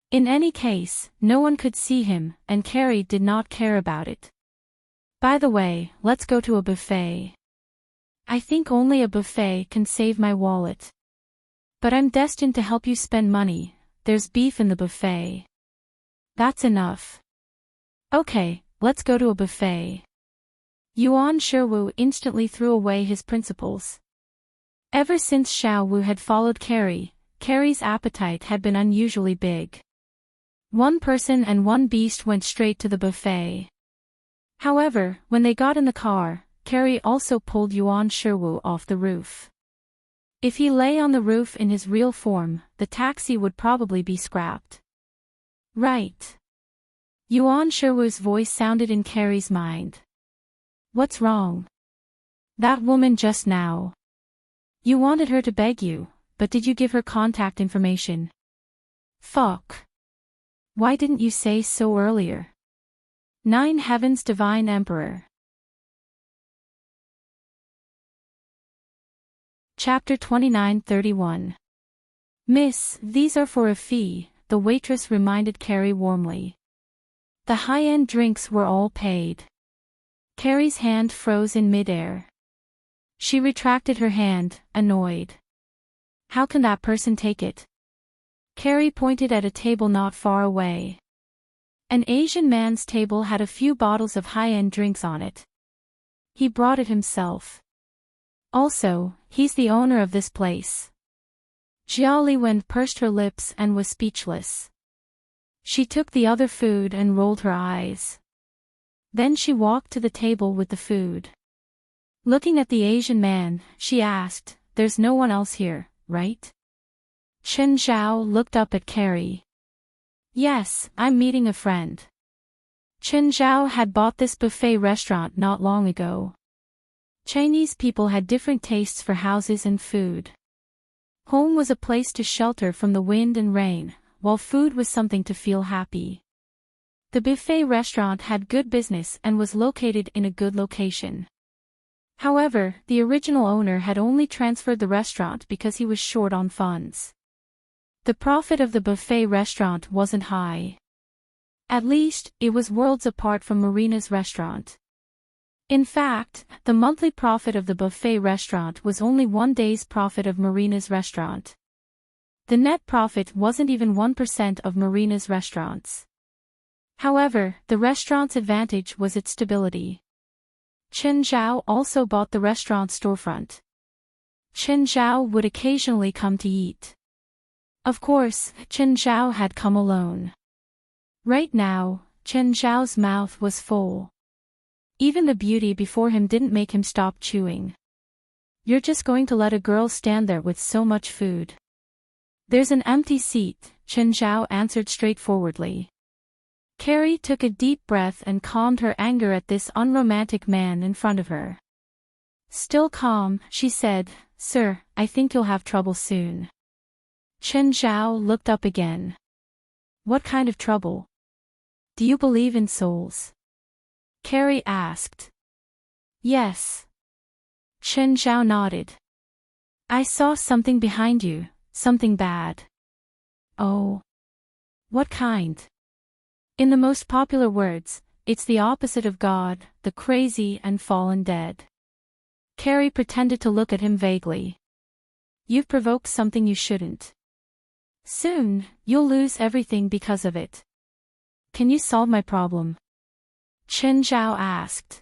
Speaker 1: In any case, no one could see him, and Carrie did not care about it. By the way, let's go to a buffet. I think only a buffet can save my wallet. But I'm destined to help you spend money, there's beef in the buffet. That's enough. Okay, let's go to a buffet. Yuan Shiwu instantly threw away his principles. Ever since Xiao Wu had followed Carrie, Carrie's appetite had been unusually big. One person and one beast went straight to the buffet. However, when they got in the car, Carrie also pulled Yuan Shiwu off the roof. If he lay on the roof in his real form, the taxi would probably be scrapped. Right. Yuan Shiwu's voice sounded in Carrie's mind. What's wrong? That woman just now. You wanted her to beg you, but did you give her contact information? Fuck. Why didn't you say so earlier? 9 Heavens Divine Emperor. Chapter 29-31. Miss, these are for a fee, the waitress reminded Carrie warmly. The high-end drinks were all paid. Carrie's hand froze in midair. She retracted her hand, annoyed. How can that person take it? Carrie pointed at a table not far away. An Asian man's table had a few bottles of high-end drinks on it. He brought it himself. Also, he's the owner of this place. Xiao Liwen pursed her lips and was speechless. She took the other food and rolled her eyes. Then she walked to the table with the food. Looking at the Asian man, she asked, "There's no one else here, right?" Chen Zhao looked up at Carrie. Yes, I'm meeting a friend. Chen Zhao had bought this buffet restaurant not long ago. Chinese people had different tastes for houses and food. Home was a place to shelter from the wind and rain, while food was something to feel happy. The buffet restaurant had good business and was located in a good location. However, the original owner had only transferred the restaurant because he was short on funds. The profit of the buffet restaurant wasn't high. At least, it was worlds apart from Marina's restaurant. In fact, the monthly profit of the buffet restaurant was only one day's profit of Marina's restaurant. The net profit wasn't even 1% of Marina's restaurants. However, the restaurant's advantage was its stability. Chen Zhao also bought the restaurant storefront. Chen Zhao would occasionally come to eat. Of course, Chen Zhao had come alone. Right now, Chen Zhao's mouth was full. Even the beauty before him didn't make him stop chewing. You're just going to let a girl stand there with so much food? There's an empty seat, Chen Zhao answered straightforwardly. Carrie took a deep breath and calmed her anger at this unromantic man in front of her. Still calm, she said, "Sir, I think you'll have trouble soon." Chen Zhao looked up again. What kind of trouble? Do you believe in souls? Carrie asked. Yes. Chen Zhao nodded. I saw something behind you, something bad. Oh. What kind? In the most popular words, it's the opposite of God, the crazy and fallen dead. Carrie pretended to look at him vaguely. You've provoked something you shouldn't. Soon, you'll lose everything because of it. Can you solve my problem? Chen Zhao asked.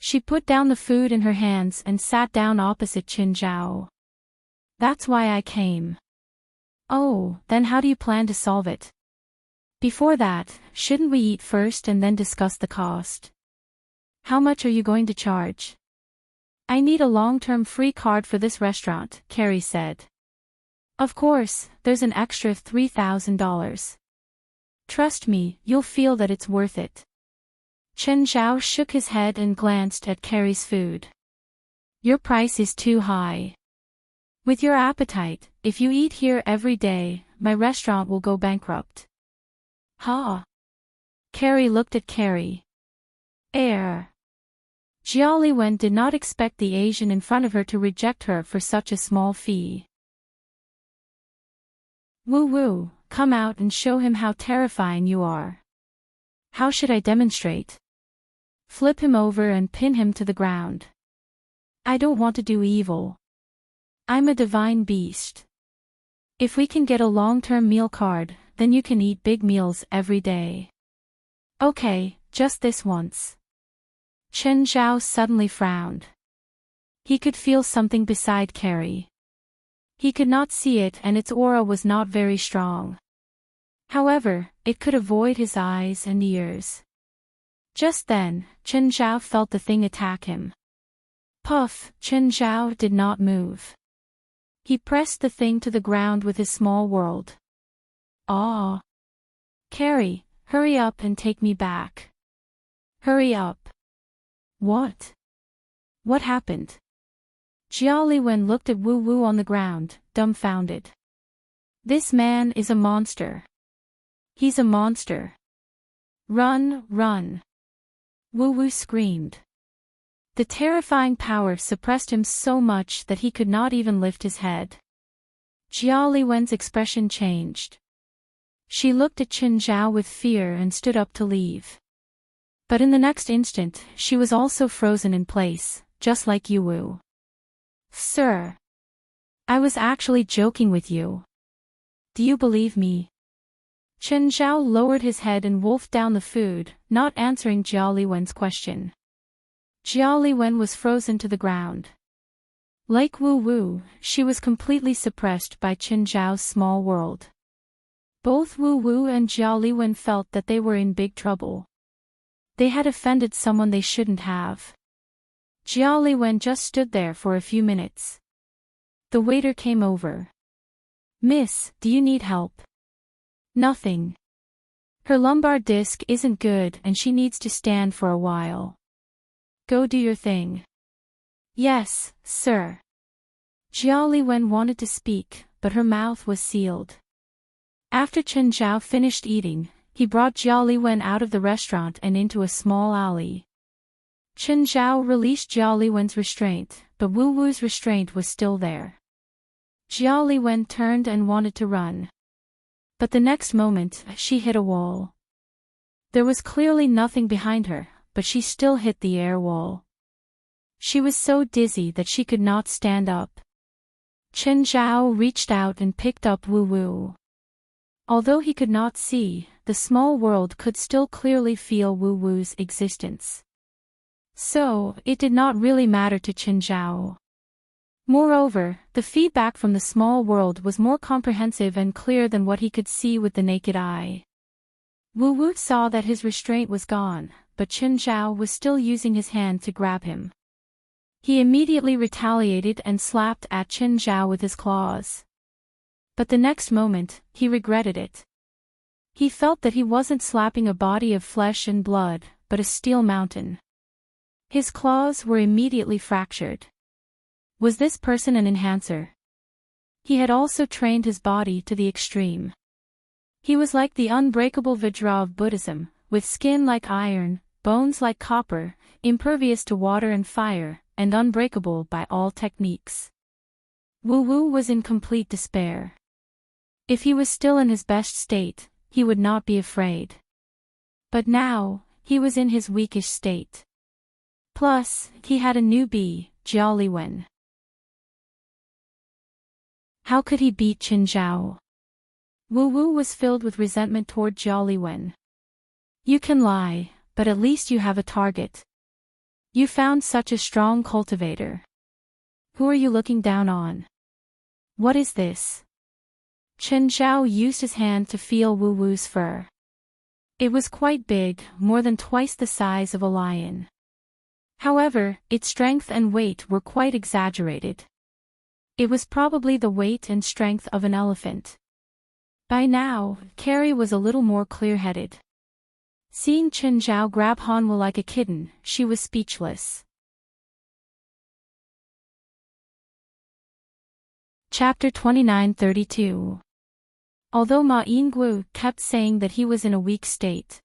Speaker 1: She put down the food in her hands and sat down opposite Chen Zhao. That's why I came. Oh, then how do you plan to solve it? Before that, shouldn't we eat first and then discuss the cost? How much are you going to charge? I need a long-term free card for this restaurant, Carrie said. Of course, there's an extra $3,000. Trust me, you'll feel that it's worth it. Chen Zhao shook his head and glanced at Carrie's food. Your price is too high. With your appetite, if you eat here every day, my restaurant will go bankrupt. Ha! Carrie looked at Carrie. Jiali Wen did not expect the Asian in front of her to reject her for such a small fee. Woo woo, come out and show him how terrifying you are. How should I demonstrate? Flip him over and pin him to the ground. I don't want to do evil. I'm a divine beast. If we can get a long-term meal card, then you can eat big meals every day. Okay, just this once. Chen Zhao suddenly frowned. He could feel something beside Carrie. He could not see it and its aura was not very strong. However, it could avoid his eyes and ears. Just then, Chen Zhao felt the thing attack him. Puff, Chen Zhao did not move. He pressed the thing to the ground with his small world. Ah! Carrie, hurry up and take me back. Hurry up. What? What happened? Jiali Wen looked at Wu Wu on the ground, dumbfounded. This man is a monster. He's a monster. Run, run. Wu Wu screamed. The terrifying power suppressed him so much that he could not even lift his head. Jiali Wen's expression changed. She looked at Chen Zhao with fear and stood up to leave. But in the next instant, she was also frozen in place, just like Yu Wu. Sir. I was actually joking with you. Do you believe me? Chen Zhao lowered his head and wolfed down the food, not answering Jiali Wen's question. Jiali Wen was frozen to the ground. Like Wu Wu, she was completely suppressed by Chen Zhao's small world. Both Wu Wu and Jiali Wen felt that they were in big trouble. They had offended someone they shouldn't have. Jiali Wen just stood there for a few minutes. The waiter came over. Miss, do you need help? Nothing. Her lumbar disc isn't good and she needs to stand for a while. Go do your thing. Yes, sir. Jiali Wen wanted to speak, but her mouth was sealed. After Chen Zhao finished eating, he brought Jiali Wen out of the restaurant and into a small alley. Chen Zhao released Jiali Wen's restraint, but Wu Wu's restraint was still there. Jiali Wen turned and wanted to run. But the next moment, she hit a wall. There was clearly nothing behind her, but she still hit the air wall. She was so dizzy that she could not stand up. Chen Zhao reached out and picked up Wu Wu. Although he could not see, the small world could still clearly feel Wu Wu's existence. So, it did not really matter to Chen Zhao. Moreover, the feedback from the small world was more comprehensive and clear than what he could see with the naked eye. Wu Wu saw that his restraint was gone, but Chen Zhao was still using his hand to grab him. He immediately retaliated and slapped at Chen Zhao with his claws. But the next moment, he regretted it. He felt that he wasn't slapping a body of flesh and blood, but a steel mountain. His claws were immediately fractured. Was this person an enhancer? He had also trained his body to the extreme. He was like the unbreakable Vajra of Buddhism, with skin like iron, bones like copper, impervious to water and fire, and unbreakable by all techniques. Wu Wu was in complete despair. If he was still in his best state, he would not be afraid. But now, he was in his weakish state. Plus, he had a newbie, Jiali Wen. How could he beat Chen Zhao? Wu Wu was filled with resentment toward Jiali Wen. You can lie, but at least you have a target. You found such a strong cultivator. Who are you looking down on? What is this? Chen Zhao used his hand to feel Wu Wu's fur. It was quite big, more than twice the size of a lion. However, its strength and weight were quite exaggerated. It was probably the weight and strength of an elephant. By now, Carrie was a little more clear-headed. Seeing Chen Zhao grab Hanwu like a kitten, she was speechless. Chapter 29-32. Although Ma Yingguo kept saying that he was in a weak state.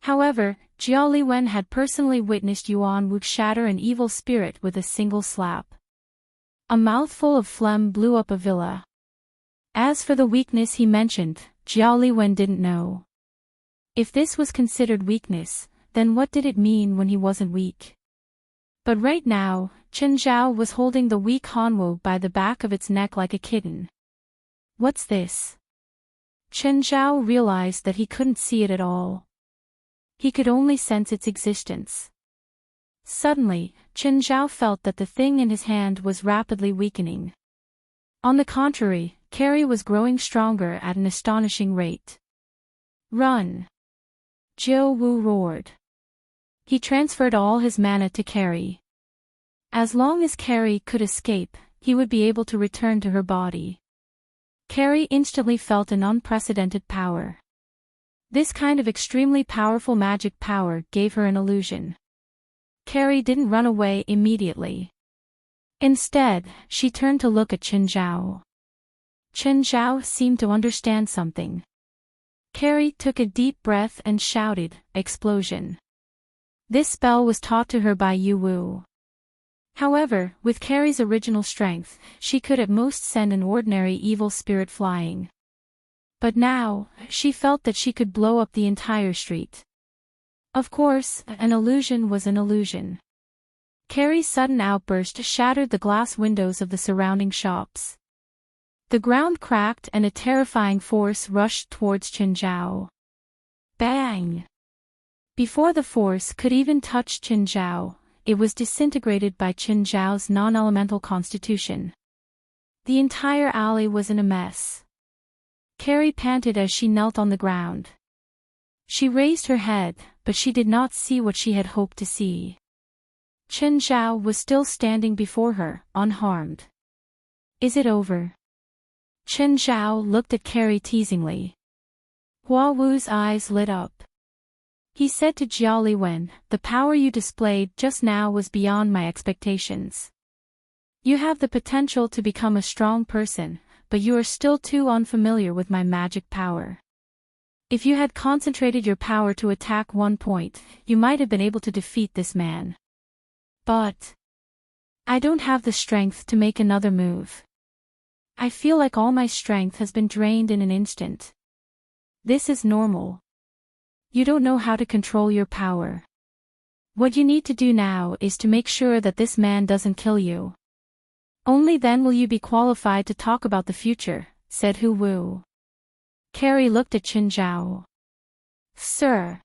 Speaker 1: However, Jiao Liwen had personally witnessed Yuan Wu shatter an evil spirit with a single slap. A mouthful of phlegm blew up a villa. As for the weakness he mentioned, Jiao Liwen didn't know. If this was considered weakness, then what did it mean when he wasn't weak? But right now, Chen Zhao was holding the weak Hanwo by the back of its neck like a kitten. What's this? Chen Zhao realized that he couldn't see it at all. He could only sense its existence. Suddenly, Chen Zhao felt that the thing in his hand was rapidly weakening. On the contrary, Carrie was growing stronger at an astonishing rate. Run! Jiao Wu roared. He transferred all his mana to Carrie. As long as Carrie could escape, he would be able to return to her body. Carrie instantly felt an unprecedented power. This kind of extremely powerful magic power gave her an illusion. Carrie didn't run away immediately. Instead, she turned to look at Chen Zhao. Chen Zhao seemed to understand something. Carrie took a deep breath and shouted, "Explosion." This spell was taught to her by Yu Wu. However, with Carrie's original strength, she could at most send an ordinary evil spirit flying. But now, she felt that she could blow up the entire street. Of course, an illusion was an illusion. Carrie's sudden outburst shattered the glass windows of the surrounding shops. The ground cracked and a terrifying force rushed towards Chen Zhao. Bang! Before the force could even touch Chen Zhao, it was disintegrated by Chen Zhao's non-elemental constitution. The entire alley was in a mess. Carrie panted as she knelt on the ground. She raised her head, but she did not see what she had hoped to see. Chen Zhao was still standing before her, unharmed. Is it over? Chen Zhao looked at Carrie teasingly. Hua Wu's eyes lit up. He said to Jiao Liwen, "The power you displayed just now was beyond my expectations. You have the potential to become a strong person, but you are still too unfamiliar with my magic power. If you had concentrated your power to attack one point, you might have been able to defeat this man. But I don't have the strength to make another move. I feel like all my strength has been drained in an instant. This is normal. You don't know how to control your power. What you need to do now is to make sure that this man doesn't kill you. Only then will you be qualified to talk about the future," said Hu Wu. Carrie looked at Chen Zhao. "Sir,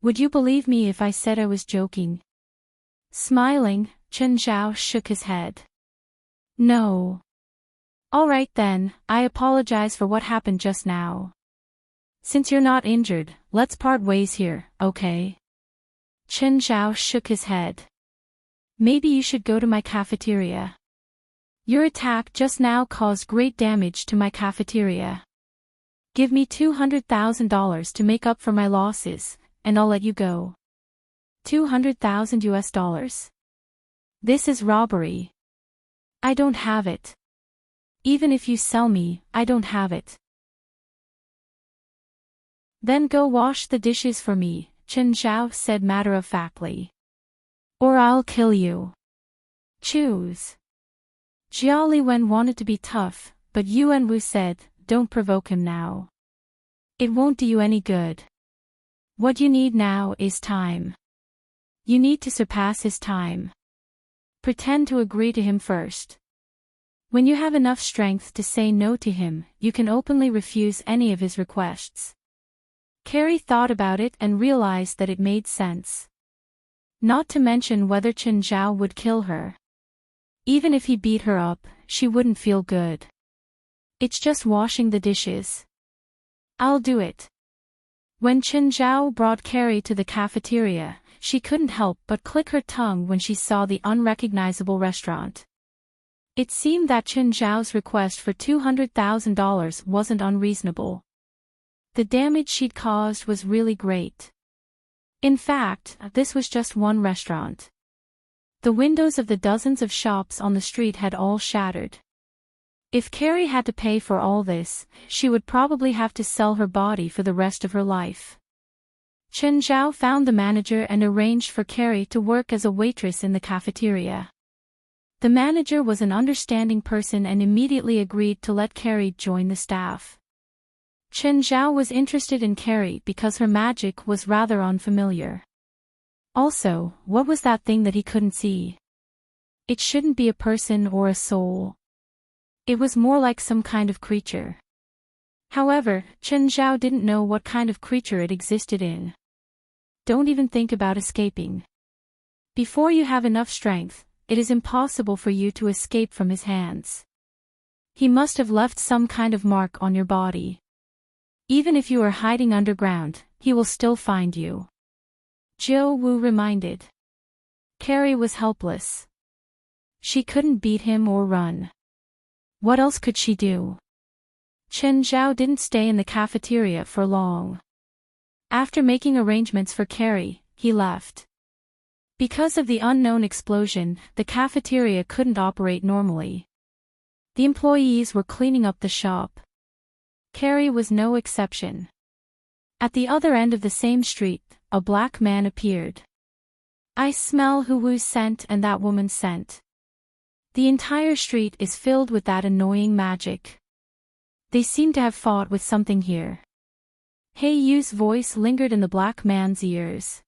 Speaker 1: would you believe me if I said I was joking?" Smiling, Chen Zhao shook his head. "No." "All right then, I apologize for what happened just now. Since you're not injured, let's part ways here, okay?" Chen Zhao shook his head. "Maybe you should go to my cafeteria. Your attack just now caused great damage to my cafeteria. Give me $200,000 to make up for my losses, and I'll let you go." $200,000? This is robbery. I don't have it. Even if you sell me, I don't have it. "Then go wash the dishes for me," Chen Zhao said matter-of-factly. "Or I'll kill you. Choose." Jiao Liwen wanted to be tough, but Yuan Wu said, "Don't provoke him now. It won't do you any good. What you need now is time. You need to surpass his time. Pretend to agree to him first. When you have enough strength to say no to him, you can openly refuse any of his requests." Carrie thought about it and realized that it made sense. Not to mention whether Chen Zhao would kill her. Even if he beat her up, she wouldn't feel good. It's just washing the dishes. I'll do it. When Chen Zhao brought Carrie to the cafeteria, she couldn't help but click her tongue when she saw the unrecognizable restaurant. It seemed that Chen Zhao's request for $200,000 wasn't unreasonable. The damage she'd caused was really great. In fact, this was just one restaurant. The windows of the dozens of shops on the street had all shattered. If Carrie had to pay for all this, she would probably have to sell her body for the rest of her life. Chen Zhao found the manager and arranged for Carrie to work as a waitress in the cafeteria. The manager was an understanding person and immediately agreed to let Carrie join the staff. Chen Zhao was interested in Carrie because her magic was rather unfamiliar. Also, what was that thing that he couldn't see? It shouldn't be a person or a soul. It was more like some kind of creature. However, Chen Zhao didn't know what kind of creature it existed in. Don't even think about escaping. Before you have enough strength, it is impossible for you to escape from his hands. He must have left some kind of mark on your body. Even if you are hiding underground, he will still find you. Jiu Wu reminded. Carrie was helpless. She couldn't beat him or run. What else could she do? Chen Zhao didn't stay in the cafeteria for long. After making arrangements for Carrie, he left. Because of the unknown explosion, the cafeteria couldn't operate normally. The employees were cleaning up the shop. Carrie was no exception. At the other end of the same street, a black man appeared. I smell Hu Wu's scent and that woman's scent. The entire street is filled with that annoying magic. They seem to have fought with something here. Hei Yu's voice lingered in the black man's ears.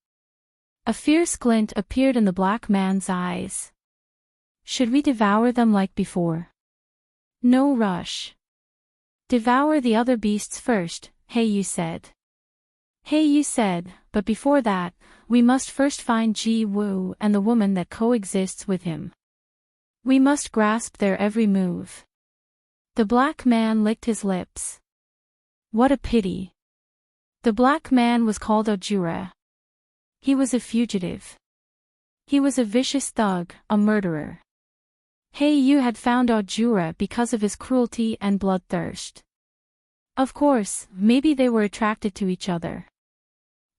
Speaker 1: A fierce glint appeared in the black man's eyes. Should we devour them like before? No rush. Devour the other beasts first, Hei Yu said. Hei Yu said, but before that, we must first find Ji Wu and the woman that coexists with him. We must grasp their every move. The black man licked his lips. What a pity. The black man was called Ojura. He was a fugitive. He was a vicious thug, a murderer. Hei Yu had found Ojura because of his cruelty and bloodthirst. Of course, maybe they were attracted to each other.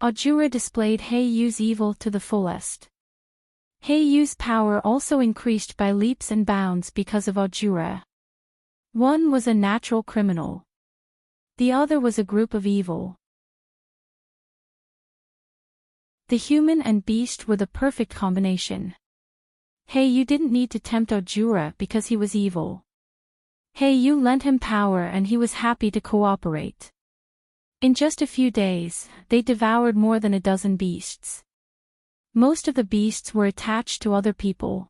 Speaker 1: Ojura displayed Hei Yu's evil to the fullest. Hei Yu's power also increased by leaps and bounds because of Ojura. One was a natural criminal. The other was a group of evil. The human and beast were the perfect combination. Hei Yu didn't need to tempt Ojura because he was evil. Hei Yu lent him power and he was happy to cooperate. In just a few days, they devoured more than a dozen beasts. Most of the beasts were attached to other people.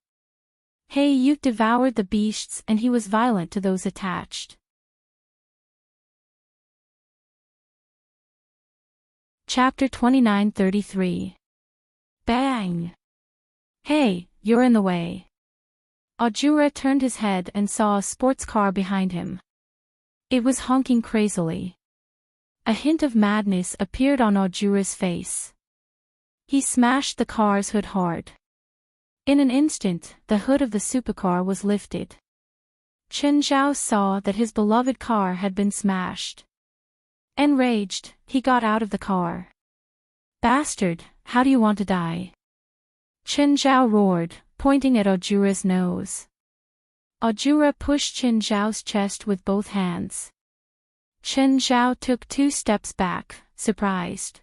Speaker 1: Hei Yu devoured the beasts and he was violent to those attached. Chapter 29-33. Bang! Hey, you're in the way. Ojura turned his head and saw a sports car behind him. It was honking crazily. A hint of madness appeared on Ojura's face. He smashed the car's hood hard. In an instant, the hood of the supercar was lifted. Chen Zhao saw that his beloved car had been smashed. Enraged, he got out of the car. Bastard, how do you want to die? Chen Zhao roared, pointing at Ojura's nose. Ojura pushed Chen Zhao's chest with both hands. Chen Zhao took 2 steps back, surprised.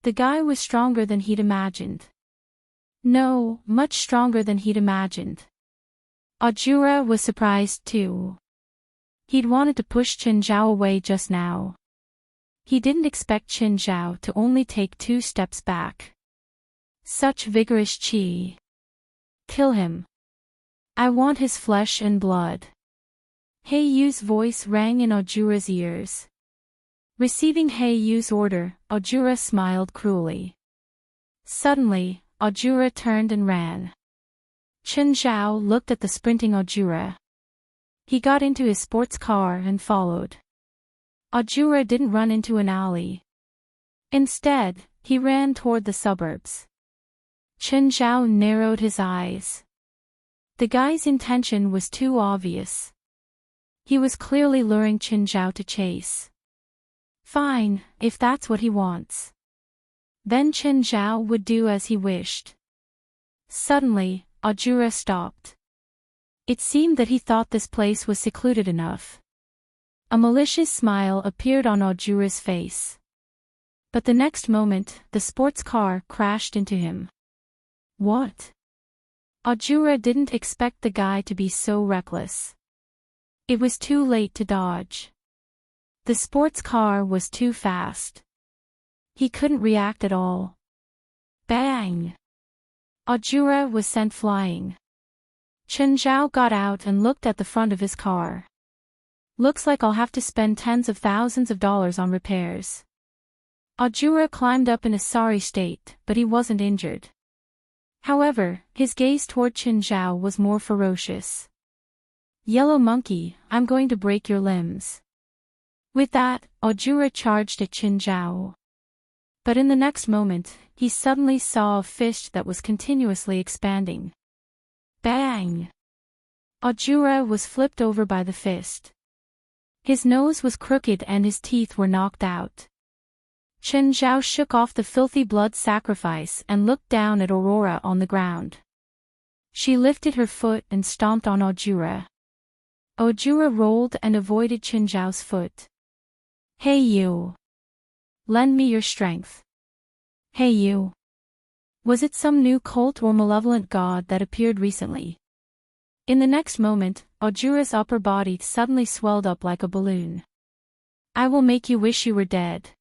Speaker 1: The guy was stronger than he'd imagined. No, much stronger than he'd imagined. Ojura was surprised too. He'd wanted to push Chen Zhao away just now. He didn't expect Chen Zhao to only take 2 steps back. Such vigorous qi. Kill him. I want his flesh and blood. Hei Yu's voice rang in Ojura's ears. Receiving Hei Yu's order, Ojura smiled cruelly. Suddenly, Ojura turned and ran. Chen Zhao looked at the sprinting Ojura. He got into his sports car and followed. Ojura didn't run into an alley. Instead, he ran toward the suburbs. Chen Zhao narrowed his eyes. The guy's intention was too obvious. He was clearly luring Chen Zhao to chase. Fine, if that's what he wants. Then Chen Zhao would do as he wished. Suddenly, Ojura stopped. It seemed that he thought this place was secluded enough. A malicious smile appeared on Ojura's face. But the next moment, the sports car crashed into him. What? Ojura didn't expect the guy to be so reckless. It was too late to dodge. The sports car was too fast. He couldn't react at all. Bang! Ojura was sent flying. Chen Zhao got out and looked at the front of his car. Looks like I'll have to spend tens of thousands of dollars on repairs. Ojura climbed up in a sorry state, but he wasn't injured. However, his gaze toward Chen Zhao was more ferocious. Yellow monkey, I'm going to break your limbs. With that, Ojura charged at Chen Zhao. But in the next moment, he suddenly saw a fist that was continuously expanding. Bang! Ojura was flipped over by the fist. His nose was crooked and his teeth were knocked out. Chen Zhao shook off the filthy blood sacrifice and looked down at Aurora on the ground. She lifted her foot and stomped on Ojura. Ojura rolled and avoided Chen Zhao's foot. Hey you! Lend me your strength. Hey you! Was it some new cult or malevolent god that appeared recently? In the next moment, Ojura's upper body suddenly swelled up like a balloon. I will make you wish you were dead.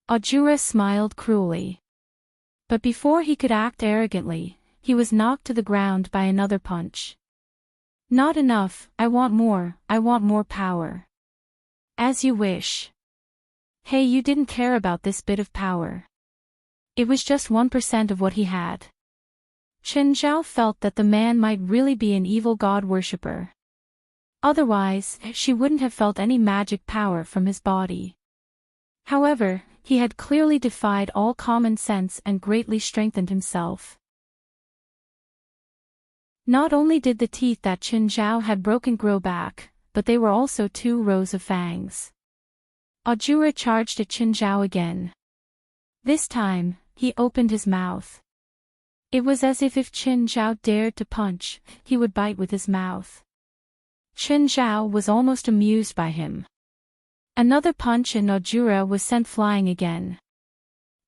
Speaker 1: Ojura smiled cruelly. But before he could act arrogantly, he was knocked to the ground by another punch. Not enough, I want more power. As you wish. Hey, you didn't care about this bit of power. It was just 1% of what he had. Chen Zhao felt that the man might really be an evil god worshipper. Otherwise, she wouldn't have felt any magic power from his body. However, he had clearly defied all common sense and greatly strengthened himself. Not only did the teeth that Chen Zhao had broken grow back, but they were also 2 rows of fangs. Ojura charged at Chen Zhao again. This time, he opened his mouth. It was as if Chen Zhao dared to punch, he would bite with his mouth. Chen Zhao was almost amused by him. Another punch and Ojura was sent flying again.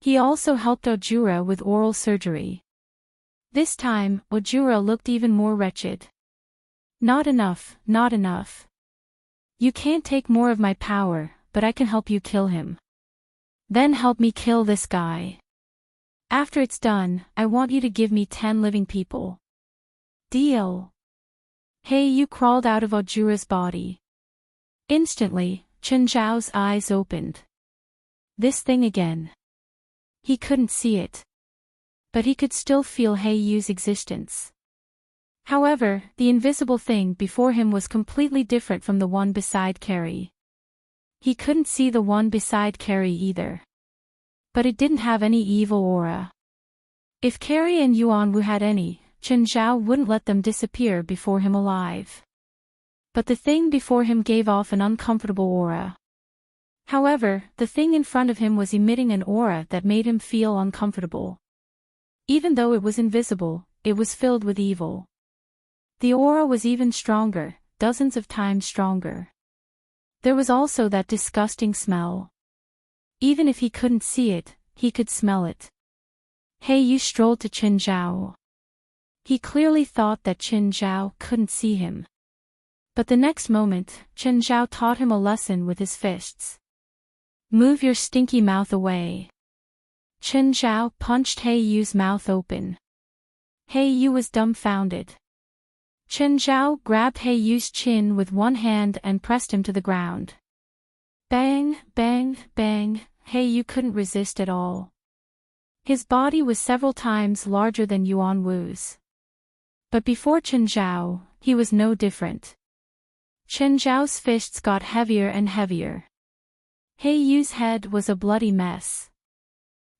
Speaker 1: He also helped Ojura with oral surgery. This time, Ojura looked even more wretched. Not enough, not enough. You can't take more of my power, but I can help you kill him. Then help me kill this guy. After it's done, I want you to give me 10 living people. Deal. Hey, you crawled out of Ojura's body. Instantly, Chen Zhao's eyes opened. This thing again. He couldn't see it. But he could still feel He Yu's existence. However, the invisible thing before him was completely different from the one beside Carrie. He couldn't see the one beside Carrie either. But it didn't have any evil aura. If Carrie and Yuanwu had any, Chen Zhao wouldn't let them disappear before him alive. But the thing before him gave off an uncomfortable aura. However, the thing in front of him was emitting an aura that made him feel uncomfortable. Even though it was invisible, it was filled with evil. The aura was even stronger, dozens of times stronger. There was also that disgusting smell. Even if he couldn't see it, he could smell it. He Yu strolled to Chen Zhao. He clearly thought that Chen Zhao couldn't see him. But the next moment, Chen Zhao taught him a lesson with his fists. Move your stinky mouth away. Chen Zhao punched He Yu's mouth open. He Yu was dumbfounded. Chen Zhao grabbed He Yu's chin with one hand and pressed him to the ground. Bang, bang, bang, He Yu couldn't resist at all. His body was several times larger than Yuan Wu's. But before Chen Zhao, he was no different. Chen Zhao's fists got heavier and heavier. He Yu's head was a bloody mess.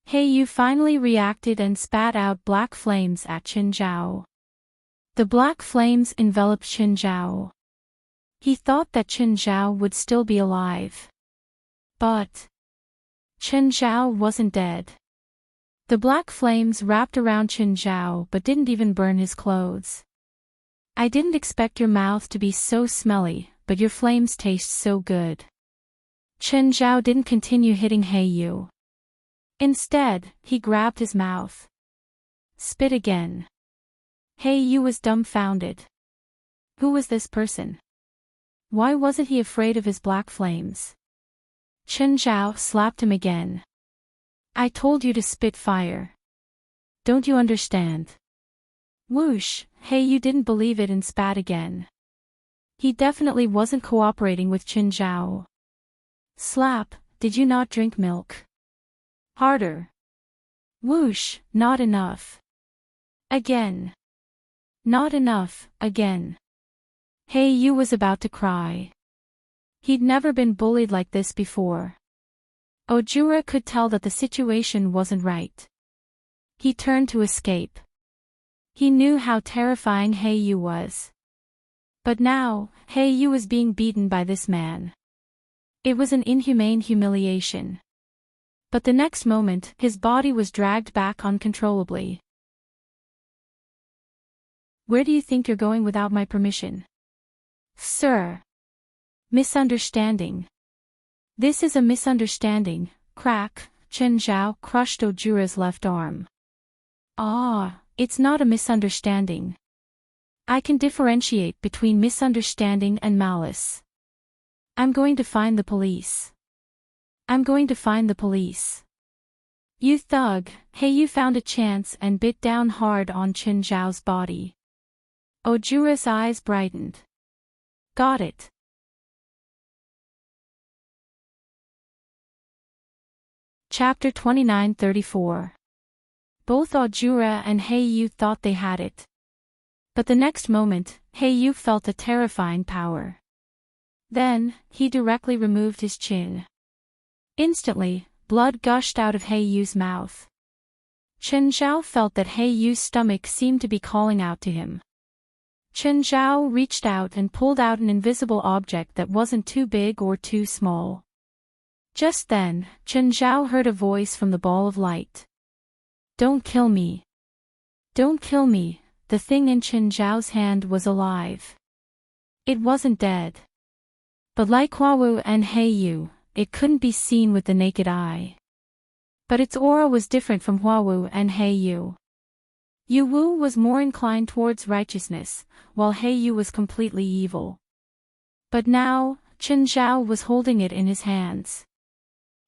Speaker 1: He Yu finally reacted and spat out black flames at Chen Zhao. The black flames enveloped Chen Zhao. He thought that Chen Zhao would still be alive. But Chen Zhao wasn't dead. The black flames wrapped around Chen Zhao but didn't even burn his clothes. I didn't expect your mouth to be so smelly, but your flames taste so good. Chen Zhao didn't continue hitting He Yu. Instead, he grabbed his mouth. Spit again. He Yu was dumbfounded. Who was this person? Why wasn't he afraid of his black flames? Chen Zhao slapped him again. I told you to spit fire. Don't you understand? Whoosh, He Yu didn't believe it and spat again. He definitely wasn't cooperating with Chen Zhao. Slap, did you not drink milk? Harder. Whoosh, not enough. Again. Not enough, again. He Yu was about to cry. He'd never been bullied like this before. Ojura could tell that the situation wasn't right. He turned to escape. He knew how terrifying He Yu was. But now, He Yu was being beaten by this man. It was an inhumane humiliation. But the next moment, his body was dragged back uncontrollably. Where do you think you're going without my permission? Sir. Misunderstanding. This is a misunderstanding. Crack, Chen Zhao crushed Ojura's left arm. Ah, it's not a misunderstanding. I can differentiate between misunderstanding and malice. I'm going to find the police. I'm going to find the police. You thug, He Yu found a chance and bit down hard on Chen Zhao's body. Ojura's eyes brightened. Got it. Chapter 29-34. Both Ojura and He Yu thought they had it. But the next moment, He Yu felt a terrifying power. Then, he directly removed his chin. Instantly, blood gushed out of He Yu's mouth. Chen Zhao felt that He Yu's stomach seemed to be calling out to him. Chen Zhao reached out and pulled out an invisible object that wasn't too big or too small. Just then, Chen Zhao heard a voice from the ball of light. Don't kill me. Don't kill me. The thing in Chen Zhao's hand was alive. It wasn't dead. But like Huawu and He Yu, it couldn't be seen with the naked eye. But its aura was different from Huawu and He Yu. Yu Wu was more inclined towards righteousness, while He Yu was completely evil. But now, Chen Zhao was holding it in his hands.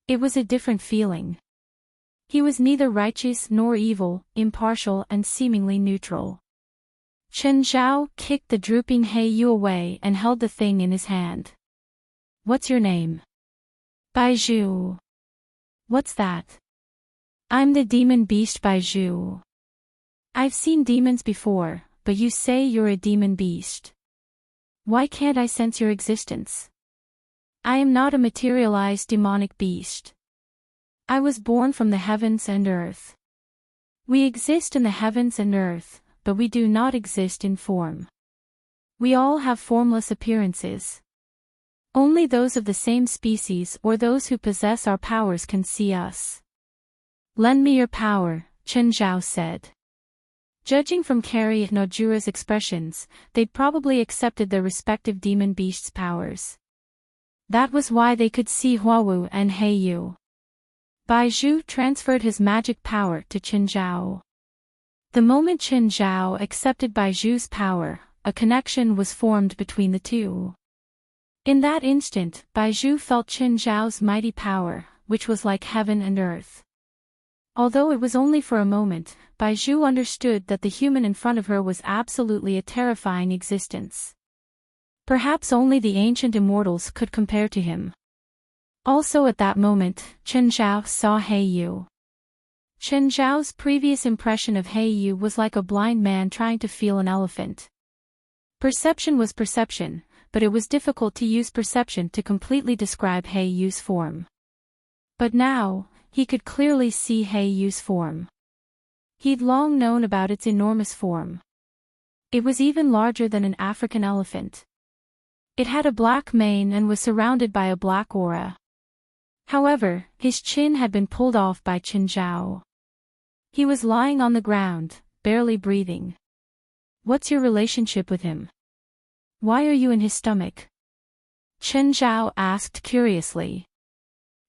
Speaker 1: It was a different feeling. He was neither righteous nor evil, impartial and seemingly neutral. Chen Zhao kicked the drooping He Yu away and held the thing in his hand. What's your name? Baizhu. What's that? I'm the demon beast Baizhu. I've seen demons before, but you say you're a demon beast. Why can't I sense your existence? I am not a materialized demonic beast. I was born from the heavens and earth. We exist in the heavens and earth, but we do not exist in form. We all have formless appearances. Only those of the same species or those who possess our powers can see us. Lend me your power, Chen Zhao said. Judging from Carrie and Ojura's expressions, they'd probably accepted their respective demon beasts' powers. That was why they could see Huawu and He Yu. Baizhu transferred his magic power to Chen Zhao. The moment Chen Zhao accepted Baizhu's power, a connection was formed between the two. In that instant, Baizhu felt Chen Zhao's mighty power, which was like heaven and earth. Although it was only for a moment, Baizhu understood that the human in front of her was absolutely a terrifying existence. Perhaps only the ancient immortals could compare to him. Also at that moment, Chen Zhao saw He Yu. Chen Zhao's previous impression of He Yu was like a blind man trying to feel an elephant. Perception was perception, but it was difficult to use perception to completely describe He Yu's form. But now, he could clearly see He Yu's form. He'd long known about its enormous form. It was even larger than an African elephant. It had a black mane and was surrounded by a black aura. However, his chin had been pulled off by Chen Zhao. He was lying on the ground, barely breathing. What's your relationship with him? Why are you in his stomach? Chen Zhao asked curiously.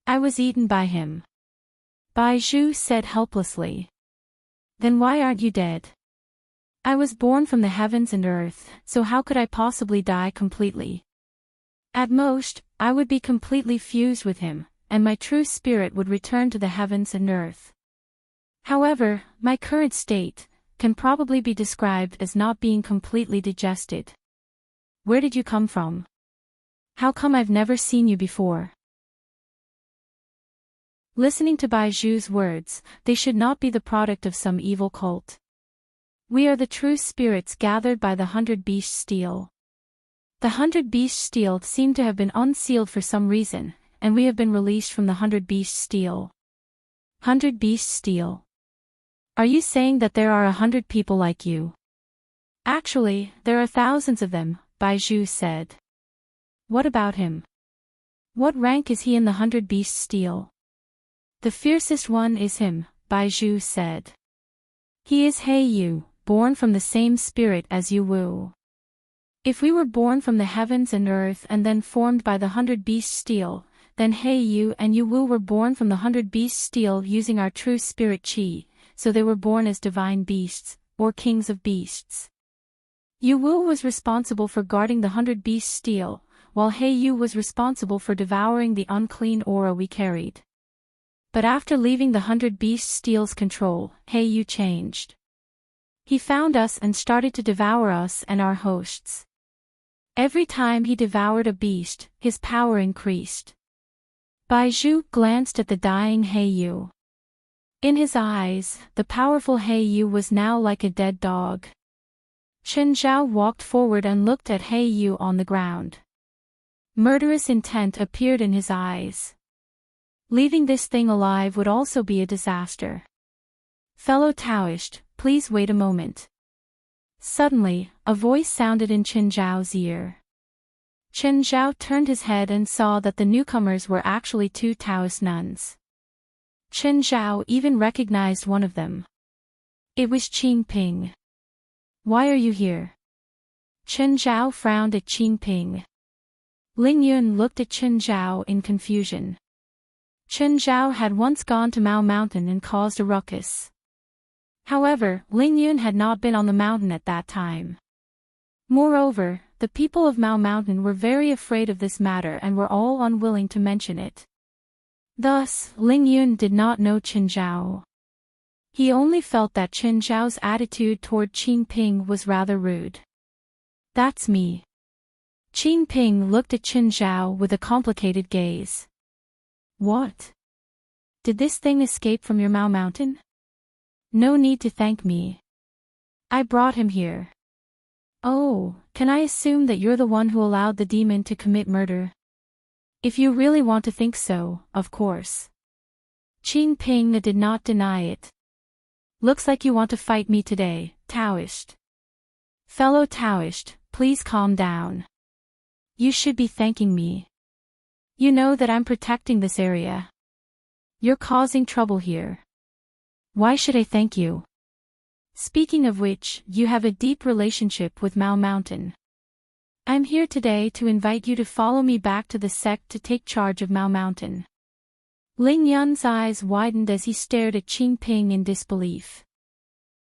Speaker 1: I was eaten by him. Bai Zhu said helplessly. Then why aren't you dead? I was born from the heavens and earth, so how could I possibly die completely? At most, I would be completely fused with him, and my true spirit would return to the heavens and earth. However, my current state can probably be described as not being completely digested. Where did you come from? How come I've never seen you before? Listening to Bai Zhu's words, they should not be the product of some evil cult. We are the true spirits gathered by the 100 Beast Steel. The 100 Beast Steel seem to have been unsealed for some reason, and we have been released from the 100 Beast Steel. 100 Beast Steel. Are you saying that there are 100 people like you? Actually, there are thousands of them, Bai Zhu said. What about him? What rank is he in the 100 Beast Steel? The fiercest one is him, Bai Zhu said. He is He Yu, born from the same spirit as Yu Wu. If we were born from the heavens and earth and then formed by the 100 Beast Steel, then He Yu and Yu Wu were born from the 100 Beast Steel using our true spirit Qi, so they were born as divine beasts, or kings of beasts. Yu Wu was responsible for guarding the 100 Beast Steel, while He Yu was responsible for devouring the unclean aura we carried. But after leaving the 100 Beast Steel's control, He Yu changed. He found us and started to devour us and our hosts. Every time he devoured a beast, his power increased. Bai Zhu glanced at the dying He Yu. In his eyes, the powerful He Yu was now like a dead dog. Chen Zhao walked forward and looked at He Yu on the ground. Murderous intent appeared in his eyes. Leaving this thing alive would also be a disaster. Fellow Taoist, please wait a moment. Suddenly, a voice sounded in Chen Zhao's ear. Chen Zhao turned his head and saw that the newcomers were actually 2 Taoist nuns. Chen Zhao even recognized one of them. It was Qing Ping. Why are you here? Chen Zhao frowned at Qing Ping. Ling Yun looked at Chen Zhao in confusion. Chen Zhao had once gone to Mao Mountain and caused a ruckus. However, Ling Yun had not been on the mountain at that time. Moreover, the people of Mao Mountain were very afraid of this matter and were all unwilling to mention it. Thus, Ling Yun did not know Chen Zhao. He only felt that Chen Zhao's attitude toward Qing Ping was rather rude. That's me. Qing Ping looked at Chen Zhao with a complicated gaze. What? Did this thing escape from your Mao Mountain? No need to thank me. I brought him here. Oh, can I assume that you're the one who allowed the demon to commit murder? If you really want to think so, of course. Qing Ping did not deny it. Looks like you want to fight me today, Taoist. Fellow Taoist, please calm down. You should be thanking me. You know that I'm protecting this area. You're causing trouble here. Why should I thank you? Speaking of which, you have a deep relationship with Mao Mountain. I'm here today to invite you to follow me back to the sect to take charge of Mao Mountain. Ling Yun's eyes widened as he stared at Qing Ping in disbelief.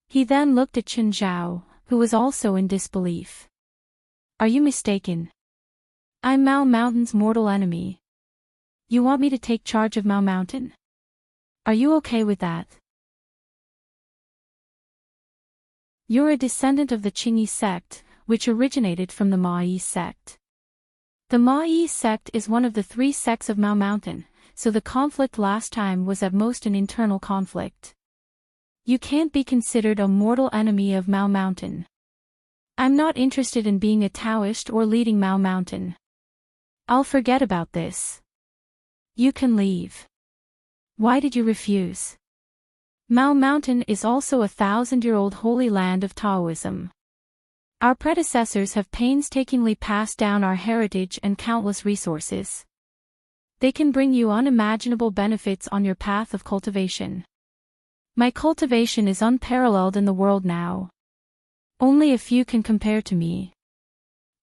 Speaker 1: He then looked at Chen Zhao, who was also in disbelief. Are you mistaken? I'm Mao Mountain's mortal enemy. You want me to take charge of Mao Mountain? Are you okay with that? You're a descendant of the Qingyi sect, which originated from the Ma-Yi sect. The Ma-Yi sect is one of the 3 sects of Mao Mountain, so the conflict last time was at most an internal conflict. You can't be considered a mortal enemy of Mao Mountain. I'm not interested in being a Taoist or leading Mao Mountain. I'll forget about this. You can leave. Why did you refuse? Mao Mountain is also a 1,000-year-old holy land of Taoism. Our predecessors have painstakingly passed down our heritage and countless resources. They can bring you unimaginable benefits on your path of cultivation. My cultivation is unparalleled in the world now. Only a few can compare to me.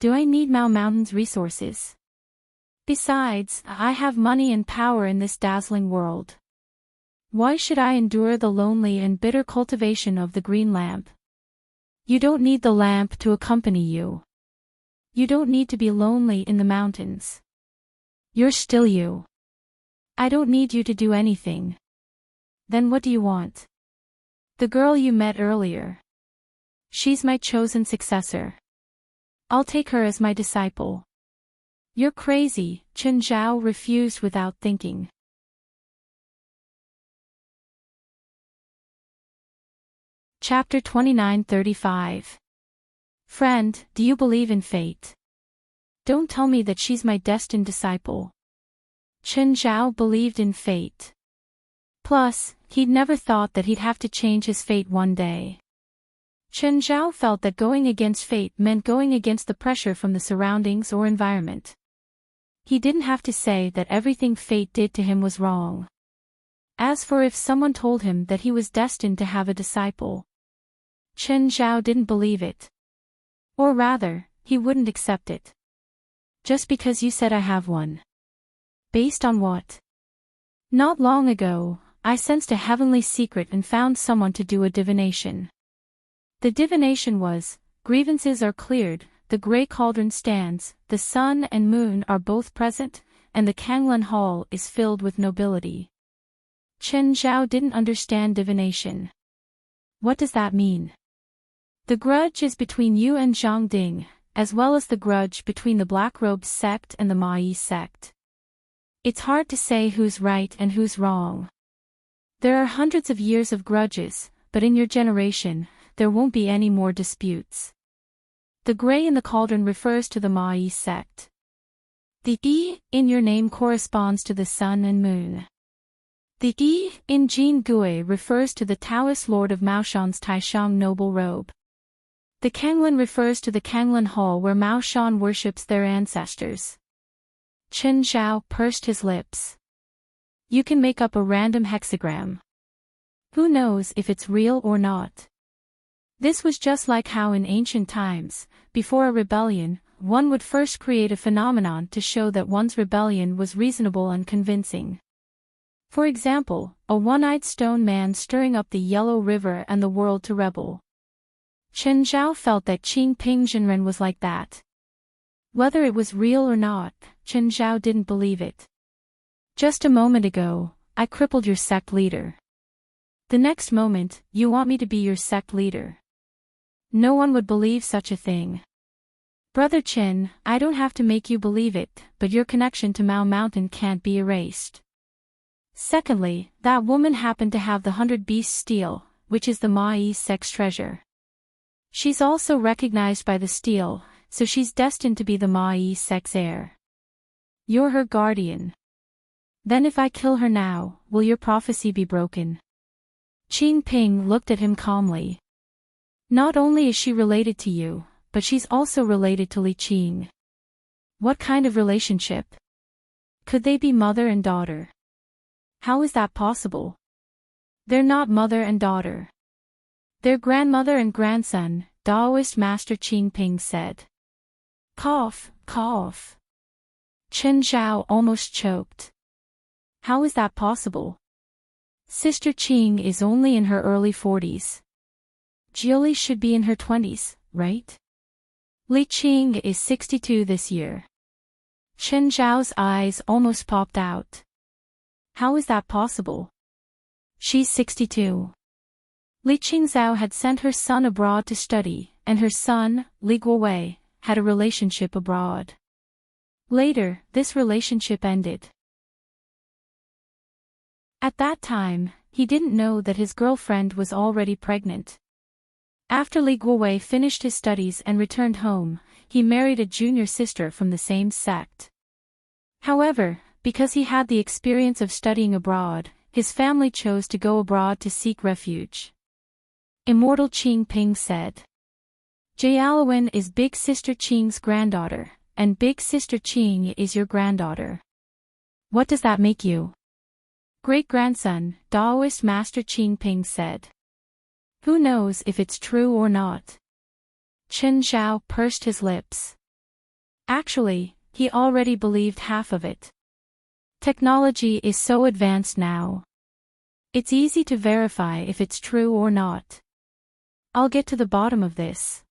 Speaker 1: Do I need Mao Mountain's resources? Besides, I have money and power in this dazzling world. Why should I endure the lonely and bitter cultivation of the green lamp? You don't need the lamp to accompany you. You don't need to be lonely in the mountains. You're still you. I don't need you to do anything. Then what do you want? The girl you met earlier. She's my chosen successor. I'll take her as my disciple. You're crazy, Chen Zhao refused without thinking. Chapter 29:35. Friend, do you believe in fate? Don't tell me that she's my destined disciple. Chen Zhao believed in fate. Plus, he'd never thought that he'd have to change his fate one day. Chen Zhao felt that going against fate meant going against the pressure from the surroundings or environment. He didn't have to say that everything fate did to him was wrong. As for if someone told him that he was destined to have a disciple, Chen Zhao didn't believe it. Or rather, he wouldn't accept it. Just because you said I have one. Based on what? Not long ago, I sensed a heavenly secret and found someone to do a divination. The divination was, grievances are cleared, the grey cauldron stands, the sun and moon are both present, and the Kanglan Hall is filled with nobility. Chen Zhao didn't understand divination. What does that mean? The grudge is between you and Zhang Ding, as well as the grudge between the Black Robes sect and the Ma Yi sect. It's hard to say who's right and who's wrong. There are hundreds of years of grudges, but in your generation, there won't be any more disputes. The gray in the cauldron refers to the Ma Yi sect. The yi in your name corresponds to the sun and moon. The yi in Jin Gui refers to the Taoist lord of Maoshan's Taishang noble robe. The Kanglan refers to the Kanglan Hall where Maoshan worships their ancestors. Chen Zhao pursed his lips. You can make up a random hexagram. Who knows if it's real or not? This was just like how in ancient times, before a rebellion, one would first create a phenomenon to show that one's rebellion was reasonable and convincing. For example, a one-eyed stone man stirring up the Yellow River and the world to rebel. Chen Zhao felt that Qing Ping Zhenren was like that. Whether it was real or not, Chen Zhao didn't believe it. Just a moment ago, I crippled your sect leader. The next moment, you want me to be your sect leader. No one would believe such a thing. Brother Chen, I don't have to make you believe it, but your connection to Mao Mountain can't be erased. Secondly, that woman happened to have the 100 Beast steel, which is the Ma Yi sect's treasure. She's also recognized by the steel, so she's destined to be the Ma Yi sect's heir. You're her guardian. Then if I kill her now, will your prophecy be broken? Qing Ping looked at him calmly. Not only is she related to you, but she's also related to Li Qing. What kind of relationship? Could they be mother and daughter? How is that possible? They're not mother and daughter. They're grandmother and grandson, Taoist Master Qing Ping said. Cough, cough. Chen Zhao almost choked. How is that possible? Sister Qing is only in her early 40s. Jiuli should be in her 20s, right? Li Qing is 62 this year. Chen Zhao's eyes almost popped out. How is that possible? She's 62. Li Qingzhao had sent her son abroad to study, and her son, Li Guowei, had a relationship abroad. Later, this relationship ended. At that time, he didn't know that his girlfriend was already pregnant. After Li Guowei finished his studies and returned home, he married a junior sister from the same sect. However, because he had the experience of studying abroad, his family chose to go abroad to seek refuge. Immortal Qing Ping said. Jialuan is Big Sister Qing's granddaughter, and Big Sister Qing is your granddaughter. What does that make you? Great-grandson, Taoist Master Qing Ping said. Who knows if it's true or not? Chen Zhao pursed his lips. Actually, he already believed half of it. Technology is so advanced now. It's easy to verify if it's true or not. I'll get to the bottom of this.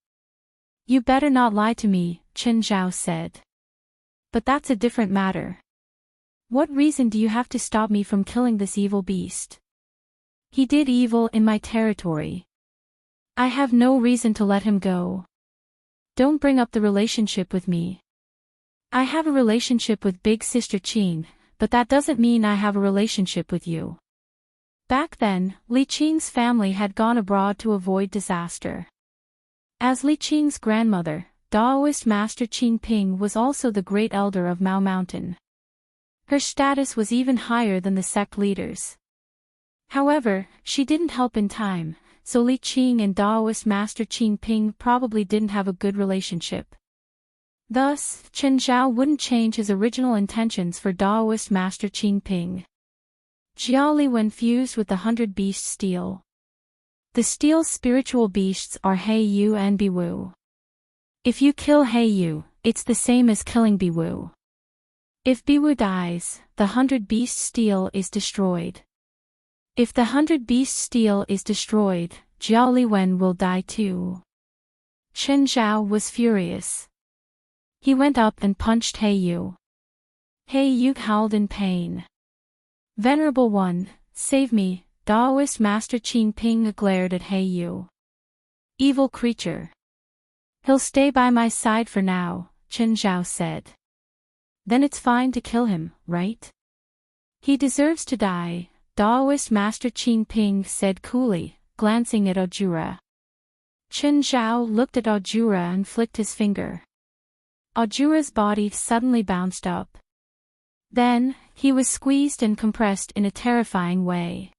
Speaker 1: You better not lie to me, Chen Zhao said. But that's a different matter. What reason do you have to stop me from killing this evil beast? He did evil in my territory. I have no reason to let him go. Don't bring up the relationship with me. I have a relationship with Big Sister Qing, but that doesn't mean I have a relationship with you. Back then, Li Qing's family had gone abroad to avoid disaster. As Li Qing's grandmother, Daoist Master Qing Ping was also the great elder of Mao Mountain. Her status was even higher than the sect leaders. However, she didn't help in time, so Li Qing and Daoist Master Qing Ping probably didn't have a good relationship. Thus, Chen Zhao wouldn't change his original intentions for Daoist Master Qing Ping. Jiao Li when fused with the 100-beast steel. The steel's spiritual beasts are He Yu and Biwu. If you kill He Yu, it's the same as killing Biwu. If Biwu dies, the 100-beast steel is destroyed. If the 100-beast steel is destroyed, Jiao Li Wen will die too. Chen Zhao was furious. He went up and punched He Yu. He Yu howled in pain. Venerable One, save me, Daoist Master Qing Ping glared at He Yu. Evil creature. He'll stay by my side for now, Chen Zhao said. Then it's fine to kill him, right? He deserves to die, Daoist Master Qing Ping said coolly, glancing at Ojura. Chen Zhao looked at Ojura and flicked his finger. Ojura's body suddenly bounced up. Then, he was squeezed and compressed in a terrifying way.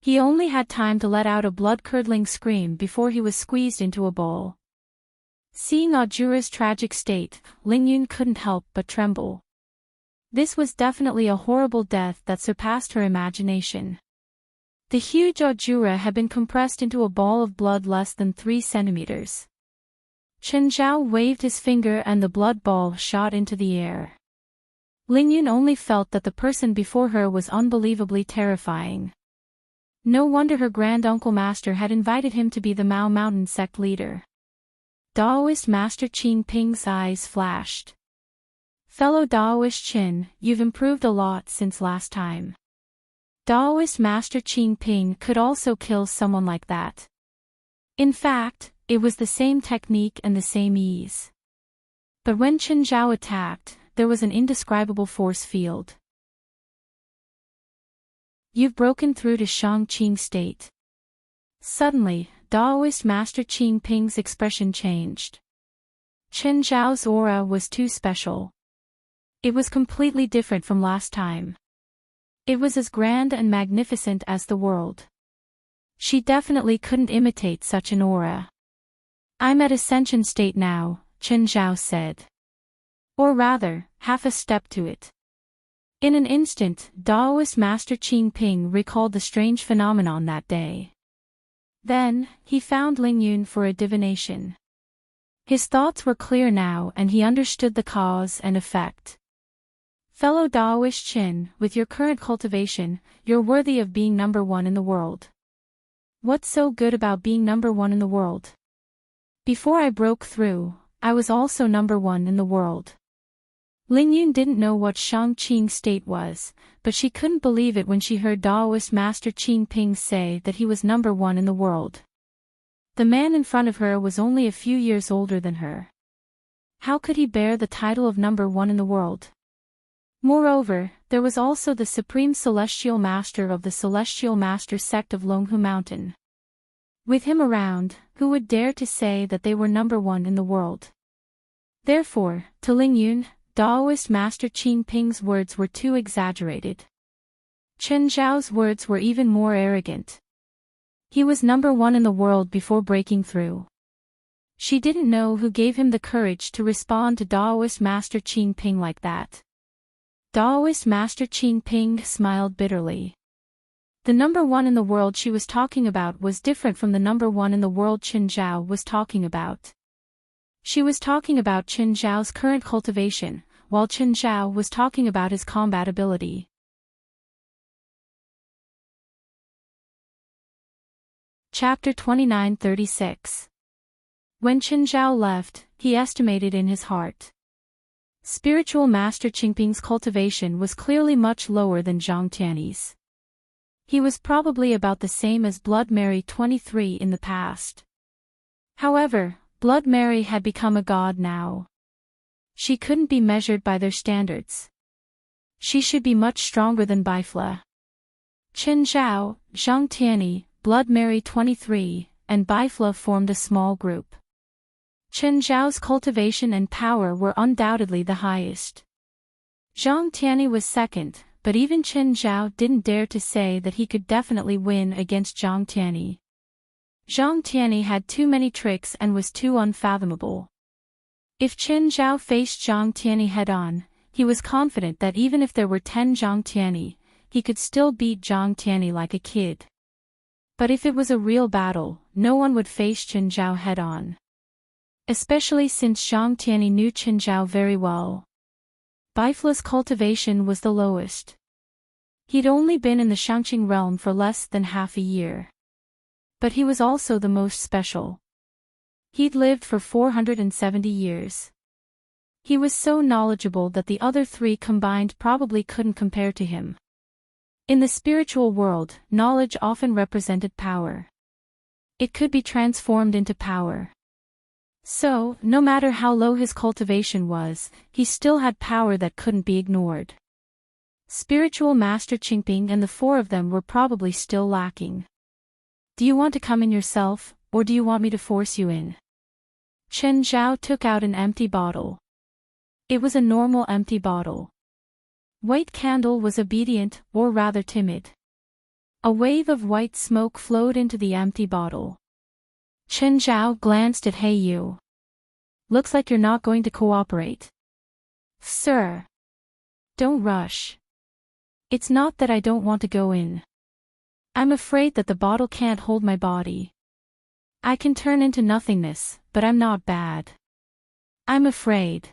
Speaker 1: He only had time to let out a blood-curdling scream before he was squeezed into a bowl. Seeing Ojura's tragic state, Lingyun couldn't help but tremble. This was definitely a horrible death that surpassed her imagination. The huge Ojura had been compressed into a ball of blood less than 3 centimeters. Chen Zhao waved his finger and the blood ball shot into the air. Lingyun only felt that the person before her was unbelievably terrifying. No wonder her grand-uncle master had invited him to be the Mao Mountain sect leader. Daoist Master Qing Ping's eyes flashed. Fellow Daoist Qin, you've improved a lot since last time. Daoist Master Qing Ping could also kill someone like that. In fact, it was the same technique and the same ease. But when Chen Zhao attacked, there was an indescribable force field. You've broken through to Shang Qing's state. Suddenly, Daoist Master Qing Ping's expression changed. Chen Zhao's aura was too special. It was completely different from last time. It was as grand and magnificent as the world. She definitely couldn't imitate such an aura. I'm at Ascension state now, Chen Zhao said. Or rather, half a step to it. In an instant, Daoist Master Qing Ping recalled the strange phenomenon that day. Then, he found Lingyun for a divination. His thoughts were clear now and he understood the cause and effect. Fellow Daoist Qin, with your current cultivation, you're worthy of being number 1 in the world. What's so good about being number 1 in the world? Before I broke through, I was also number 1 in the world. Lingyun didn't know what Shang Qing's state was, but she couldn't believe it when she heard Daoist Master Qing Ping say that he was number 1 in the world. The man in front of her was only a few years older than her. How could he bear the title of number 1 in the world? Moreover, there was also the Supreme Celestial Master of the Celestial Master sect of Longhu Mountain. With him around, who would dare to say that they were number 1 in the world? Therefore, to Lingyun, Daoist Master Qing Ping's words were too exaggerated. Chen Zhao's words were even more arrogant. He was number 1 in the world before breaking through. She didn't know who gave him the courage to respond to Daoist Master Qing Ping like that. Daoist Master Qing Ping smiled bitterly. The number 1 in the world she was talking about was different from the number 1 in the world Chen Zhao was talking about. She was talking about Qin Zhao's current cultivation, while Qin Zhao was talking about his combat ability. Chapter 29:36. When Qin Zhao left, he estimated in his heart. Spiritual Master Qingping's cultivation was clearly much lower than Zhang Tianyi's. He was probably about the same as Blood Mary 23 in the past. However, Blood Mary had become a god now. She couldn't be measured by their standards. She should be much stronger than Bifla. Qin Zhao, Zhang Tianyi, Blood Mary 23, and Bifla formed a small group. Qin Zhao's cultivation and power were undoubtedly the highest. Zhang Tianyi was second, but even Qin Zhao didn't dare to say that he could definitely win against Zhang Tianyi. Zhang Tianyi had too many tricks and was too unfathomable. If Qin Zhao faced Zhang Tianyi head-on, he was confident that even if there were 10 Zhang Tianyi, he could still beat Zhang Tianyi like a kid. But if it was a real battle, no one would face Qin Zhao head-on. Especially since Zhang Tianyi knew Qin Zhao very well. Bifla's cultivation was the lowest. He'd only been in the Shangqing realm for less than half a year. But he was also the most special. He'd lived for 470 years. He was so knowledgeable that the other three combined probably couldn't compare to him. In the spiritual world, knowledge often represented power. It could be transformed into power. So, no matter how low his cultivation was, he still had power that couldn't be ignored. Spiritual Master Qingping and the four of them were probably still lacking. Do you want to come in yourself, or do you want me to force you in? Qin Zhao took out an empty bottle. It was a normal empty bottle. White Candle was obedient, or rather timid. A wave of white smoke flowed into the empty bottle. Qin Zhao glanced at He Yu. Looks like you're not going to cooperate. Sir. Don't rush. It's not that I don't want to go in. I'm afraid that the bottle can't hold my body. I can turn into nothingness, but I'm not bad. I'm afraid.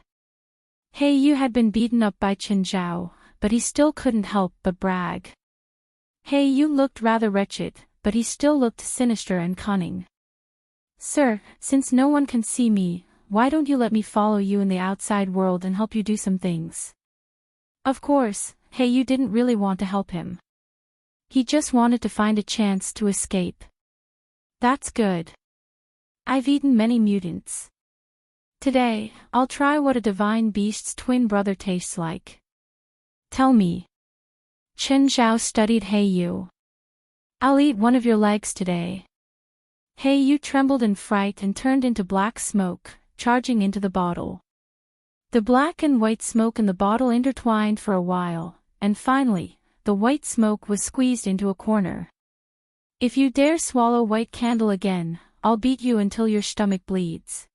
Speaker 1: He Yu had been beaten up by Qin Zhao, but he still couldn't help but brag. He Yu looked rather wretched, but he still looked sinister and cunning. Sir, since no one can see me, why don't you let me follow you in the outside world and help you do some things? Of course, He Yu didn't really want to help him. He just wanted to find a chance to escape. That's good. I've eaten many mutants. Today, I'll try what a divine beast's twin brother tastes like. Tell me. Qin Zhao studied He Yu. I'll eat one of your legs today. He Yu trembled in fright and turned into black smoke, charging into the bottle. The black and white smoke in the bottle intertwined for a while, and finally, the white smoke was squeezed into a corner. If you dare swallow White Candle again, I'll beat you until your stomach bleeds.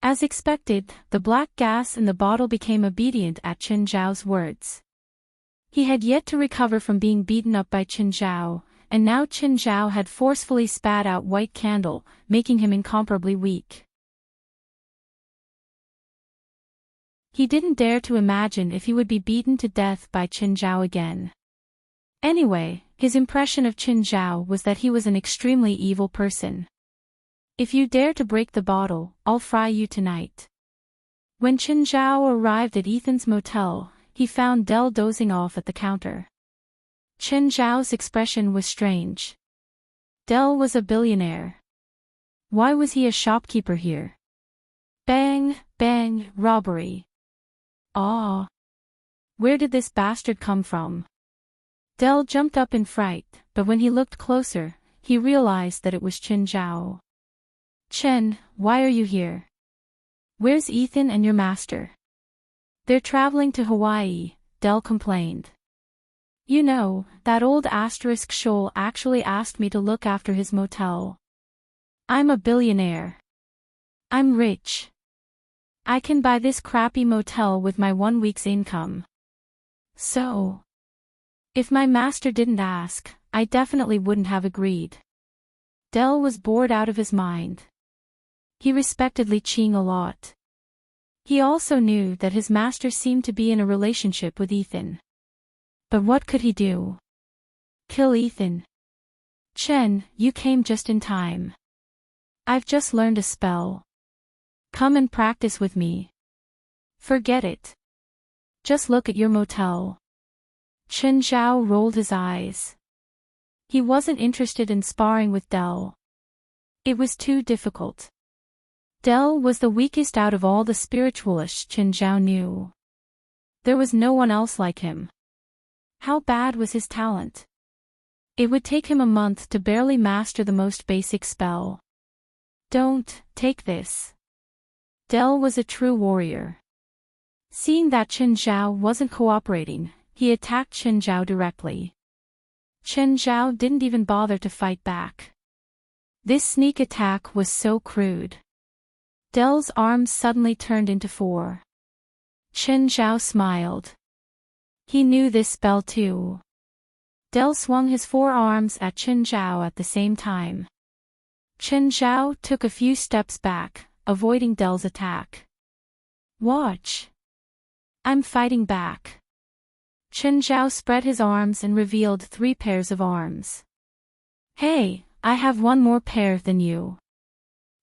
Speaker 1: As expected, the black gas in the bottle became obedient at Qin Zhao's words. He had yet to recover from being beaten up by Qin Zhao, and now Qin Zhao had forcefully spat out White Candle, making him incomparably weak. He didn't dare to imagine if he would be beaten to death by Qin Zhao again. Anyway, his impression of Qin Zhao was that he was an extremely evil person. If you dare to break the bottle, I'll fry you tonight. When Qin Zhao arrived at Ethan's motel, he found Dell dozing off at the counter. Qin Zhao's expression was strange. Dell was a billionaire. Why was he a shopkeeper here? Bang, bang, robbery. Ah. Where did this bastard come from? Dell jumped up in fright, but when he looked closer, he realized that it was Qin Zhao. Chen, why are you here? Where's Ethan and your master? They're traveling to Hawaii, Dell complained. You know, that old asterisk Shoal actually asked me to look after his motel. I'm a billionaire. I'm rich. I can buy this crappy motel with my 1 week's income. So, if my master didn't ask, I definitely wouldn't have agreed. Dell was bored out of his mind. He respected Li Qing a lot. He also knew that his master seemed to be in a relationship with Ethan. But what could he do? Kill Ethan? Chen, you came just in time. I've just learned a spell. Come and practice with me. Forget it. Just look at your motel. Chen Zhao rolled his eyes. He wasn't interested in sparring with Dell. It was too difficult. Dell was the weakest out of all the spiritualists Chen Zhao knew. There was no one else like him. How bad was his talent? It would take him a month to barely master the most basic spell. Don't take this. Dell was a true warrior. Seeing that Chen Zhao wasn't cooperating, he attacked Chen Zhao directly. Chen Zhao didn't even bother to fight back. This sneak attack was so crude. Dell's arms suddenly turned into 4. Chen Zhao smiled. He knew this spell too. Dell swung his 4 arms at Chen Zhao at the same time. Chen Zhao took a few steps back, avoiding Dell's attack. Watch. I'm fighting back. Chen Zhao spread his arms and revealed 3 pairs of arms. Hey, I have 1 more pair than you.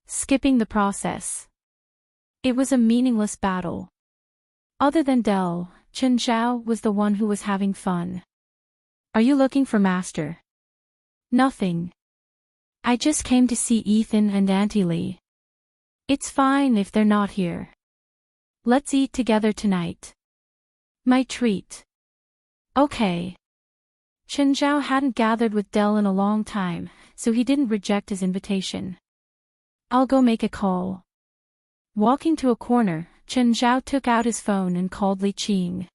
Speaker 1: Skipping the process. It was a meaningless battle. Other than Dell, Chen Zhao was the one who was having fun. Are you looking for master? Nothing. I just came to see Ethan and Auntie Lee. It's fine if they're not here. Let's eat together tonight. My treat. Okay. Chen Zhao hadn't gathered with Dell in a long time, so he didn't reject his invitation. I'll go make a call. Walking to a corner, Chen Zhao took out his phone and called Li Qing.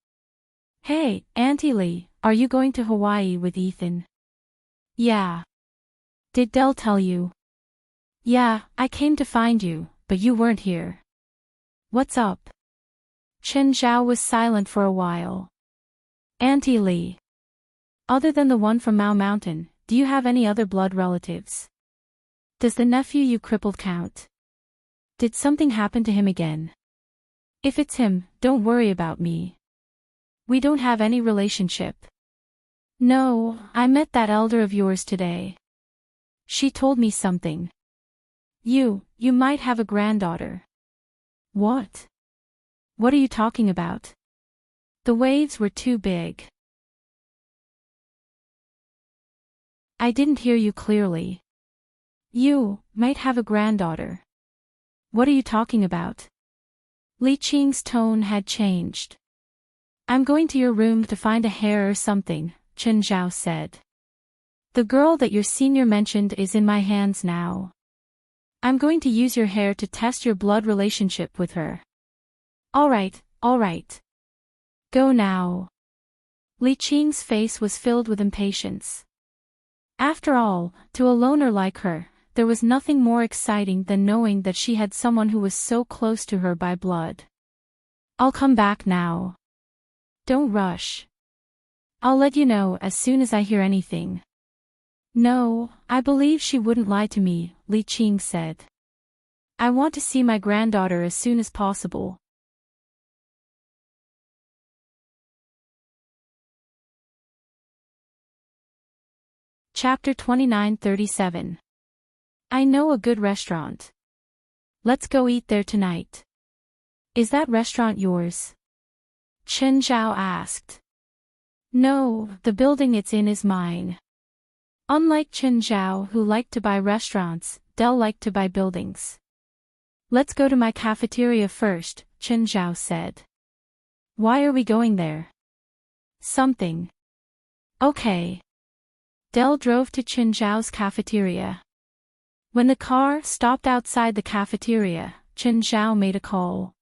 Speaker 1: Hey, Auntie Lee, are you going to Hawaii with Ethan? Yeah. Did Dell tell you? Yeah, I came to find you, but you weren't here. What's up? Chen Zhao was silent for a while. Auntie Lee. Other than the one from Mao Mountain, do you have any other blood relatives? Does the nephew you crippled count? Did something happen to him again? If it's him, don't worry about me. We don't have any relationship. No, I met that elder of yours today. She told me something. You might have a granddaughter. What? What are you talking about? The waves were too big. I didn't hear you clearly. You might have a granddaughter. What are you talking about? Li Qing's tone had changed. I'm going to your room to find a hair or something, Chen Zhao said. The girl that your senior mentioned is in my hands now. I'm going to use your hair to test your blood relationship with her. All right. Go now. Li Qing's face was filled with impatience. After all, to a loner like her, there was nothing more exciting than knowing that she had someone who was so close to her by blood. I'll come back now. Don't rush. I'll let you know as soon as I hear anything. No, I believe she wouldn't lie to me, Li Qing said. I want to see my granddaughter as soon as possible. Chapter 29:37. I know a good restaurant. Let's go eat there tonight. Is that restaurant yours? Chen Zhao asked. No, the building it's in is mine. Unlike Chen Zhao who liked to buy restaurants, Dell liked to buy buildings. Let's go to my cafeteria first, Chen Zhao said. Why are we going there? Something. Okay. Dell drove to Chen Zhao's cafeteria. When the car stopped outside the cafeteria, Chen Zhao made a call.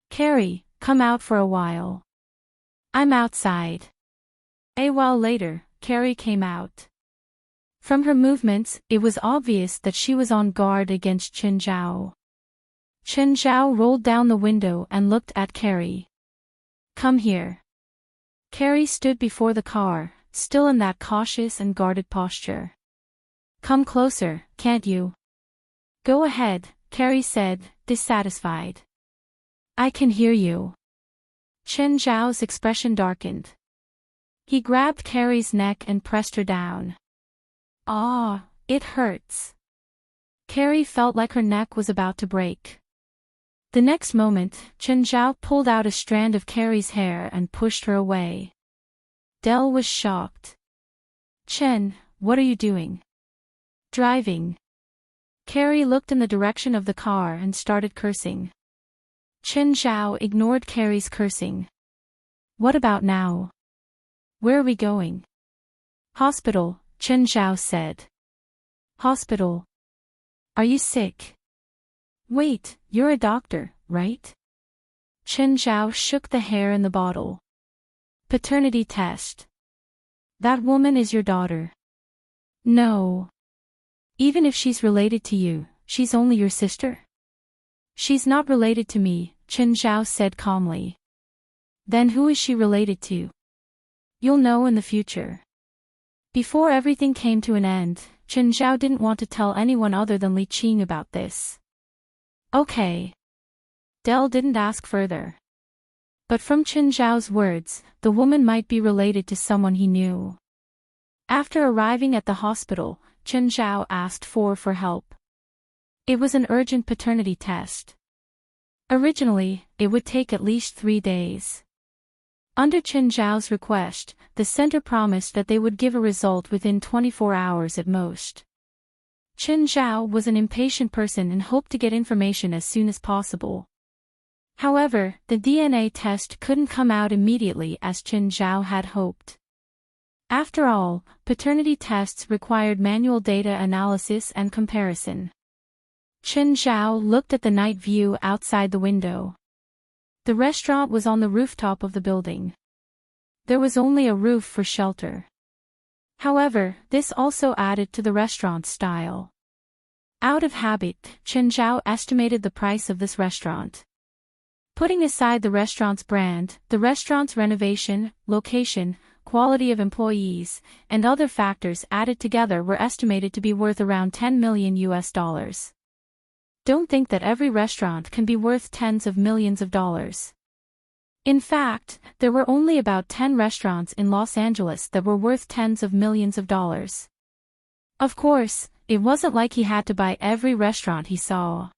Speaker 1: Carrie, come out for a while. I'm outside. A while later, Carrie came out. From her movements, it was obvious that she was on guard against Chen Zhao. Chen Zhao rolled down the window and looked at Carrie. Come here. Carrie stood before the car, still in that cautious and guarded posture. Come closer, can't you? Go ahead, Carrie said, dissatisfied. I can hear you. Chen Zhao's expression darkened. He grabbed Carrie's neck and pressed her down. Ah, it hurts. Carrie felt like her neck was about to break. The next moment, Chen Zhao pulled out a strand of Carrie's hair and pushed her away. Dell was shocked. Chen, what are you doing? Driving. Carrie looked in the direction of the car and started cursing. Chen Zhao ignored Carrie's cursing. What about now? Where are we going? Hospital, Chen Zhao said. Hospital? Are you sick? Wait, you're a doctor, right? Chen Zhao shook the hair in the bottle. Paternity test. That woman is your daughter. No. Even if she's related to you, she's only your sister. She's not related to me, Chen Zhao said calmly. Then who is she related to? You'll know in the future. Before everything came to an end, Chen Zhao didn't want to tell anyone other than Li Qing about this. Okay. Dell didn't ask further. But from Chen Zhao's words, the woman might be related to someone he knew. After arriving at the hospital, Chen Zhao asked for help. It was an urgent paternity test. Originally, it would take at least 3 days. Under Chen Zhao's request, the center promised that they would give a result within 24 hours at most. Chen Zhao was an impatient person and hoped to get information as soon as possible. However, the DNA test couldn't come out immediately as Chen Zhao had hoped. After all, paternity tests required manual data analysis and comparison. Chen Zhao looked at the night view outside the window. The restaurant was on the rooftop of the building. There was only a roof for shelter. However, this also added to the restaurant's style. Out of habit, Chen Zhao estimated the price of this restaurant. Putting aside the restaurant's brand, the restaurant's renovation, location, quality of employees, and other factors added together were estimated to be worth around $10 million. Don't think that every restaurant can be worth tens of millions of dollars. In fact, there were only about 10 restaurants in Los Angeles that were worth tens of millions of dollars. Of course, it wasn't like he had to buy every restaurant he saw.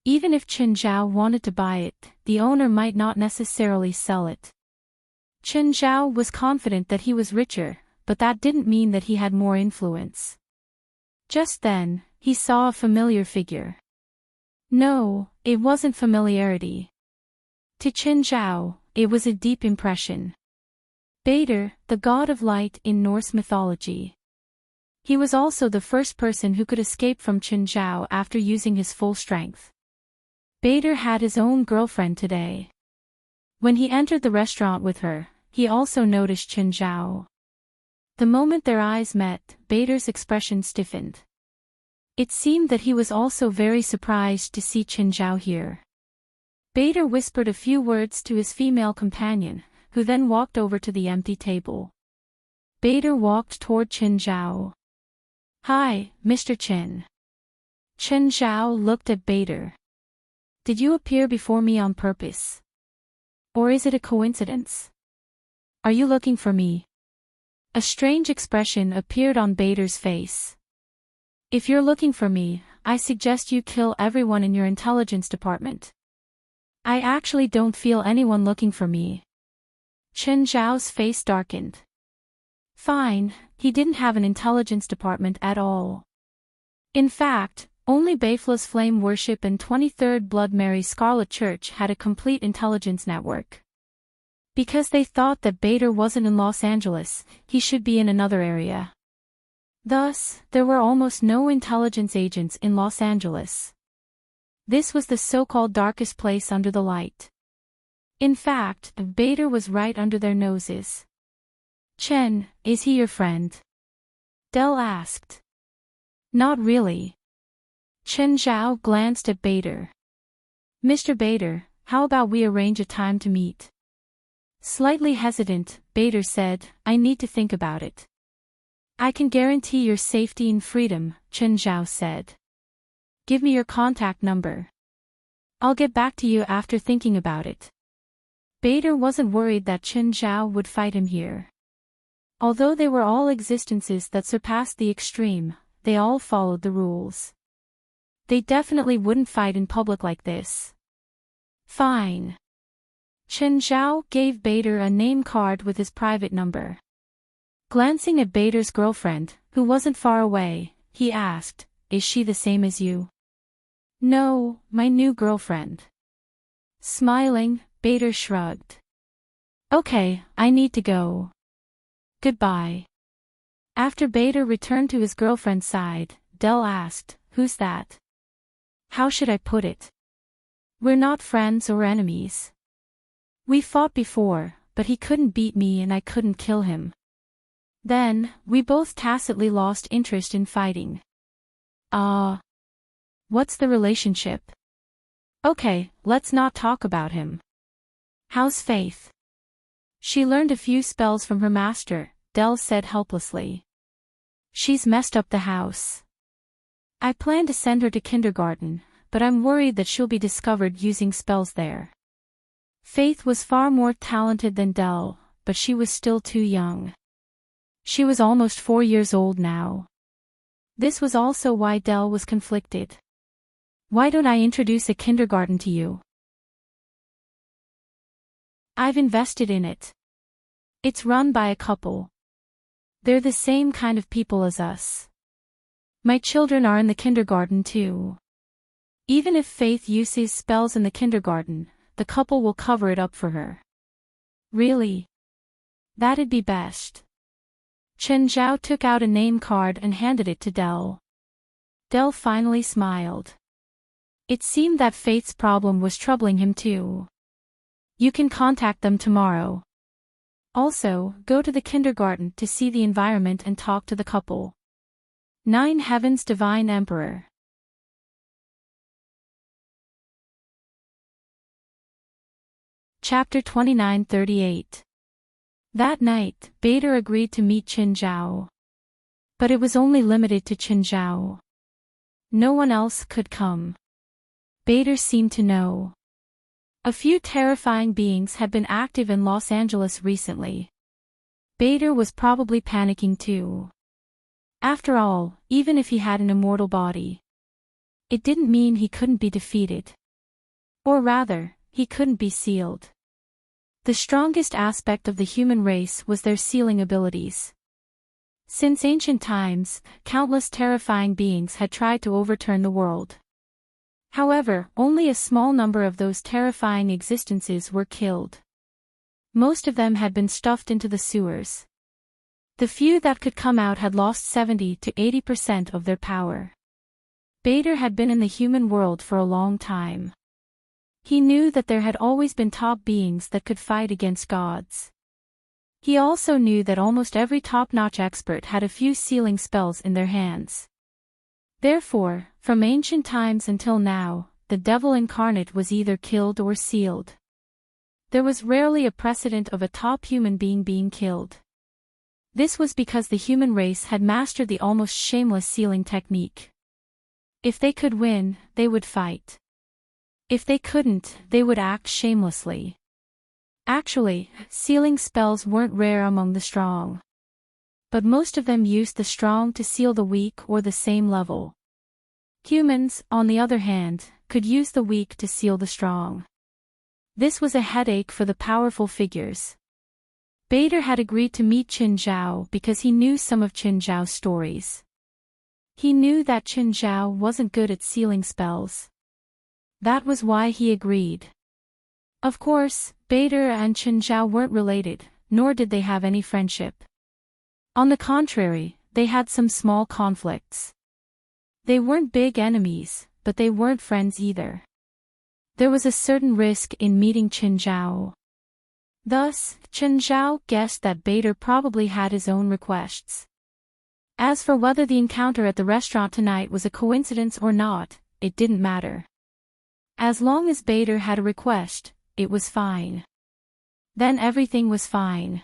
Speaker 1: Even if Chen Zhao wanted to buy it, the owner might not necessarily sell it. Chen Zhao was confident that he was richer, but that didn't mean that he had more influence. Just then, he saw a familiar figure. No, it wasn't familiarity. To Chen Zhao, it was a deep impression. Bader, the god of light in Norse mythology. He was also the first person who could escape from Chen Zhao after using his full strength. Bader had his own girlfriend today. When he entered the restaurant with her, he also noticed Chen Zhao. The moment their eyes met, Bader's expression stiffened. It seemed that he was also very surprised to see Chen Zhao here. Bader whispered a few words to his female companion, who then walked over to the empty table. Bader walked toward Chen Zhao. Hi, Mr. Chen. Chen Zhao looked at Bader. Did you appear before me on purpose? Or is it a coincidence? Are you looking for me? A strange expression appeared on Bader's face. If you're looking for me, I suggest you kill everyone in your intelligence department. I actually don't feel anyone looking for me. Chen Zhao's face darkened. Fine, he didn't have an intelligence department at all. In fact, only Bayfla's Flame Worship and 23rd Blood Mary Scarlet Church had a complete intelligence network. Because they thought that Bader wasn't in Los Angeles, he should be in another area. Thus, there were almost no intelligence agents in Los Angeles. This was the so-called darkest place under the light. In fact, Bader was right under their noses. Chen, is he your friend? Dell asked. Not really. Chen Zhao glanced at Bader. Mr. Bader, how about we arrange a time to meet? Slightly hesitant, Bader said, I need to think about it. I can guarantee your safety and freedom, Chen Zhao said. Give me your contact number. I'll get back to you after thinking about it. Bader wasn't worried that Chen Zhao would fight him here. Although they were all existences that surpassed the extreme, they all followed the rules. They definitely wouldn't fight in public like this. Fine. Chen Zhao gave Bader a name card with his private number. Glancing at Bader's girlfriend, who wasn't far away, he asked, "Is she the same as you?" "No, my new girlfriend." Smiling, Bader shrugged. "Okay, I need to go. Goodbye." After Bader returned to his girlfriend's side, Dell asked, "Who's that?" "How should I put it? We're not friends or enemies. We fought before, but he couldn't beat me and I couldn't kill him. Then, we both tacitly lost interest in fighting." What's the relationship?" "Okay, let's not talk about him. How's Faith?" "She learned a few spells from her master," Dell said helplessly. "She's messed up the house. I plan to send her to kindergarten, but I'm worried that she'll be discovered using spells there." Faith was far more talented than Dell, but she was still too young. She was almost 4 years old now. This was also why Dell was conflicted. "Why don't I introduce a kindergarten to you? I've invested in it. It's run by a couple. They're the same kind of people as us. My children are in the kindergarten too. Even if Faith uses spells in the kindergarten, the couple will cover it up for her." "Really? That'd be best." Chen Zhao took out a name card and handed it to Dell. Dell finally smiled. It seemed that Faith's problem was troubling him too. "You can contact them tomorrow. Also, go to the kindergarten to see the environment and talk to the couple." 9 Heaven's Divine Emperor. Chapter 2938. That night, Bader agreed to meet Chen Zhao. But it was only limited to Chen Zhao. No one else could come. Bader seemed to know. A few terrifying beings had been active in Los Angeles recently. Bader was probably panicking too. After all, even if he had an immortal body, it didn't mean he couldn't be defeated. Or rather, he couldn't be sealed. The strongest aspect of the human race was their sealing abilities. Since ancient times, countless terrifying beings had tried to overturn the world. However, only a small number of those terrifying existences were killed. Most of them had been stuffed into the sewers. The few that could come out had lost 70 to 80% of their power. Bader had been in the human world for a long time. He knew that there had always been top beings that could fight against gods. He also knew that almost every top-notch expert had a few sealing spells in their hands. Therefore, from ancient times until now, the devil incarnate was either killed or sealed. There was rarely a precedent of a top human being being killed. This was because the human race had mastered the almost shameless sealing technique. If they could win, they would fight. If they couldn't, they would act shamelessly. Actually, sealing spells weren't rare among the strong. But most of them used the strong to seal the weak or the same level. Humans, on the other hand, could use the weak to seal the strong. This was a headache for the powerful figures. Bader had agreed to meet Chen Zhao because he knew some of Chen Zhao's stories. He knew that Chen Zhao wasn't good at sealing spells. That was why he agreed. Of course, Bader and Chen Zhao weren't related, nor did they have any friendship. On the contrary, they had some small conflicts. They weren't big enemies, but they weren't friends either. There was a certain risk in meeting Chen Zhao. Thus, Chen Zhao guessed that Bader probably had his own requests. As for whether the encounter at the restaurant tonight was a coincidence or not, it didn't matter. As long as Bader had a request, it was fine. Then everything was fine.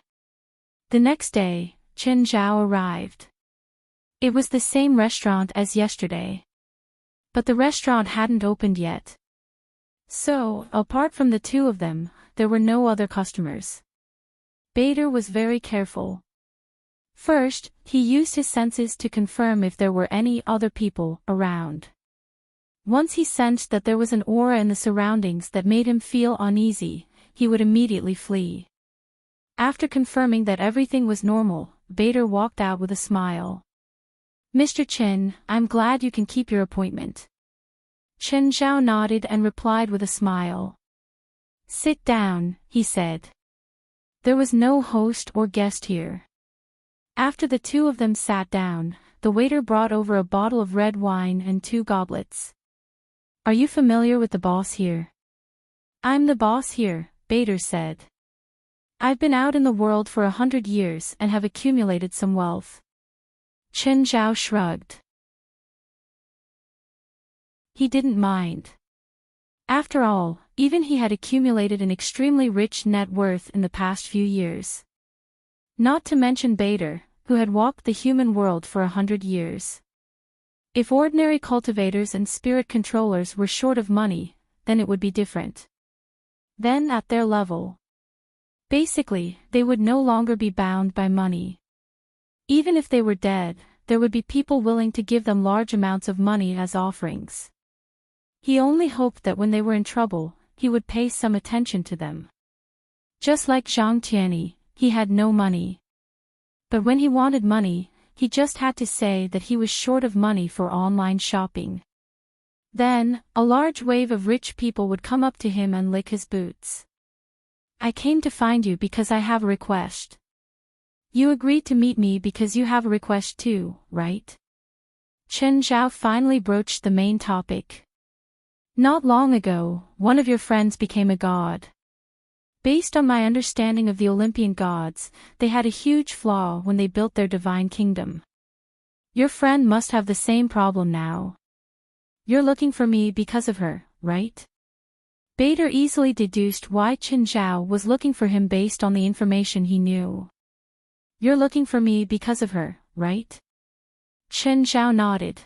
Speaker 1: The next day, Chen Zhao arrived. It was the same restaurant as yesterday. But the restaurant hadn't opened yet. So, apart from the two of them, there were no other customers. Bader was very careful. First, he used his senses to confirm if there were any other people around. Once he sensed that there was an aura in the surroundings that made him feel uneasy, he would immediately flee. After confirming that everything was normal, Bader walked out with a smile. "Mr. Chen, I'm glad you can keep your appointment." Chen Zhao nodded and replied with a smile. "Sit down," he said. There was no host or guest here. After the two of them sat down, the waiter brought over a bottle of red wine and 2 goblets. "Are you familiar with the boss here?" "I'm the boss here," Bader said. "I've been out in the world for 100 years and have accumulated some wealth." Chen Zhao shrugged. He didn't mind. After all, even he had accumulated an extremely rich net worth in the past few years. Not to mention Bader, who had walked the human world for 100 years. If ordinary cultivators and spirit controllers were short of money, then it would be different. Then at their level, basically, they would no longer be bound by money. Even if they were dead, there would be people willing to give them large amounts of money as offerings. He only hoped that when they were in trouble, he would pay some attention to them. Just like Zhang Tianyi, he had no money. But when he wanted money, he just had to say that he was short of money for online shopping. Then, a large wave of rich people would come up to him and lick his boots. "I came to find you because I have a request." "You agreed to meet me because you have a request too, right?" Chen Zhao finally broached the main topic. "Not long ago, one of your friends became a god. Based on my understanding of the Olympian gods, they had a huge flaw when they built their divine kingdom. Your friend must have the same problem now. You're looking for me because of her, right?" Bader easily deduced why Chen Zhao was looking for him based on the information he knew. "You're looking for me because of her, right?" Chen Zhao nodded.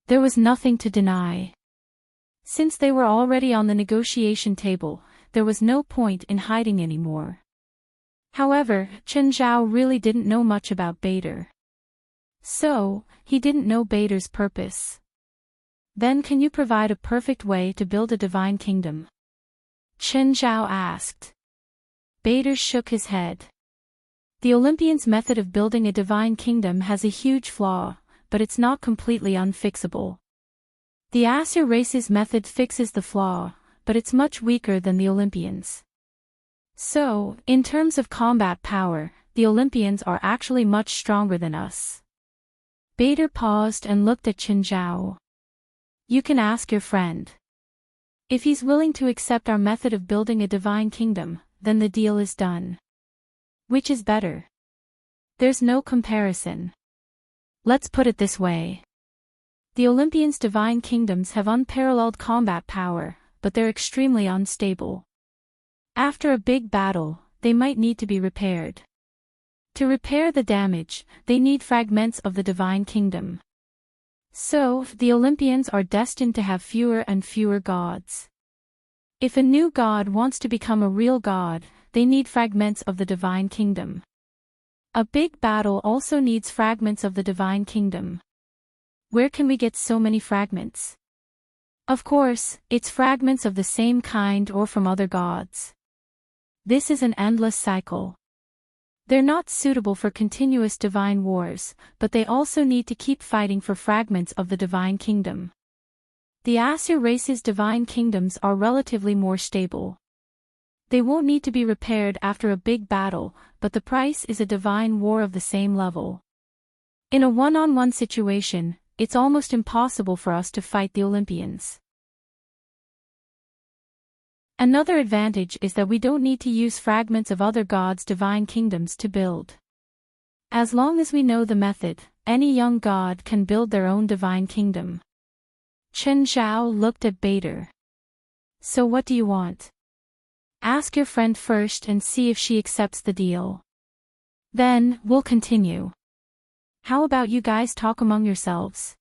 Speaker 1: There was nothing to deny. Since they were already on the negotiation table, there was no point in hiding anymore. However, Chen Zhao really didn't know much about Bader. So, he didn't know Bader's purpose. "Then can you provide a perfect way to build a divine kingdom?" Chen Zhao asked. Bader shook his head. The Olympians' method of building a divine kingdom has a huge flaw, but it's not completely unfixable. The Asur race's method fixes the flaw, but it's much weaker than the Olympians. So, in terms of combat power, the Olympians are actually much stronger than us. Bader paused and looked at Chen Zhao. "You can ask your friend. If he's willing to accept our method of building a divine kingdom, then the deal is done." "Which is better?" "There's no comparison. Let's put it this way. The Olympians' divine kingdoms have unparalleled combat power, but they're extremely unstable. After a big battle, they might need to be repaired. To repair the damage, they need fragments of the divine kingdom. So, the Olympians are destined to have fewer and fewer gods. If a new god wants to become a real god, they need fragments of the divine kingdom. A big battle also needs fragments of the divine kingdom. Where can we get so many fragments? Of course, it's fragments of the same kind or from other gods. This is an endless cycle. They're not suitable for continuous divine wars, but they also need to keep fighting for fragments of the divine kingdom. The Asur race's divine kingdoms are relatively more stable. They won't need to be repaired after a big battle, but the price is a divine war of the same level. In a one-on-one situation, it's almost impossible for us to fight the Olympians. Another advantage is that we don't need to use fragments of other gods' divine kingdoms to build. As long as we know the method, any young god can build their own divine kingdom. Chen Zhao looked at Bader. "So what do you want? Ask your friend first and see if she accepts the deal. Then, we'll continue." How about you guys talk among yourselves?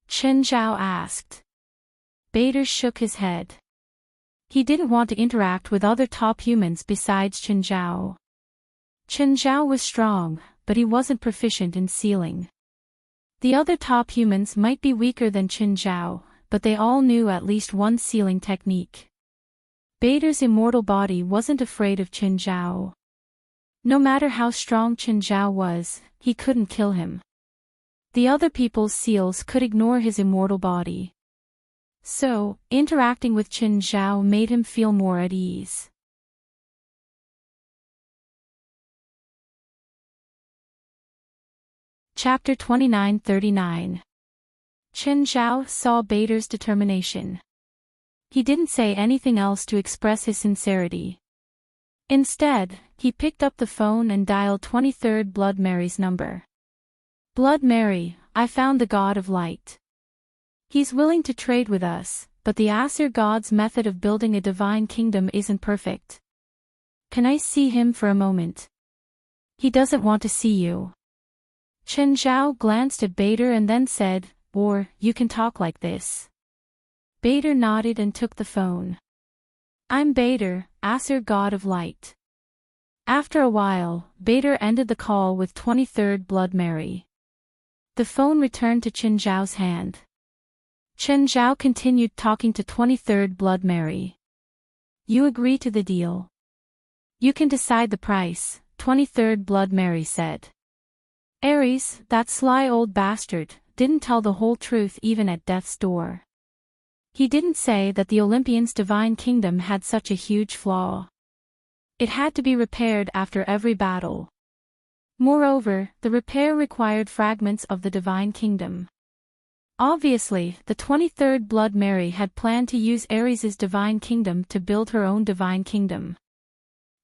Speaker 1: Chen Zhao asked. Bader shook his head. He didn't want to interact with other top humans besides Chen Zhao. Chen Zhao was strong, but he wasn't proficient in sealing. The other top humans might be weaker than Chen Zhao, but they all knew at least one sealing technique. Bader's immortal body wasn't afraid of Chen Zhao. No matter how strong Chen Zhao was, he couldn't kill him. The other people's seals could ignore his immortal body. So, interacting with Chen Zhao made him feel more at ease. Chapter 29-39. Chen Zhao saw Bader's determination. He didn't say anything else to express his sincerity. Instead, he picked up the phone and dialed 23rd Blood Mary's number. Blood Mary, I found the God of Light. He's willing to trade with us, but the Aesir God's method of building a divine kingdom isn't perfect. Can I see him for a moment? He doesn't want to see you. Chen Zhao glanced at Bader and then said, or, you can talk like this. Bader nodded and took the phone. I'm Bader, Aesir God of Light. After a while, Bader ended the call with 23rd Blood Mary. The phone returned to Chen Zhao's hand. Chen Zhao continued talking to 23rd Blood Mary. You agree to the deal. You can decide the price, 23rd Blood Mary said. Ares, that sly old bastard, didn't tell the whole truth even at death's door. He didn't say that the Olympians' divine kingdom had such a huge flaw. It had to be repaired after every battle. Moreover, the repair required fragments of the divine kingdom. Obviously, the 23rd Blood Mary had planned to use Ares's divine kingdom to build her own divine kingdom.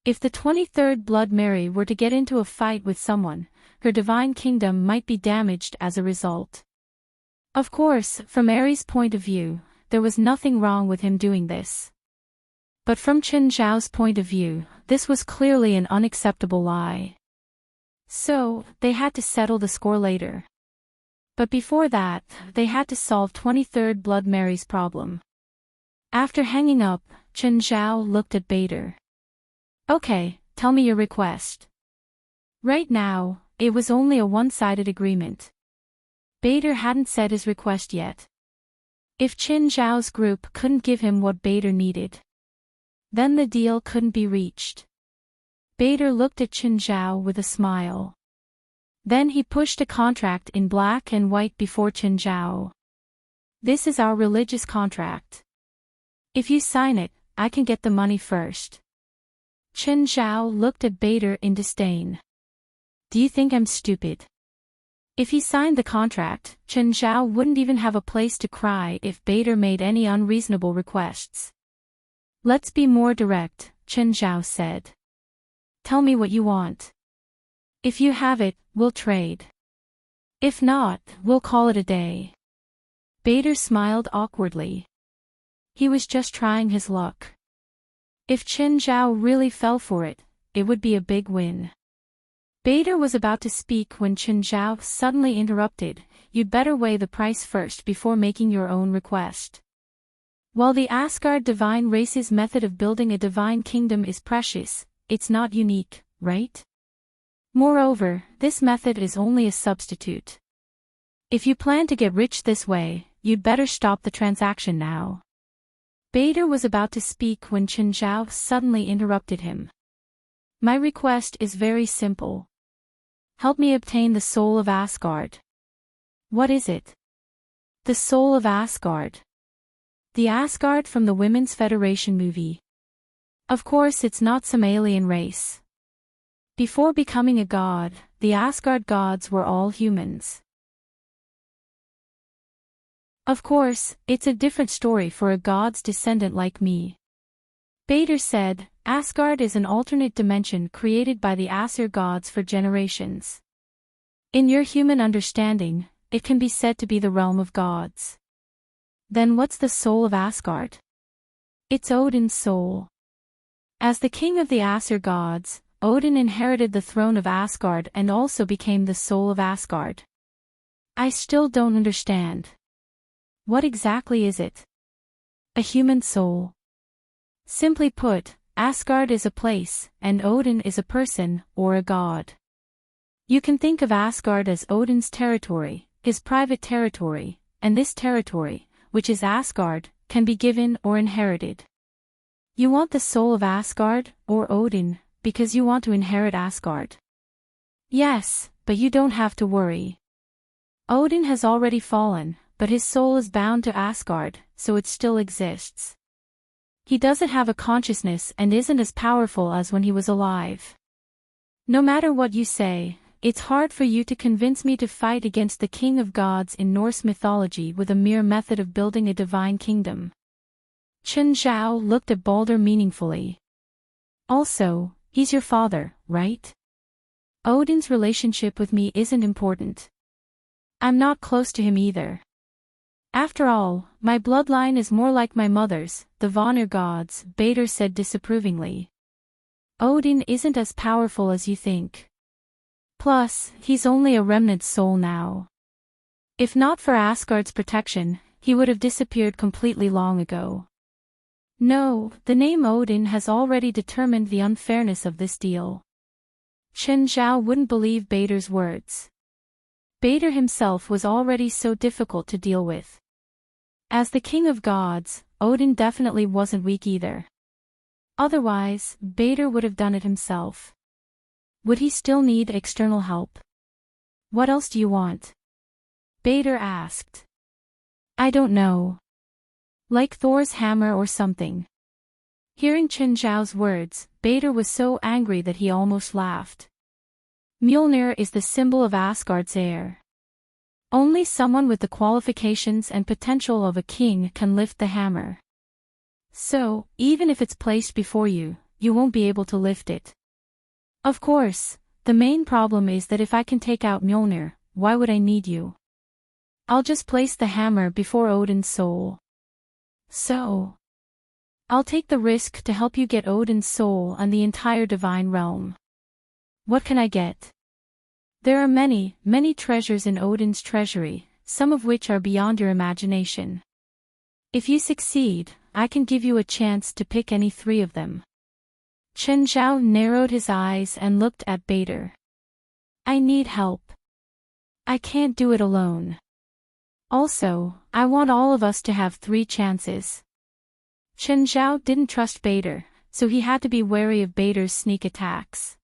Speaker 1: If the 23rd Blood Mary were to get into a fight with someone, her divine kingdom might be damaged as a result. Of course, from Ares' point of view, there was nothing wrong with him doing this. But from Chen Zhao's point of view, this was clearly an unacceptable lie. So, they had to settle the score later. But before that, they had to solve 23rd Blood Mary's problem. After hanging up, Chen Zhao looked at Bader. Okay, tell me your request. Right now, it was only a one-sided agreement. Bader hadn't said his request yet. If Chen Zhao's group couldn't give him what Bader needed, then the deal couldn't be reached. Bader looked at Chen Zhao with a smile. Then he pushed a contract in black and white before Chen Zhao. This is our religious contract. If you sign it, I can get the money first. Chen Zhao looked at Bader in disdain. Do you think I'm stupid? If he signed the contract, Chen Zhao wouldn't even have a place to cry if Bader made any unreasonable requests. Let's be more direct, Chen Zhao said. Tell me what you want. If you have it, we'll trade. If not, we'll call it a day. Bader smiled awkwardly. He was just trying his luck. If Chen Zhao really fell for it, it would be a big win. Bader was about to speak when Chen Zhao suddenly interrupted. You'd better weigh the price first before making your own request. While the Asgard divine race's method of building a divine kingdom is precious, it's not unique, right? Moreover, this method is only a substitute. If you plan to get rich this way, you'd better stop the transaction now. Bader was about to speak when Chen Zhao suddenly interrupted him. My request is very simple. Help me obtain the soul of Asgard. What is it? The soul of Asgard. The Asgard from the Women's Federation movie. Of course, it's not some alien race. Before becoming a god, the Asgard gods were all humans. Of course, it's a different story for a god's descendant like me. Bader said, Asgard is an alternate dimension created by the Aesir gods for generations. In your human understanding, it can be said to be the realm of gods. Then what's the soul of Asgard? It's Odin's soul. As the king of the Aesir gods, Odin inherited the throne of Asgard and also became the soul of Asgard. I still don't understand. What exactly is it? A human soul. Simply put, Asgard is a place, and Odin is a person, or a god. You can think of Asgard as Odin's territory, his private territory, and this territory, which is Asgard, can be given or inherited. You want the soul of Asgard, or Odin, because you want to inherit Asgard. Yes, but you don't have to worry. Odin has already fallen, but his soul is bound to Asgard, so it still exists. He doesn't have a consciousness and isn't as powerful as when he was alive. No matter what you say, it's hard for you to convince me to fight against the king of gods in Norse mythology with a mere method of building a divine kingdom. Chen Zhao looked at Balder meaningfully. Also, he's your father, right? Odin's relationship with me isn't important. I'm not close to him either. After all, my bloodline is more like my mother's, the Vanir gods, Balder said disapprovingly. Odin isn't as powerful as you think. Plus, he's only a remnant soul now. If not for Asgard's protection, he would have disappeared completely long ago. No, the name Odin has already determined the unfairness of this deal. Chen Zhao wouldn't believe Balder's words. Balder himself was already so difficult to deal with. As the king of gods, Odin definitely wasn't weak either. Otherwise, Balder would have done it himself. Would he still need external help? What else do you want? Balder asked. I don't know. Like Thor's hammer or something. Hearing Chen Zhao's words, Balder was so angry that he almost laughed. Mjolnir is the symbol of Asgard's heir. Only someone with the qualifications and potential of a king can lift the hammer. So, even if it's placed before you, you won't be able to lift it. Of course, the main problem is that if I can take out Mjolnir, why would I need you? I'll just place the hammer before Odin's soul. So, I'll take the risk to help you get Odin's soul and the entire divine realm. What can I get? There are many, many treasures in Odin's treasury, some of which are beyond your imagination. If you succeed, I can give you a chance to pick any 3 of them. Chen Zhao narrowed his eyes and looked at Balder. I need help. I can't do it alone. Also, I want all of us to have 3 chances. Chen Zhao didn't trust Balder, so he had to be wary of Balder's sneak attacks.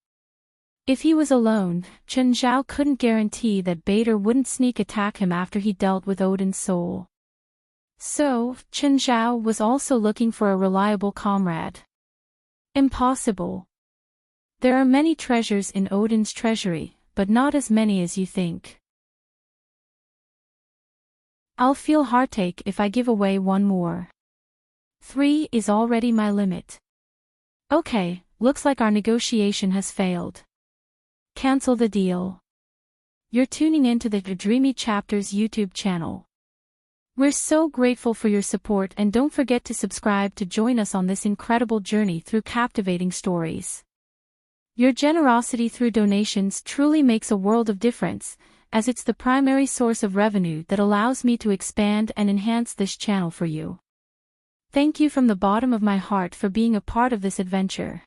Speaker 1: If he was alone, Chen Zhao couldn't guarantee that Balder wouldn't sneak attack him after he dealt with Odin's soul. So, Chen Zhao was also looking for a reliable comrade. Impossible. There are many treasures in Odin's treasury, but not as many as you think. I'll feel heartache if I give away 1 more. 3 is already my limit. Okay, looks like our negotiation has failed. Cancel the deal. You're tuning into the Dreamy Chapters YouTube channel. We're so grateful for your support, and don't forget to subscribe to join us on this incredible journey through captivating stories. Your generosity through donations truly makes a world of difference, as it's the primary source of revenue that allows me to expand and enhance this channel for you. Thank you from the bottom of my heart for being a part of this adventure.